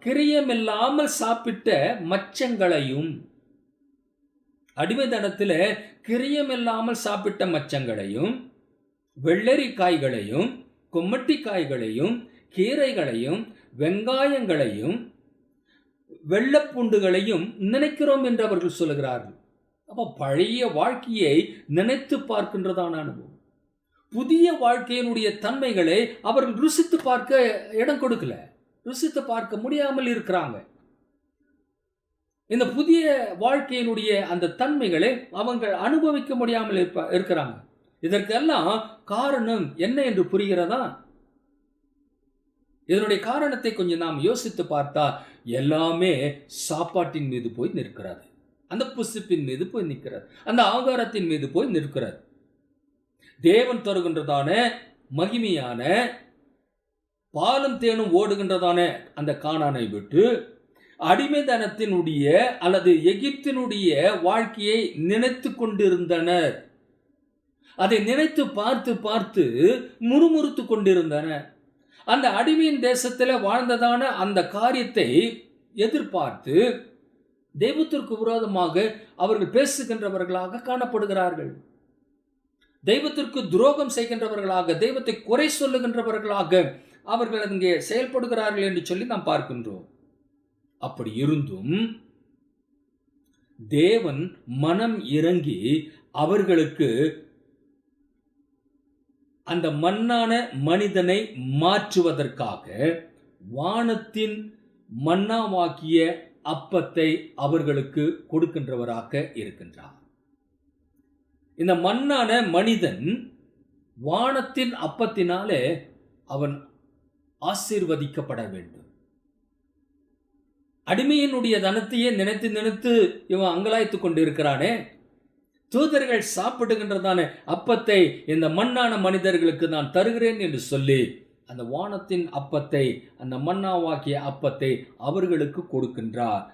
கிரியமில்லாமல் சாப்பிட்ட மச்சங்களையும், அடிமைத்தனத்தில் கிரியமில்லாமல் சாப்பிட்ட மச்சங்களையும் வெள்ளரி காய்களையும் கொம்மட்டி காய்களையும் கீரைகளையும் வெங்காயங்களையும் வெள்ளப்பூண்டுகளையும் நினைக்கிறோம் என்று அவர்கள் சொல்லுகிறார்கள். அப்போ பழைய வாழ்க்கையை நினைத்து பார்க்கின்றதான அனுபவம். புதிய வாழ்க்கையினுடைய தன்மைகளை அவர்கள் ருசித்து பார்க்க இடம் கொடுக்கல, ருசித்து பார்க்க முடியாமல் இருக்கிறாங்க. இந்த புதிய வாழ்க்கையினுடைய அந்த தன்மைகளை அவங்க அனுபவிக்க முடியாமல் இருக்கிறாங்க. இதற்கெல்லாம் காரணம் என்ன என்று புரிகிறதா? இதனுடைய காரணத்தை கொஞ்சம் நாம் யோசித்து பார்த்தா எல்லாமே சாப்பாட்டின் மீது போய் நிற்கிறது, அந்த புசிப்பின் மீது போய் நிற்கிறது, அந்த ஆகாரத்தின் மீது போய் நிற்கிறது. தேவன் தருகின்றதான மகிமையான பாலும் தேனும் ஓடுகின்றதான அந்த கானானை விட்டு அடிமைத்தனத்தினுடைய அல்லது எகிப்தினுடைய வாழ்க்கையை நினைத்து கொண்டிருந்தனர். அதை நினைத்து பார்த்து பார்த்து முறுமுறுத்து கொண்டிருந்தனர். அந்த அடிமையின் தேசத்தில் வாழ்ந்ததான அந்த காரியத்தை எதிர்பார்த்து தெய்வத்திற்கு விரோதமாக அவர்கள் பேசுகின்றவர்களாக காணப்படுகிறார்கள். தெய்வத்திற்கு துரோகம் செய்கின்றவர்களாக, தெய்வத்தை குறை சொல்லுகின்றவர்களாக அவர்கள் அங்கே செயல்படுகிறார்கள் என்று சொல்லி நாம் பார்க்கின்றோம். அப்படி இருந்தும் தேவன் மனம் இறங்கி அவர்களுக்கு அந்த மண்ணான மனிதனை மாற்றுவதற்காக வானத்தின் மன்னாவாக்கிய அப்பத்தை அவர்களுக்கு கொடுக்கின்றவராக இருக்கின்றார். இந்த மண்ணான மனிதன் வானத்தின் அப்பத்தினாலே அவன் ஆசீர்வதிக்கப்பட வேண்டும். அடிமையினுடைய தனத்தையே நினைத்து நினைத்து இவன் அங்கலாய்த்து கொண்டு இருக்கிறானே, தூதர்கள் சாப்பிடுகின்றதான அப்பத்தை இந்த மண்ணான மனிதர்களுக்கு நான் தருகிறேன் என்று சொல்லி அந்த வானத்தின் அப்பத்தை, அந்த மன்னாவாக்கிய அப்பத்தை அவர்களுக்கு கொடுக்கின்றார்.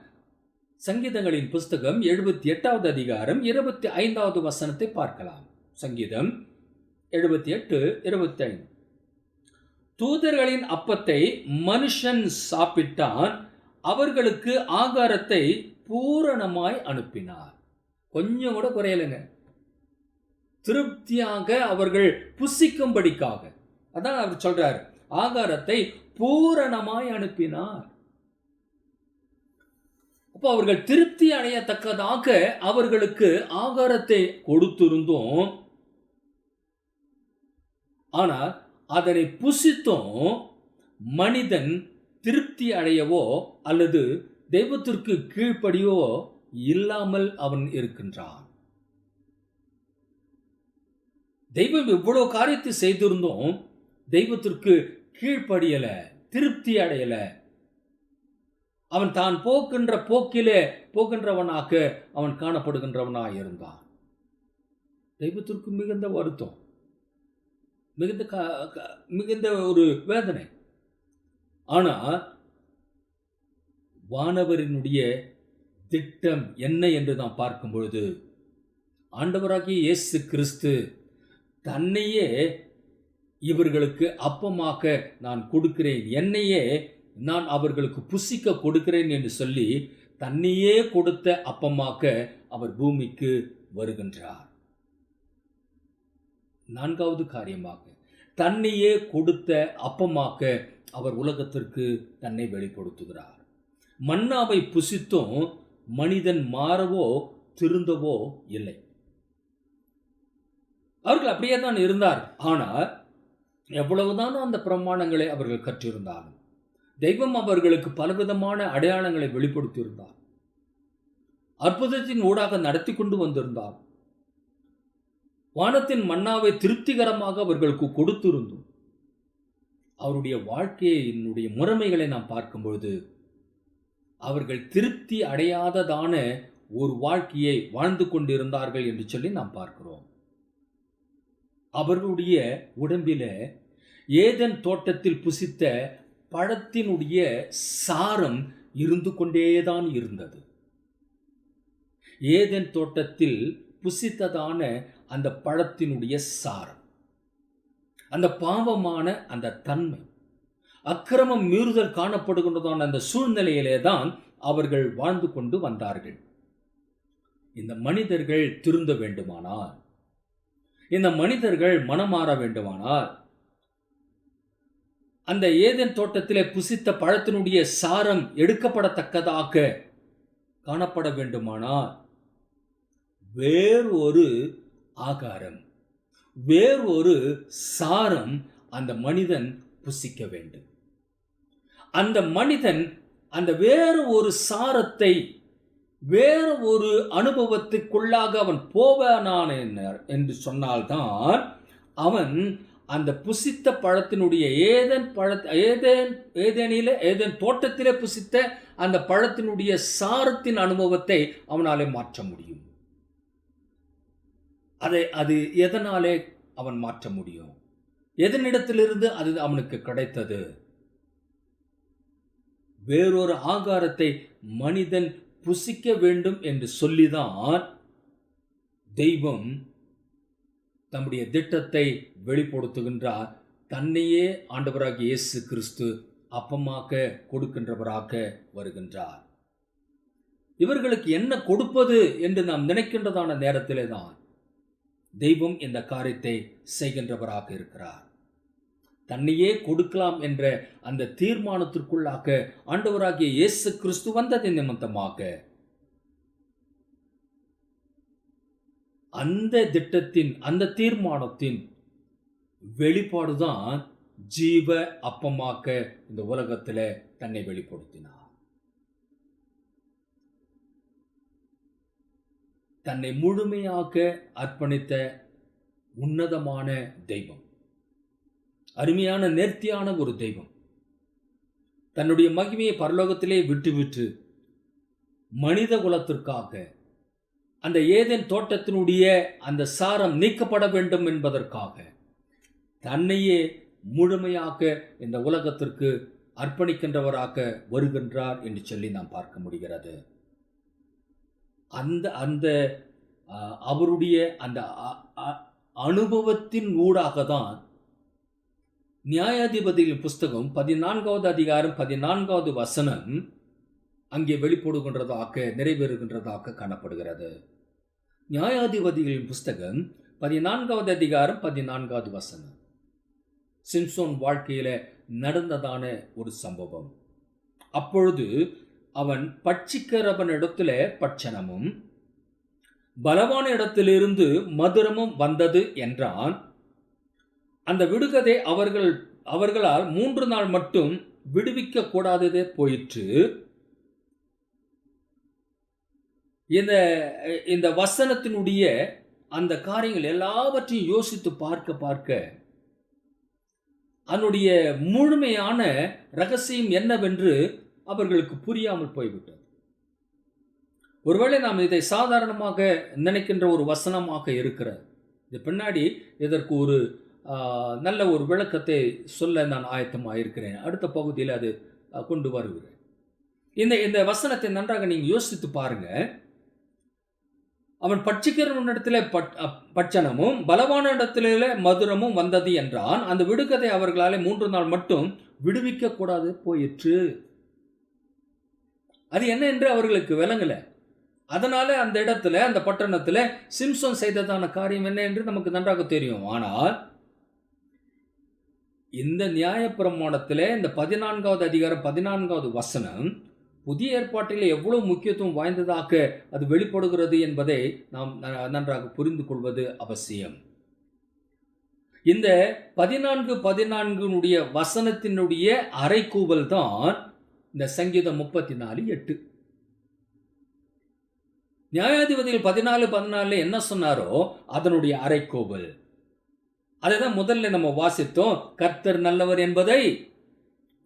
சங்கீதங்களின் புஸ்தகம் 78வது அதிகாரம் 25வது வசனத்தை பார்க்கலாம். சங்கீதம் 78:25. தூதர்களின் அப்பத்தை மனுஷன் சாப்பிட்டான், அவர்களுக்கு ஆகாரத்தை பூரணமாய் அனுப்பினார். கொஞ்சம் கூட குறையலைங்க. திருப்தியாக அவர்கள் புசிக்கும்படிக்காக. அதான் அவர் சொல்றார், ஆகாரத்தை பூரணமாய் அனுப்பினார். அப்போ அவர்கள் திருப்தி அடையத்தக்கதாக அவர்களுக்கு ஆகாரத்தை கொடுத்திருந்தோம். ஆனால் அதனை புசித்தும் மனிதன் திருப்தி அடையவோ அல்லது தெய்வத்திற்கு கீழ்ப்படியவோ இல்லாமல் அவன் இருக்கின்றான். தெய்வம் இவ்வளவு காரியத்தை செய்திருந்தோம், தெய்வத்திற்கு கீழ்ப்படியல, திருப்தி அடையல. அவன் தான் போகின்ற போக்கிலே போகின்றவனாக அவன் காணப்படுகின்றவனாக இருந்தான். தெய்வத்திற்கு மிகுந்த வருத்தம், மிகுந்த ஒரு வேதனை. ஆனா வானவரினுடைய திட்டம் என்ன என்று நாம் பார்க்கும் பொழுது, ஆண்டவராகிய இயேசு கிறிஸ்து தன்னையே இவர்களுக்கு அப்பமாக நான் கொடுக்கிறேன், என்னையே நான் அவர்களுக்கு புசிக்க கொடுக்கிறேன் என்று சொல்லி தன்னையே கொடுத்த அப்பமாக அவர் பூமிக்கு வருகின்றார். 4வது காரியமாக தன்னையே கொடுத்த அப்பமாக அவர் உலகத்திற்கு தன்னை வெளிப்படுத்துகிறார். மன்னாவை புசித்தும் மனிதன் மாறவோ திருந்தவோ இல்லை. அவர்கள் அப்படியே தான் இருந்தார். ஆனால் எவ்வளவுதான் அந்த பிரமாணங்களை அவர்கள் கற்றிருந்தாலும், தெய்வம் அவர்களுக்கு பலவிதமான அடையாளங்களை வெளிப்படுத்தியிருந்தார், அற்புதத்தின் ஊடாக நடத்தி கொண்டு வந்திருந்தார், வானத்தின் மன்னாவை திருப்திகரமாக அவர்களுக்கு கொடுத்திருந்தோம். அவருடைய வாழ்க்கையினுடைய முறைமைகளை நாம் பார்க்கும்பொழுது அவர்கள் திருப்தி அடையாததான ஒரு வாழ்க்கையை வாழ்ந்து கொண்டிருந்தார்கள் என்று சொல்லி நாம் பார்க்கிறோம். அவர்களுடைய உடம்பில ஏதேன் தோட்டத்தில் புசித்த பழத்தினுடைய சாரம் இருந்து கொண்டேதான் இருந்தது. ஏதேன் தோட்டத்தில் புசித்ததான அந்த பழத்தினுடைய சாரம், அந்த பாவமான அந்த தன்மை, அக்கிரமம் மீறுதல் காணப்படுகின்றதான அந்த சூழ்நிலையிலே தான் அவர்கள் வாழ்ந்து கொண்டு வந்தார்கள். இந்த மனிதர்கள் திருந்த வேண்டுமானால், இந்த மனிதர்கள் மனமாற வேண்டுமானால், அந்த ஏதேன் தோட்டத்திலே புசித்த பழத்தினுடைய சாரம் எடுக்கப்படத்தக்கதாக காணப்பட வேண்டுமானால் வேறொரு ஆகாரம், வேறொரு சாரம் அந்த மனிதன் புசிக்க வேண்டும். அந்த மனிதன் அந்த வேறு ஒரு சாரத்தை, வேறு ஒரு அனுபவத்துக்குள்ளாக அவன் போவானான் என்று சொன்னால்தான் அவன் அந்த புசித்த பழத்தினுடைய ஏதேன் தோட்டத்திலே புசித்த அந்த பழத்தினுடைய சாரத்தின் அனுபவத்தை அவனாலே மாற்ற முடியும். அது எதனாலே அவன் மாற்ற முடியும்? எதனிடத்திலிருந்து அது அவனுக்கு கிடைத்தது? வேறொரு ஆகாரத்தை மனிதன் புசிக்க வேண்டும் என்று சொல்லிதான் தெய்வம் தம்முடைய திட்டத்தை வெளிப்படுத்துகின்றார். தன்னையே ஆண்டவராகிய இயேசு கிறிஸ்து அப்பமாக கொடுக்கின்றவராக வருகின்றார். இவர்களுக்கு என்ன கொடுப்பது என்று நாம் நினைக்கின்றதான நேரத்திலே தான் தெய்வம் இந்த காரியத்தை செய்கின்றவராக இருக்கிறார். தன்னையே கொடுக்கலாம் என்ற அந்த தீர்மானத்திற்குள்ளாக ஆண்டவராகிய இயேசு கிறிஸ்து வந்ததின் நிமித்தமாக அந்த திட்டத்தின், அந்த தீர்மானத்தின் வெளிப்பாடுதான் ஜீவ அப்பமாக இந்த உலகத்தில் தன்னை வெளிப்படுத்தினார். தன்னை முழுமையாக அர்ப்பணித்த உன்னதமான தெய்வம், அருமையான நேர்த்தியான ஒரு தெய்வம், தன்னுடைய மகிமையை பரலோகத்திலே விட்டு மனித குலத்திற்காக அந்த ஏதேன் தோட்டத்தினுடைய அந்த சாரம் நீக்கப்பட வேண்டும் என்பதற்காக தன்னையே முழுமையாக இந்த உலகத்திற்கு அர்ப்பணிக்கின்றவராக வருகின்றார் என்று சொல்லி நாம் பார்க்க முடிகிறது. அந்த அந்த அவருடைய அந்த அனுபவத்தின் ஊடாக தான் நியாயாதிபதிகளின் புஸ்தகம் 14வது அதிகாரம் 14வது வசனம் அங்கே வெளிப்படுகின்றதாக, நிறைவேறுகின்றதாக காணப்படுகிறது. நியாயாதிபதிகளின் புஸ்தகம் 14வது அதிகாரம் 14வது வசனம் சிம்சோன் வாழ்க்கையில நடந்ததான ஒரு சம்பவம். அப்பொழுது அவன் பட்சிக்கிறவன் இடத்துல பட்சணமும் பலவான இடத்திலிருந்து மதுரமும் வந்தது என்றான். அந்த விடுகதை அவர்களால் 3 நாள் மட்டும் விடுவிக்க கூடாததே போயிற்று. இந்த வசனத்தினுடைய அந்த காரியங்கள் எல்லாவற்றையும் யோசித்து பார்க்க அதனுடைய முழுமையான ரகசியம் என்னவென்று அவர்களுக்கு புரியாமல் போய்விட்டது. ஒருவேளை நாம் இதை சாதாரணமாக நினைக்கின்ற ஒரு வசனமாக இருக்கிறது. இது பின்னாடி இதற்கு ஒரு நல்ல ஒரு விளக்கத்தை சொல்ல நான் ஆயத்தமாக இருக்கிறேன். அடுத்த பகுதியில் அது கொண்டு வருகிறேன். இந்த வசனத்தை நன்றாக நீங்கள் யோசித்து பாருங்க. அவன் பட்சிக்கிறவனிடத்துல பட்சணமும் பலவான இடத்தில மதுரமும் வந்தது என்றான். அந்த விடுகதை அவர்களாலே 3 நாள் மட்டும் விடுவிக்க கூடாது போயிற்று. அது என்ன என்று அவர்களுக்கு விளங்கல. அதனால அந்த இடத்துல, அந்த பட்டணத்துல சிம்சோன் செய்ததான காரியம் என்ன என்று நமக்கு நன்றாக தெரியும். ஆனால் இந்த நியாயப்பிரமாணத்தில் இந்த 14வது அதிகாரம் 14வது வசனம் புதிய ஏற்பாட்டில் எவ்வளவு முக்கியத்துவம் வாய்ந்ததாக அது வெளிப்படுகிறது என்பதை நாம் நன்றாக புரிந்து கொள்வது அவசியம். இந்த 14:14 வசனத்தினுடைய அறைகூவல் தான் இந்த சங்கீதம் 34:8. நியாயாதிபதிகள் 14:14 என்ன சொன்னாரோ அதனுடைய அறைகூவல். அதை தான் முதல்ல நம்ம வாசித்தோம். கர்த்தர் நல்லவர் என்பதை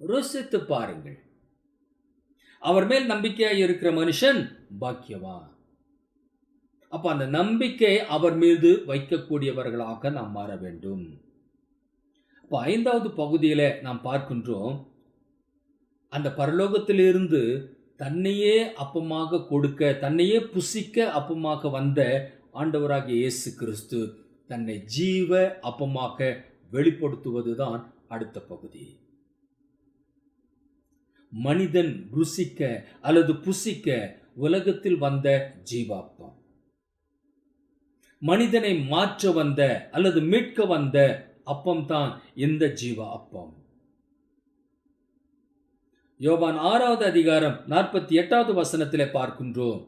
ருசித்து பாருங்கள், அவர் மேல் நம்பிக்கையாய் இருக்கிற மனுஷன் பாக்கியவான். அப்ப அந்த நம்பிக்கை அவர் மீது வைக்கக்கூடியவர்களாக நாம் மாற வேண்டும். அப்ப 5வது பகுதியில நாம் பார்க்கின்றோம், அந்த பரலோகத்திலிருந்து தன்னையே அப்பமாக கொடுக்க, தன்னையே புசிக்க அப்பமாக வந்த ஆண்டவராகிய இயேசு கிறிஸ்து தன்னை ஜீவ அப்பமாக வெளிப்படுத்துவதுதான் அடுத்த பகுதி. மனிதன் ருசிக்க அல்லது புசிக்க உலகத்தில் வந்த ஜீவாப்பம், மனிதனை மாற்ற வந்த அல்லது மீட்க வந்த அப்பம் தான் இந்த ஜீவ அப்பம். யோவான் 6வது அதிகாரம் 48வது வசனத்திலே பார்க்கின்றோம்,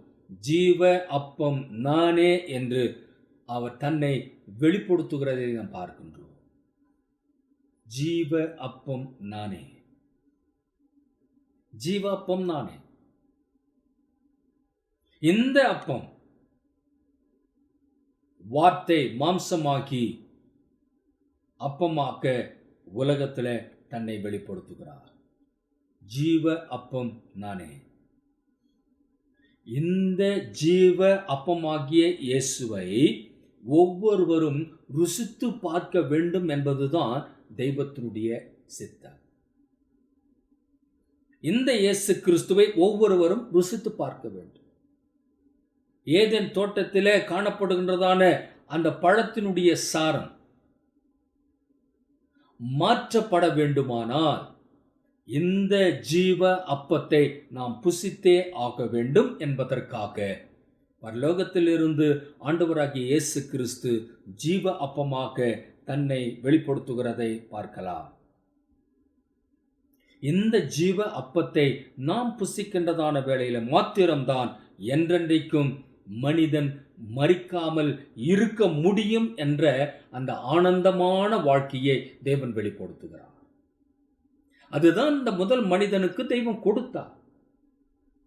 ஜீவ அப்பம் நானே என்று அவர் தன்னை வெளிப்படுத்துகிறதை நாம் பார்க்கின்றோம். ஜீவ அப்பம் நானே, ஜீவாப்பம் நானே. இந்த அப்பம் வார்த்தை மாம்சமாக்கி அப்பமாக்க உலகத்தில் தன்னை வெளிப்படுத்துகிறார். ஜீவ அப்பம் நானே. இந்த ஜீவ அப்பமாகிய இயேசுவை ஒவ்வொருவரும் ருசித்து பார்க்க வேண்டும் என்பதுதான் தெய்வத்தினுடைய சித்தம். இந்த இயேசு கிறிஸ்துவை ஒவ்வொருவரும் ருசித்து பார்க்க வேண்டும். ஏதேன் தோட்டத்திலே காணப்படுகின்றதான அந்த பழத்தினுடைய சாரம் மாற்றப்பட வேண்டுமானால் இந்த ஜீவ அப்பத்தை நாம் புசித்தே ஆக வேண்டும் என்பதற்காக பரலோகத்திலிருந்து ஆண்டவராகிய இயேசு கிறிஸ்து ஜீவ அப்பமாக தன்னை வெளிப்படுத்துகிறதை பார்க்கலாம். இந்த ஜீவ அப்பத்தை நாம் புசிக்கின்றதான வேளையில மாத்திரம்தான் என்றென்றைக்கும் மனிதன் மரிக்காமல் இருக்க முடியும் என்ற அந்த ஆனந்தமான வாழ்க்கையை தேவன் வெளிப்படுத்துகிறார். அதுதான் இந்த முதல் மனிதனுக்கு தெய்வம் கொடுத்தார்.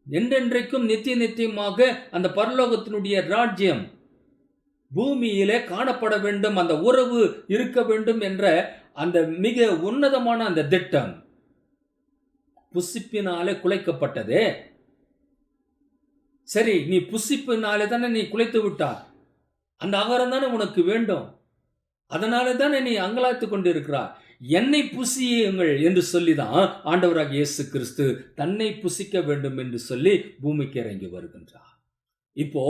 என்றென்றைக்கும் நித்திய நித்தியமாக அந்த பரலோகத்தினுடைய ராஜ்யம் பூமியிலே காணப்பட வேண்டும், அந்த உறவு இருக்க வேண்டும் என்ற அந்த மிக உன்னதமான அந்த திட்டம் புசிப்பினாலே குலைக்கப்பட்டதே. சரி, நீ புசிப்பினாலே தானே நீ குலைத்து விட்டாய், அந்த ஆகாரம் தானே உனக்கு வேண்டும், அதனாலே தானே நீ அங்கலாய்த்து கொண்டிருக்கிறாய். என்னை புசியுங்கள் என்று சொல்லிதான் ஆண்டவராக இயேசு கிறிஸ்து தன்னை புசிக்க வேண்டும் என்று சொல்லி பூமிக்கு இறங்கி வருகின்றார். இப்போ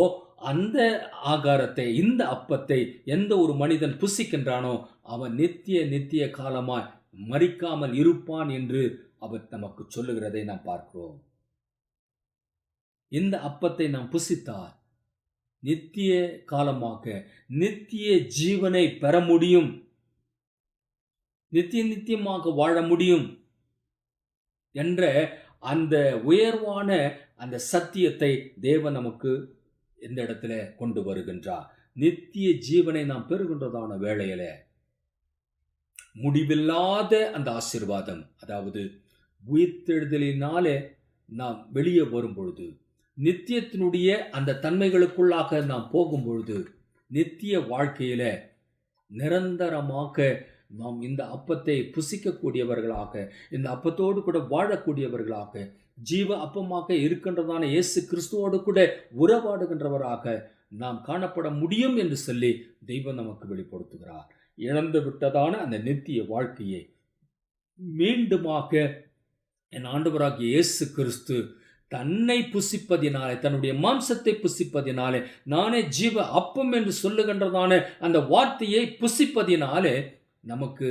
அந்த ஆகாரத்தை, இந்த அப்பத்தை எந்த ஒரு மனிதன் புசிக்கின்றானோ அவன் நித்திய காலமாய் மரிக்காமல் இருப்பான் என்று அவர் நமக்கு சொல்லுகிறதை நாம் பார்க்கிறோம். இந்த அப்பத்தை நாம் புசித்தால் நித்திய காலமாக நித்திய ஜீவனை பெற முடியும், நித்தியமாக வாழ முடியும் என்ற அந்த உயர்வான அந்த சத்தியத்தை தேவன் நமக்கு இந்த இடத்துல கொண்டு வருகின்றார். நித்திய ஜீவனை நாம் பெறுகின்றதான வேளையில முடிவில்லாத அந்த ஆசீர்வாதம், அதாவது உயிர்த்தெழுதலினாலே நாம் வெளியே வரும் பொழுது, நித்தியத்தினுடைய அந்த தன்மைகளுக்குள்ளாக நாம் போகும் பொழுது, நித்திய வாழ்க்கையில நிரந்தரமாக நாம் இந்த அப்பத்தை புசிக்கக்கூடியவர்களாக, இந்த அப்பத்தோடு கூட வாழக்கூடியவர்களாக, ஜீவ அப்பமாக இருக்கின்றதான இயேசு கிறிஸ்துவோடு கூட உறவாடுகின்றவராக நாம் காணப்பட முடியும் என்று சொல்லி தெய்வம் நமக்கு வெளிப்படுத்துகிறார். இழந்து விட்டதான அந்த நித்திய வாழ்க்கையை மீண்டுமாக என் ஆண்டவராகிய இயேசு கிறிஸ்து தன்னை புசிப்பதினாலே, தன்னுடைய மாம்சத்தை புசிப்பதினாலே, நானே ஜீவ அப்பம் என்று சொல்லுகின்றதான அந்த வார்த்தையை புசிப்பதினாலே நமக்கு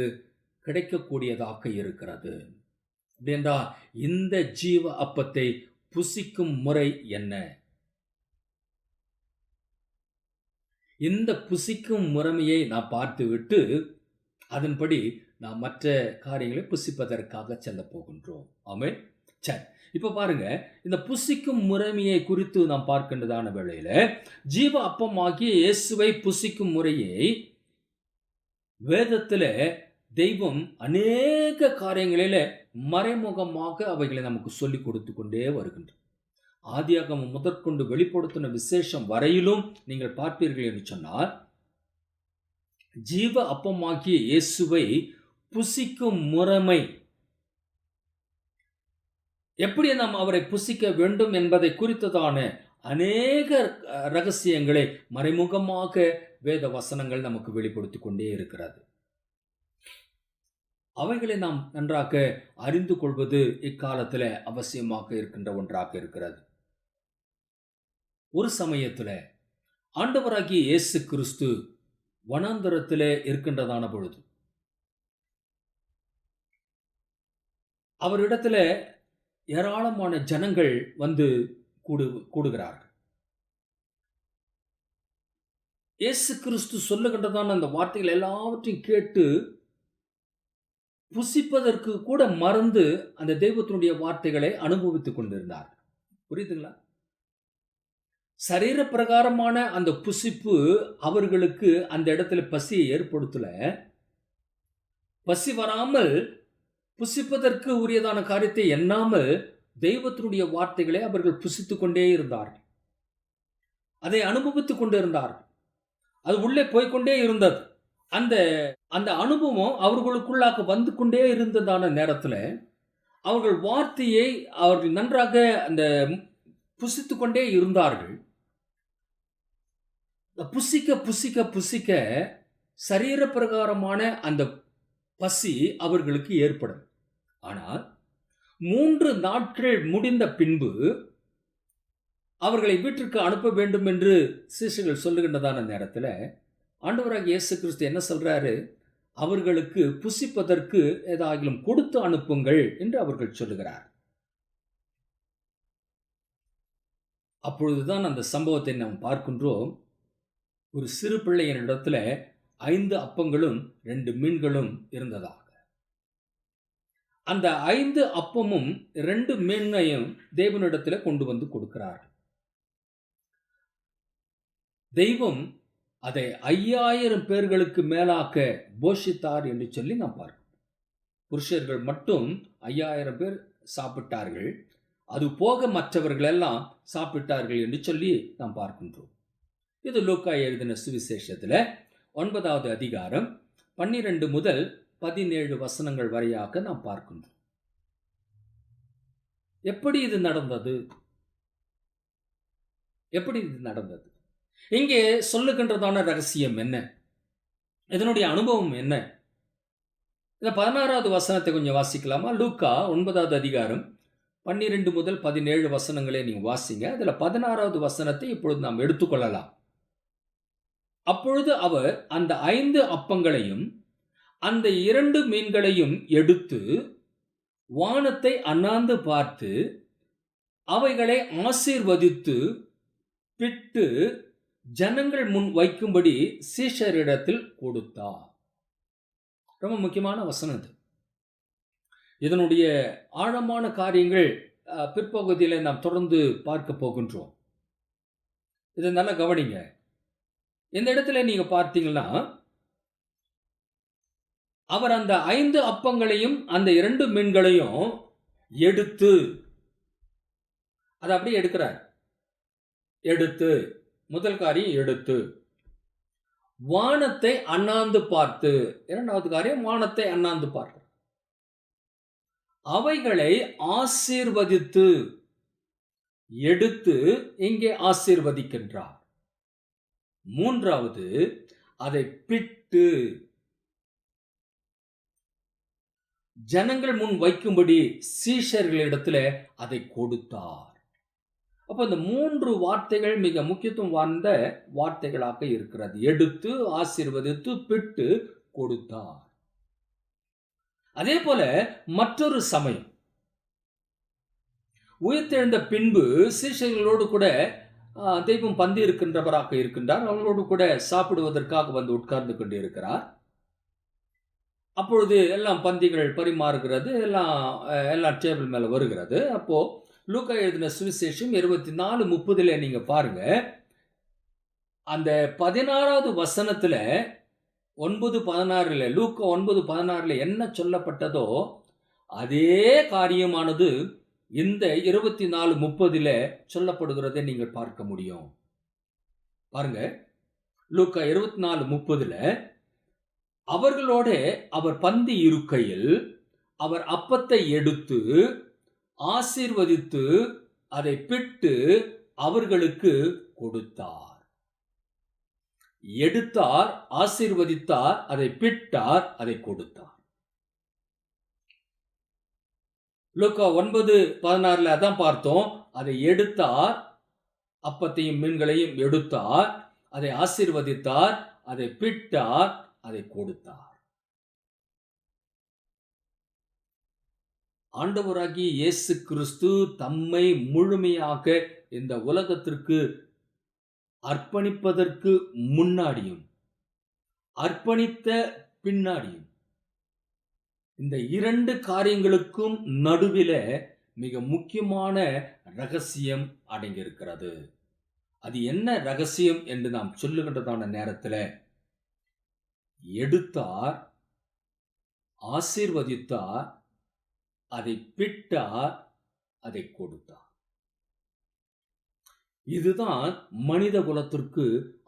கிடைக்கக்கூடியதாக இருக்கிறது. அப்படின்றால் இந்த ஜீவ அப்பத்தை புசிக்கும் முறை என்ன? இந்த புசிக்கும் முறைமையை நாம் பார்த்துவிட்டு அதன்படி நாம் மற்ற காரியங்களை புசிப்பதற்காக செல்ல போகின்றோம். ஆமென். சரி, இப்ப பாருங்க, இந்த புசிக்கும் முறைமையை குறித்து நாம் பார்க்கின்றதான வேளையில ஜீவ அப்பமாகிய இயேசுவை புசிக்கும் முறையை வேதத்துல தெய்வம் அநேக காரியங்களில மறைமுகமாக அவைகளை நமக்கு சொல்லிக் கொடுத்து கொண்டே வருகின்றார். ஆதியாகமம் முதற்கொண்டு வெளிப்படுத்தின விசேஷம் வரையிலும் நீங்கள் பார்ப்பீர்கள் என்று சொன்னால், ஜீவ அப்பமாகிய இயேசுவை புசிக்கும் முறைமை, எப்படி நாம் அவரை புசிக்க வேண்டும் என்பதை குறித்ததான அநேக ரகசியங்களை மறைமுகமாக வேத வசனங்கள் நமக்கு வெளிப்படுத்திக் கொண்டே இருக்கிறது. அவைகளை நாம் நன்றாக அறிந்து கொள்வது இக்காலத்தில் அவசியமாக இருக்கின்ற ஒன்றாக இருக்கிறது. ஒரு சமயத்தில் ஆண்டவராகிய இயேசு கிறிஸ்து வனாந்தரத்தில் இருக்கின்றதான பொழுது அவரிடத்துல ஏராளமான ஜனங்கள் வந்து கூடுகிறார்கள். இயேசு கிறிஸ்து சொல்லுகின்றதான அந்த வார்த்தைகள் எல்லாவற்றையும் கேட்டு புசிப்பதற்கு கூட மறந்து அந்த தெய்வத்தினுடைய வார்த்தைகளை அனுபவித்துக் கொண்டிருந்தார். புரியுதுங்களா? சரீர பிரகாரமான அந்த புசிப்பு அவர்களுக்கு அந்த இடத்துல பசியை ஏற்படுத்தல. பசி வராமல் புசிப்பதற்கு உரியதான காரியத்தை எண்ணாமல் தெய்வத்தினுடைய வார்த்தைகளை அவர்கள் புசித்துக் கொண்டே இருந்தார்கள். அதை அனுபவித்துக் கொண்டே இருந்தார்கள். அது உள்ளே போய்கொண்டே இருந்தது. அந்த அந்த அனுபவம் அவர்களுக்குள்ளாக வந்து கொண்டே இருந்ததான நேரத்தில் அவர்கள் வார்த்தையை அவர்கள் நன்றாக அந்த புசித்துக் கொண்டே இருந்தார்கள். புசிக்க புசிக்க புசிக்க சரீர பிரகாரமான அந்த பசி அவர்களுக்கு ஏற்படும். ஆனால் 3 நாட்கள் முடிந்த பின்பு அவர்களை வீட்டிற்கு அனுப்ப வேண்டும் என்று சீஷர்கள் சொல்லுகின்றதான நேரத்தில் ஆண்டவராகிய இயேசு கிறிஸ்து என்ன சொல்றாரு? அவர்களுக்கு புசிப்பதற்கு ஏதாகிலும் கொடுத்து அனுப்புங்கள் என்று அவர்கள் சொல்லுகிறார். அப்பொழுதுதான் அந்த சம்பவத்தை நாம் பார்க்கின்றோம். ஒரு சிறு பிள்ளையின் இடத்துல 5 அப்பங்களும் 2 மீன்களும் இருந்ததாக. அந்த 5 அப்பமும் 2 மீனையும் தேவனிடத்தில் கொண்டு வந்து கொடுக்கிறார். தெய்வம் அதை 5000 பேர்களுக்கு மேலாக்க போஷித்தார் என்று சொல்லி நாம் பார்க்கிறோம். புருஷர்கள் மட்டும் 5000 பேர் சாப்பிட்டார்கள். அது போக மற்றவர்கள் எல்லாம் சாப்பிட்டார்கள் என்று சொல்லி நாம் பார்க்கின்றோம். இது லூக்கா எழுதின சுவிசேஷத்தில் 9வது அதிகாரம் 12 முதல் 17 வசனங்கள் வரையாக நாம் பார்க்கின்றோம். எப்படி இது நடந்தது? எப்படி இது நடந்தது? இங்கே சொல்லுகின்றதான ரகசியம் என்ன? இதனுடைய அனுபவம் என்ன? இந்த 16வது வசனத்தை கொஞ்சம் வாசிக்கலாமா? லூக்கா 9வது அதிகாரம் 12 முதல் 17 வசனங்களை நீங்க வாசிங்க. அதுல 16வது வசனத்தை இப்பொழுது நாம் எடுத்துக்கொள்ளலாம். அப்பொழுது அவர் அந்த 5 அப்பங்களையும் அந்த 2 மீன்களையும் எடுத்து வானத்தை அண்ணாந்து பார்த்து அவைகளை ஆசீர்வதித்து பிட்டு ஜனங்கள் முன் வைக்கும்படி சீஷரிடத்தில் கொடுத்தார். ரொம்ப முக்கியமான வசனம் இது. இதனுடைய ஆழமான காரியங்கள் பிற்பகுதியில் நாம் தொடர்ந்து பார்க்க போகின்றோம். இதை நல்லா கவனிங்க. இந்த இடத்துல நீங்க பார்த்தீங்கன்னா, அவர் அந்த 5 அப்பங்களையும் அந்த 2 மீன்களையும் எடுத்து, அதை அப்படியே எடுக்கிறார். எடுத்து, முதல் காரியம் எடுத்து, வானத்தை அண்ணாந்து பார்த்து, இரண்டாவது காரியம் வானத்தை அண்ணாந்து பார்த்து, அவைகளை ஆசீர்வதித்து, எடுத்து இங்கே ஆசீர்வதிக்கின்றார். மூன்றாவது, அதை பிட்டு ஜனங்கள் முன் வைக்கும்படி சீஷர்களிடத்தில் அதை கொடுத்தார். அப்ப இந்த 3 வார்த்தைகள் மிக முக்கியத்துவம் வாய்ந்த வார்த்தைகளாக இருக்கிறது. எடுத்து, ஆசீர்வதித்து, பிட்டு கொடுத்தார். அதே போல மற்றொரு சமயம் உயிர்த்தெழுந்த பின்பு சீஷர்களோடு கூட தெய்வம் பந்தி இருக்கின்றவராக இருக்கின்றார். அவர்களோடு கூட சாப்பிடுவதற்காக வந்து உட்கார்ந்து கொண்டு இருக்கிறார். அப்பொழுது எல்லாம் பந்திகள் பரிமாறுகிறது, எல்லாம் டேபிள் மேல வருகிறது. அப்போ லூக்கா எழுதின சுவிசேஷம் 24:30 நீங்க பாருங்க. அந்த 16வது வசனத்துல 9:16 லூக்கா 9:16 என்ன சொல்லப்பட்டதோ அதே காரியமானது இந்த 24:30 சொல்லப்படுகிறதை நீங்கள் பார்க்க முடியும். பாருங்க, லூக்கா 24:30 அவர்களோட அவர் பந்தி இருக்கையில் அவர் அப்பத்தை எடுத்து ஆசீர்வதித்து அதை பிட்டு அவர்களுக்கு கொடுத்தார். எடுத்தார், ஆசீர்வதித்தார், அதை பிட்டார், அதை கொடுத்தார். லூக்கா 9:16 அதான் பார்த்தோம். அதை எடுத்தார், அப்பத்தையும் மீன்களையும் எடுத்தார், அதை ஆசீர்வதித்தார், அதை பிட்டார், அதை கொடுத்தார். ஆண்டவராகிய இயேசு கிறிஸ்து தம்மை முழுமையாக இந்த உலகத்திற்கு அர்ப்பணிப்பதற்கு முன்னாடியும் அர்ப்பணித்த பின்னாடியும் இந்த 2 காரியங்களுக்கும் நடுவில மிக முக்கியமான ரகசியம் அடங்கியிருக்கிறது. அது என்ன ரகசியம் என்று நாம் சொல்லுகின்றதான நேரத்தில் எடுத்தார், ஆசீர்வதித்தார், அதை பிட்டார், அதை கொடுத்தார். இதுதான் மனித குலத்திற்கு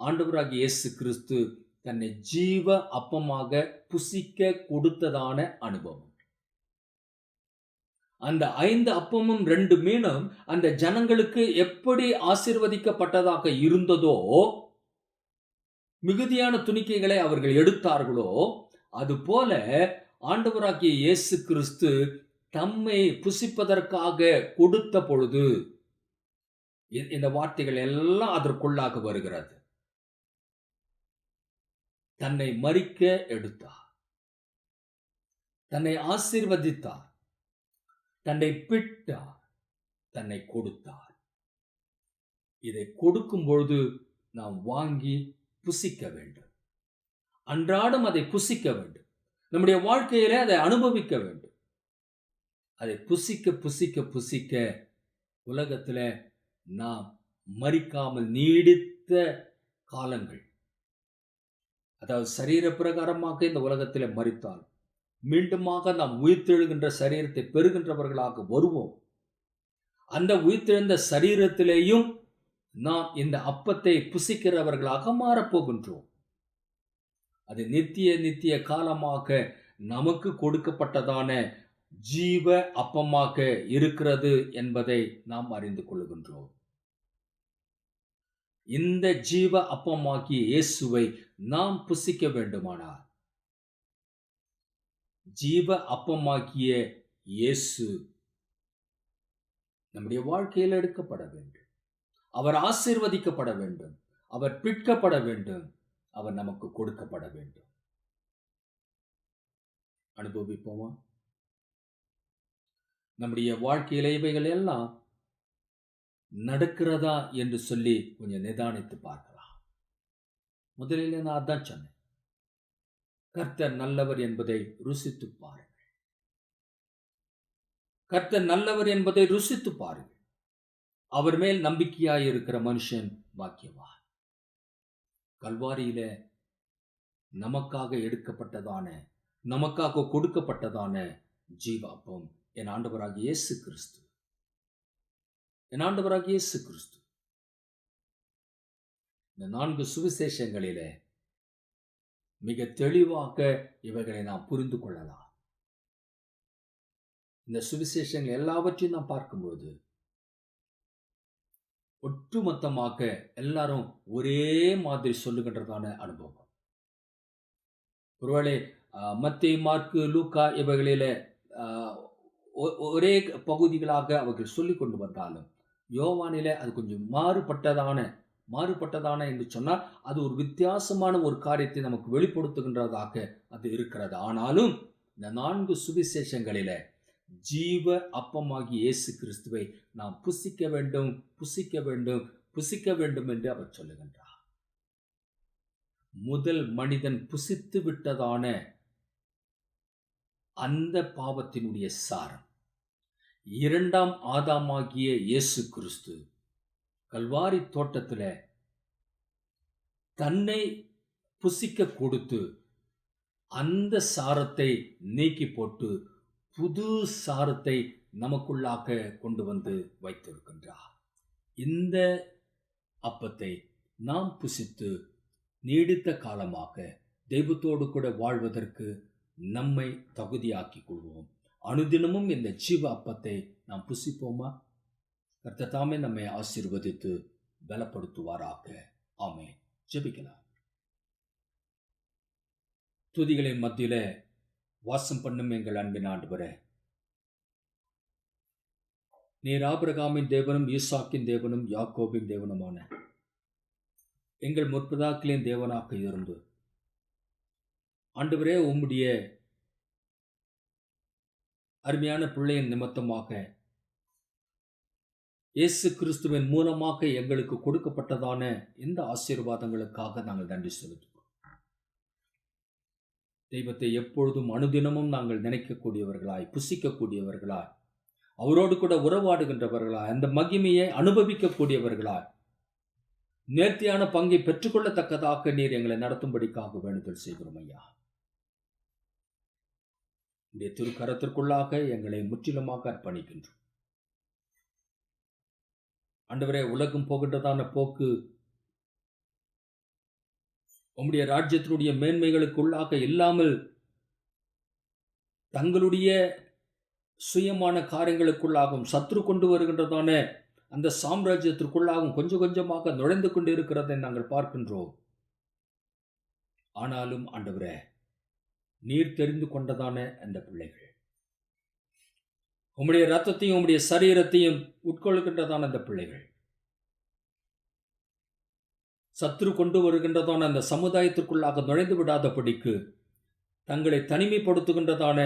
ஆண்டவராகிய இயேசு கிறிஸ்து தன்னை ஜீவ அப்பமாக புசிக்க கொடுத்ததான அனுபவம். அந்த 5 அப்பமும் 2 மீனும் அந்த ஜனங்களுக்கு எப்படி ஆசீர்வதிக்கப்பட்டதாக இருந்ததோ, மிகுதியான துணிக்கைகளை அவர்கள் எடுத்தார்களோ, அதுபோல ஆண்டவராகிய இயேசு கிறிஸ்து தம்மை புசிப்பதற்காக கொடுத்த பொழுது இந்த வார்த்தைகள் எல்லாம் அதற்குள்ளாக வருகிறது. தன்னை மரிக்க எடுத்தார், தன்னை ஆசீர்வதித்தார், தன்னை பிட்டார், தன்னை கொடுத்தார். இதை கொடுக்கும் பொழுது நாம் வாங்கி புசிக்க வேண்டும். அன்றாடம் அதை புசிக்க வேண்டும். நம்முடைய வாழ்க்கையில அதை அனுபவிக்க வேண்டும். அதை புசிக்க புசிக்க புசிக்க உலகத்தில் நாம் மரிக்காமல் நீடித்த காலங்கள், அதாவது சரீர பிரகாரமாக இந்த உலகத்தில் மரித்தால் மீண்டுமாக நாம் உயிர்த்தெழுகின்ற சரீரத்தை பெறுகின்றவர்களாக வருவோம். அந்த உயிர்த்தெழுந்த சரீரத்திலேயும் நாம் இந்த அப்பத்தை புசிக்கிறவர்களாக மாறப்போகின்றோம். அது நித்திய காலமாக நமக்கு கொடுக்கப்பட்டதான ஜீவ அப்பமாக இருக்கிறது என்பதை நாம் அறிந்து கொள்கின்றோம். இந்த ஜீவ அப்பமாகிய இயேசுவை நாம் புசிக்க வேண்டுமானால் ஜீவ அப்பமாகிய இயேசு நம்முடைய வாழ்க்கையில் எடுக்கப்பட வேண்டும். அவர் ஆசீர்வதிக்கப்பட வேண்டும். அவர் பிற்கப்பட வேண்டும். அவர் நமக்கு கொடுக்கப்பட வேண்டும். அனுபவிப்போமா? நம்முடைய வாழ்க்கையில இவைகள் எல்லாம் நடக்கிறதா என்று சொல்லி கொஞ்சம் நிதானித்து பார்க்கலாம். முதலில் நான் அதான் சொன்னேன். கர்த்தர் நல்லவர் என்பதை ருசித்து பாருங்கள். கர்த்தர் நல்லவர் என்பதை ருசித்து பாருங்கள். அவர் மேல் நம்பிக்கையாய் இருக்கிற மனுஷன் பாக்கியவான். கல்வாரியில நமக்காக எடுக்கப்பட்டதான, நமக்காக கொடுக்கப்பட்டதான ஜீவாப்பம் என் ஆண்டவராகிய இயேசு கிறிஸ்து. என் ஆண்டவராகிய இயேசு கிறிஸ்து. இந்த 4 சுவிசேஷங்களிலே மிக தெளிவாக இவைகளை நாம் புரிந்து கொள்ளலாம். இந்த சுவிசேஷங்கள் எல்லாவற்றையும் நாம் பார்க்கும்போது ஒட்டுமொத்தமாக எல்லாரும் ஒரே மாதிரி சொல்லுகின்றதான அனுபவம். ஒருவேளை மத்தேயு, மார்க்கு, லூக்கா இவைகளில ஒரே பகுதிகளாக அவர்கள் சொல்லிக் கொண்டு வந்தாலும் யோவானில அது கொஞ்சம் மாறுபட்டதான என்று சொன்னால் அது ஒரு வித்தியாசமான ஒரு காரியத்தை நமக்கு வெளிப்படுத்துகின்றதாக அது இருக்கிறது. ஆனாலும் இந்த 4 சுவிசேஷங்களில ஜீவ அப்பமாகி இயேசு கிறிஸ்துவை நாம் புசிக்க வேண்டும், புசிக்க வேண்டும், புசிக்க வேண்டும் என்று அவர் சொல்லுகின்றார். முதல் மனிதன் புசித்து விட்டதான அந்த பாவத்தினுடைய சாரம், 2ஆம் ஆதாமாகிய இயேசு கிறிஸ்து கல்வாரி தோட்டத்தில் தன்னை புசிக்க கொடுத்து அந்த சாரத்தை நீக்கி போட்டு புது சாரத்தை நமக்குள்ளாக கொண்டு வந்து வைத்திருக்கின்றார். இந்த அப்பத்தை நாம் புசித்து நீடித்த காலமாக தெய்வத்தோடு கூட வாழ்வதற்கு நம்மை தகுதியாக்கிக் கொள்வோம். அனுதினமும் இந்த ஜீவ அப்பத்தை நாம் புசிப்போமா? கர்த்தர் தாமே நம்மை ஆசீர்வதித்து பலப்படுத்துவாராக. ஆமென். ஜெபிக்கலாம். துதிகளின் மத்தியில வாசம் பண்ணும் எங்கள் அன்பின் ஆண்டவரே, நீர் ஆபிரகாமின் தேவனும் ஈசாக்கின் தேவனும் யாக்கோபின் தேவனுமான எங்கள் முற்பிதாக்களின் தேவனாக இருந்து ஆண்டவரே, உம்முடைய அருமையான பிள்ளையின் நிமித்தமாக இயேசு கிறிஸ்துவின் மூலமாக எங்களுக்கு கொடுக்கப்பட்டதான இந்த ஆசீர்வாதங்களுக்காக நாங்கள் நன்றி செலுத்துகிறோம். தெய்வத்தை எப்பொழுதும் அனுதினமும் நாங்கள் நினைக்கக்கூடியவர்களாய், புசிக்கக்கூடியவர்களாய், அவரோடு கூட உறவாடுகின்றவர்களாய், அந்த மகிமையை அனுபவிக்கக்கூடியவர்களாய், நேர்த்தியான பங்கை பெற்றுக்கொள்ளத்தக்கதாக நீர் எங்களை நடத்தும்படிக்காக வேண்டுதல் செய்கிறோம் ஐயா. இந்த திருக்கரத்திற்குள்ளாக எங்களை முற்றிலுமாக அர்ப்பணிக்கின்றோம். ஆண்டவரே, உலகம் போகின்றதான போக்கு உம்முடைய ராஜ்யத்தினுடைய மேன்மைகளுக்குள்ளாக இல்லாமல் தங்களுடைய சுயமான காரியங்களுக்குள்ளாகவும் சத்ரு கொண்டு வருகின்றதான அந்த சாம்ராஜ்யத்திற்குள்ளாகவும் கொஞ்சம் கொஞ்சமாக நுழைந்து கொண்டு இருக்கிறதை நாங்கள் பார்க்கின்றோம். ஆனாலும் ஆண்டவரே, நீர் தெரிந்து கொண்டதான அந்த பிள்ளைகள் உம்முடைய ரத்தத்தையும் உம்முடைய சரீரத்தையும் உட்கொள்கின்றதான அந்த பிள்ளைகள் சத்ரு கொண்டு வருகின்றதான அந்த சமுதாயத்திற்குள்ளாக நுழைந்து விடாதபடிக்கு தங்களை தனிமைப்படுத்துகின்றதான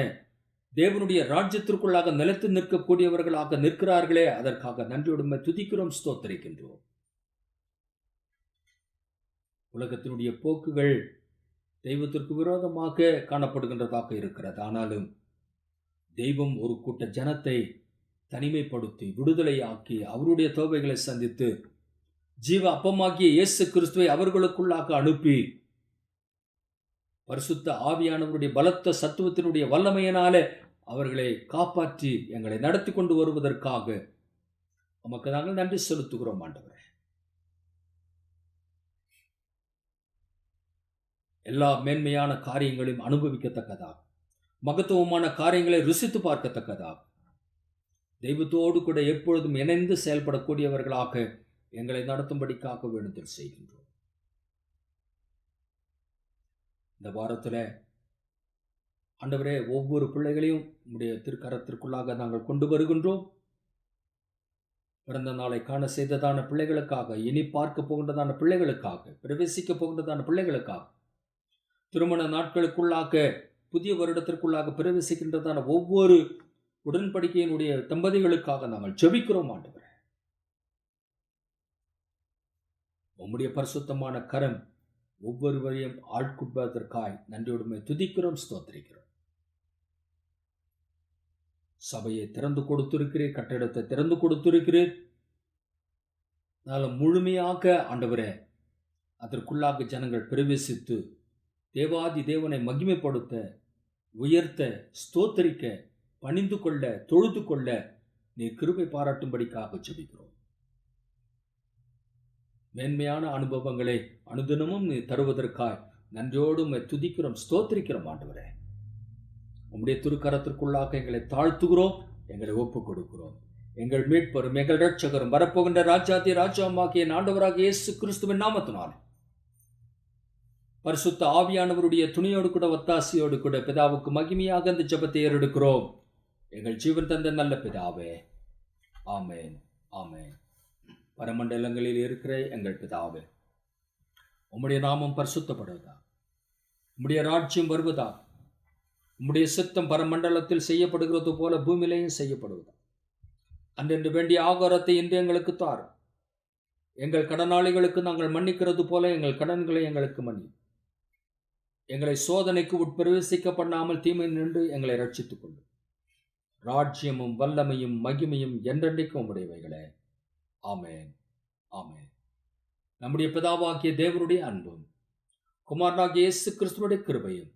தேவனுடைய ராஜ்யத்திற்குள்ளாக நிலைத்து நிற்கக்கூடியவர்களாக நிற்கிறார்களே, அதற்காக நன்றியுடன் துதிக்கிறோம், ஸ்தோத்திரிக்கின்றோம். உலகத்தினுடைய போக்குகள் தெய்வத்திற்கு விரோதமாக காணப்படுகின்றதாக இருக்கிறது. ஆனாலும் தெய்வம் ஒரு கூட்ட ஜனத்தை தனிமைப்படுத்தி விடுதலையாக்கி அவருடைய தேவைகளை சந்தித்து ஜீவ அப்பமாகிய இயேசு கிறிஸ்துவை அவர்களுக்குள்ளாக அனுப்பி பரிசுத்த ஆவியானவருடைய பலத்த சத்துவத்தினுடைய வல்லமையினாலே அவர்களை காப்பாற்றி எங்களை நடத்தி கொண்டு வருவதற்காக நமக்கு நாங்கள் நன்றி செலுத்துகிறோம் ஆண்டவரே. எல்லா மேன்மையான காரியங்களையும் அனுபவிக்கத்தக்கதாக, மகத்துவமான காரியங்களை ருசித்து பார்க்கத்தக்கதாக, தெய்வத்தோடு கூட எப்பொழுதும் இணைந்து செயல்படக்கூடியவர்களாக எங்களை நடத்தும்படிக்காக வேண்டுதல் செய்கின்றோம். இந்த வாரத்தில் ஆண்டவரே, ஒவ்வொரு பிள்ளைகளையும் உம்முடைய திருக்கரத்திற்குள்ளாக நாங்கள் கொண்டு வருகின்றோம். பிறந்த நாளை காண செய்ததான பிள்ளைகளுக்காக, இனி பார்க்க போகின்றதான பிள்ளைகளுக்காக, பிரவேசிக்க போகின்றதான பிள்ளைகளுக்காக, திருமண நாட்களுக்குள்ளாக, புதிய வருடத்திற்குள்ளாக பிரவேசிக்கின்றதான ஒவ்வொரு உடன்படிக்கையினுடைய தம்பதிகளுக்காக நாங்கள் ஜெபிக்கிறோம் ஆண்டவரே. உம்முடைய பரிசுத்தமான கரம் ஒவ்வொருவரையும் ஆட்கொள்வதற்காய் நன்றியோடுமை துதிக்கிறோம், ஸ்தோத்திரிக்கிறோம். சபையை திறந்து கொடுத்திருக்கிறீர், கட்டிடத்தை திறந்து கொடுத்திருக்கிறீர். முழுமையாக ஆண்டவரே, அதற்குள்ளாக ஜனங்கள் பிரவேசித்து தேவாதி தேவனை மகிமைப்படுத்த, உயர்த்த, ஸ்தோத்தரிக்க, பணிந்து கொள்ள, தொழுது கொள்ள நீர் கிருபை பாராட்டும்படிக்காக ஜெபிக்கிறோம். மேன்மையான அனுபவங்களை அனுதினமும் நீ தருவதற்காய் நன்றியோடு துதிக்கிறோம், ஸ்தோத்திரிக்கிறோம் ஆண்டவரே. உம்முடைய திருக்கரத்திற்குள்ளாக எங்களை தாழ்த்துகிறோம், எங்களை ஒப்புக் கொடுக்கிறோம். எங்கள் மீட்பரும் எங்கள் இரட்சகரும் வரப்போகின்ற ராஜாதி ராஜாவாகிய ஆண்டவராகிய இயேசு கிறிஸ்துவின் நாமத்தினாலே பரிசுத்த ஆவியானவருடைய துணையோடு கூட ஒத்தாசையோடு கூட பிதாவுக்கு மகிமையாக அந்த ஜெபத்தை ஏறெடுக்கிறோம். எங்கள் ஜீவன் தந்த நல்ல பிதாவே, ஆமென், ஆமென். பரமண்டலங்களில் இருக்கிற எங்கள் பிதாவே, உம்முடைய நாமம் பரிசுத்தப்படுவதா, உம்முடைய ராஜ்யம் வருவதா, உம்முடைய சித்தம் பரமண்டலத்தில் செய்யப்படுகிறது போல பூமியிலேயும் செய்யப்படுவதா. அன்றென்று வேண்டிய ஆகாரத்தை இன்று எங்களுக்கு தாரும். எங்கள் கடனாளிகளுக்கு நாங்கள் மன்னிக்கிறது போல எங்கள் கடன்களை எங்களுக்கு மன்னி. எங்களை சோதனைக்கு உட்பிரவேசிக்க பண்ணாமல் தீமை நின்று எங்களை ரட்சித்துக் கொண்டு. ராஜ்யமும் வல்லமையும் மகிமையும் என்றென்றைக்கும் உம்முடையவைகளே. ஆமென், ஆமென். நம்முடைய பிதாவாகிய தேவனுடைய அன்பும் குமாரனாகிய இயேசு கிறிஸ்துவுடைய கிருபையும்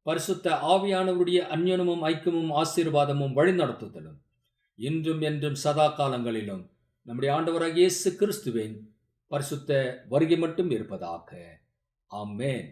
பரிசுத்த ஆவியானவருடைய அந்யோன்யமும் ஐக்கியமும் ஆசீர்வாதமும் வழிநடத்துதலும் இன்றும் என்றும் சதா காலங்களிலும் நம்முடைய ஆண்டவராகிய இயேசு கிறிஸ்துவின் பரிசுத்த வருகை மட்டும் இருப்பதாக. ஆமென்.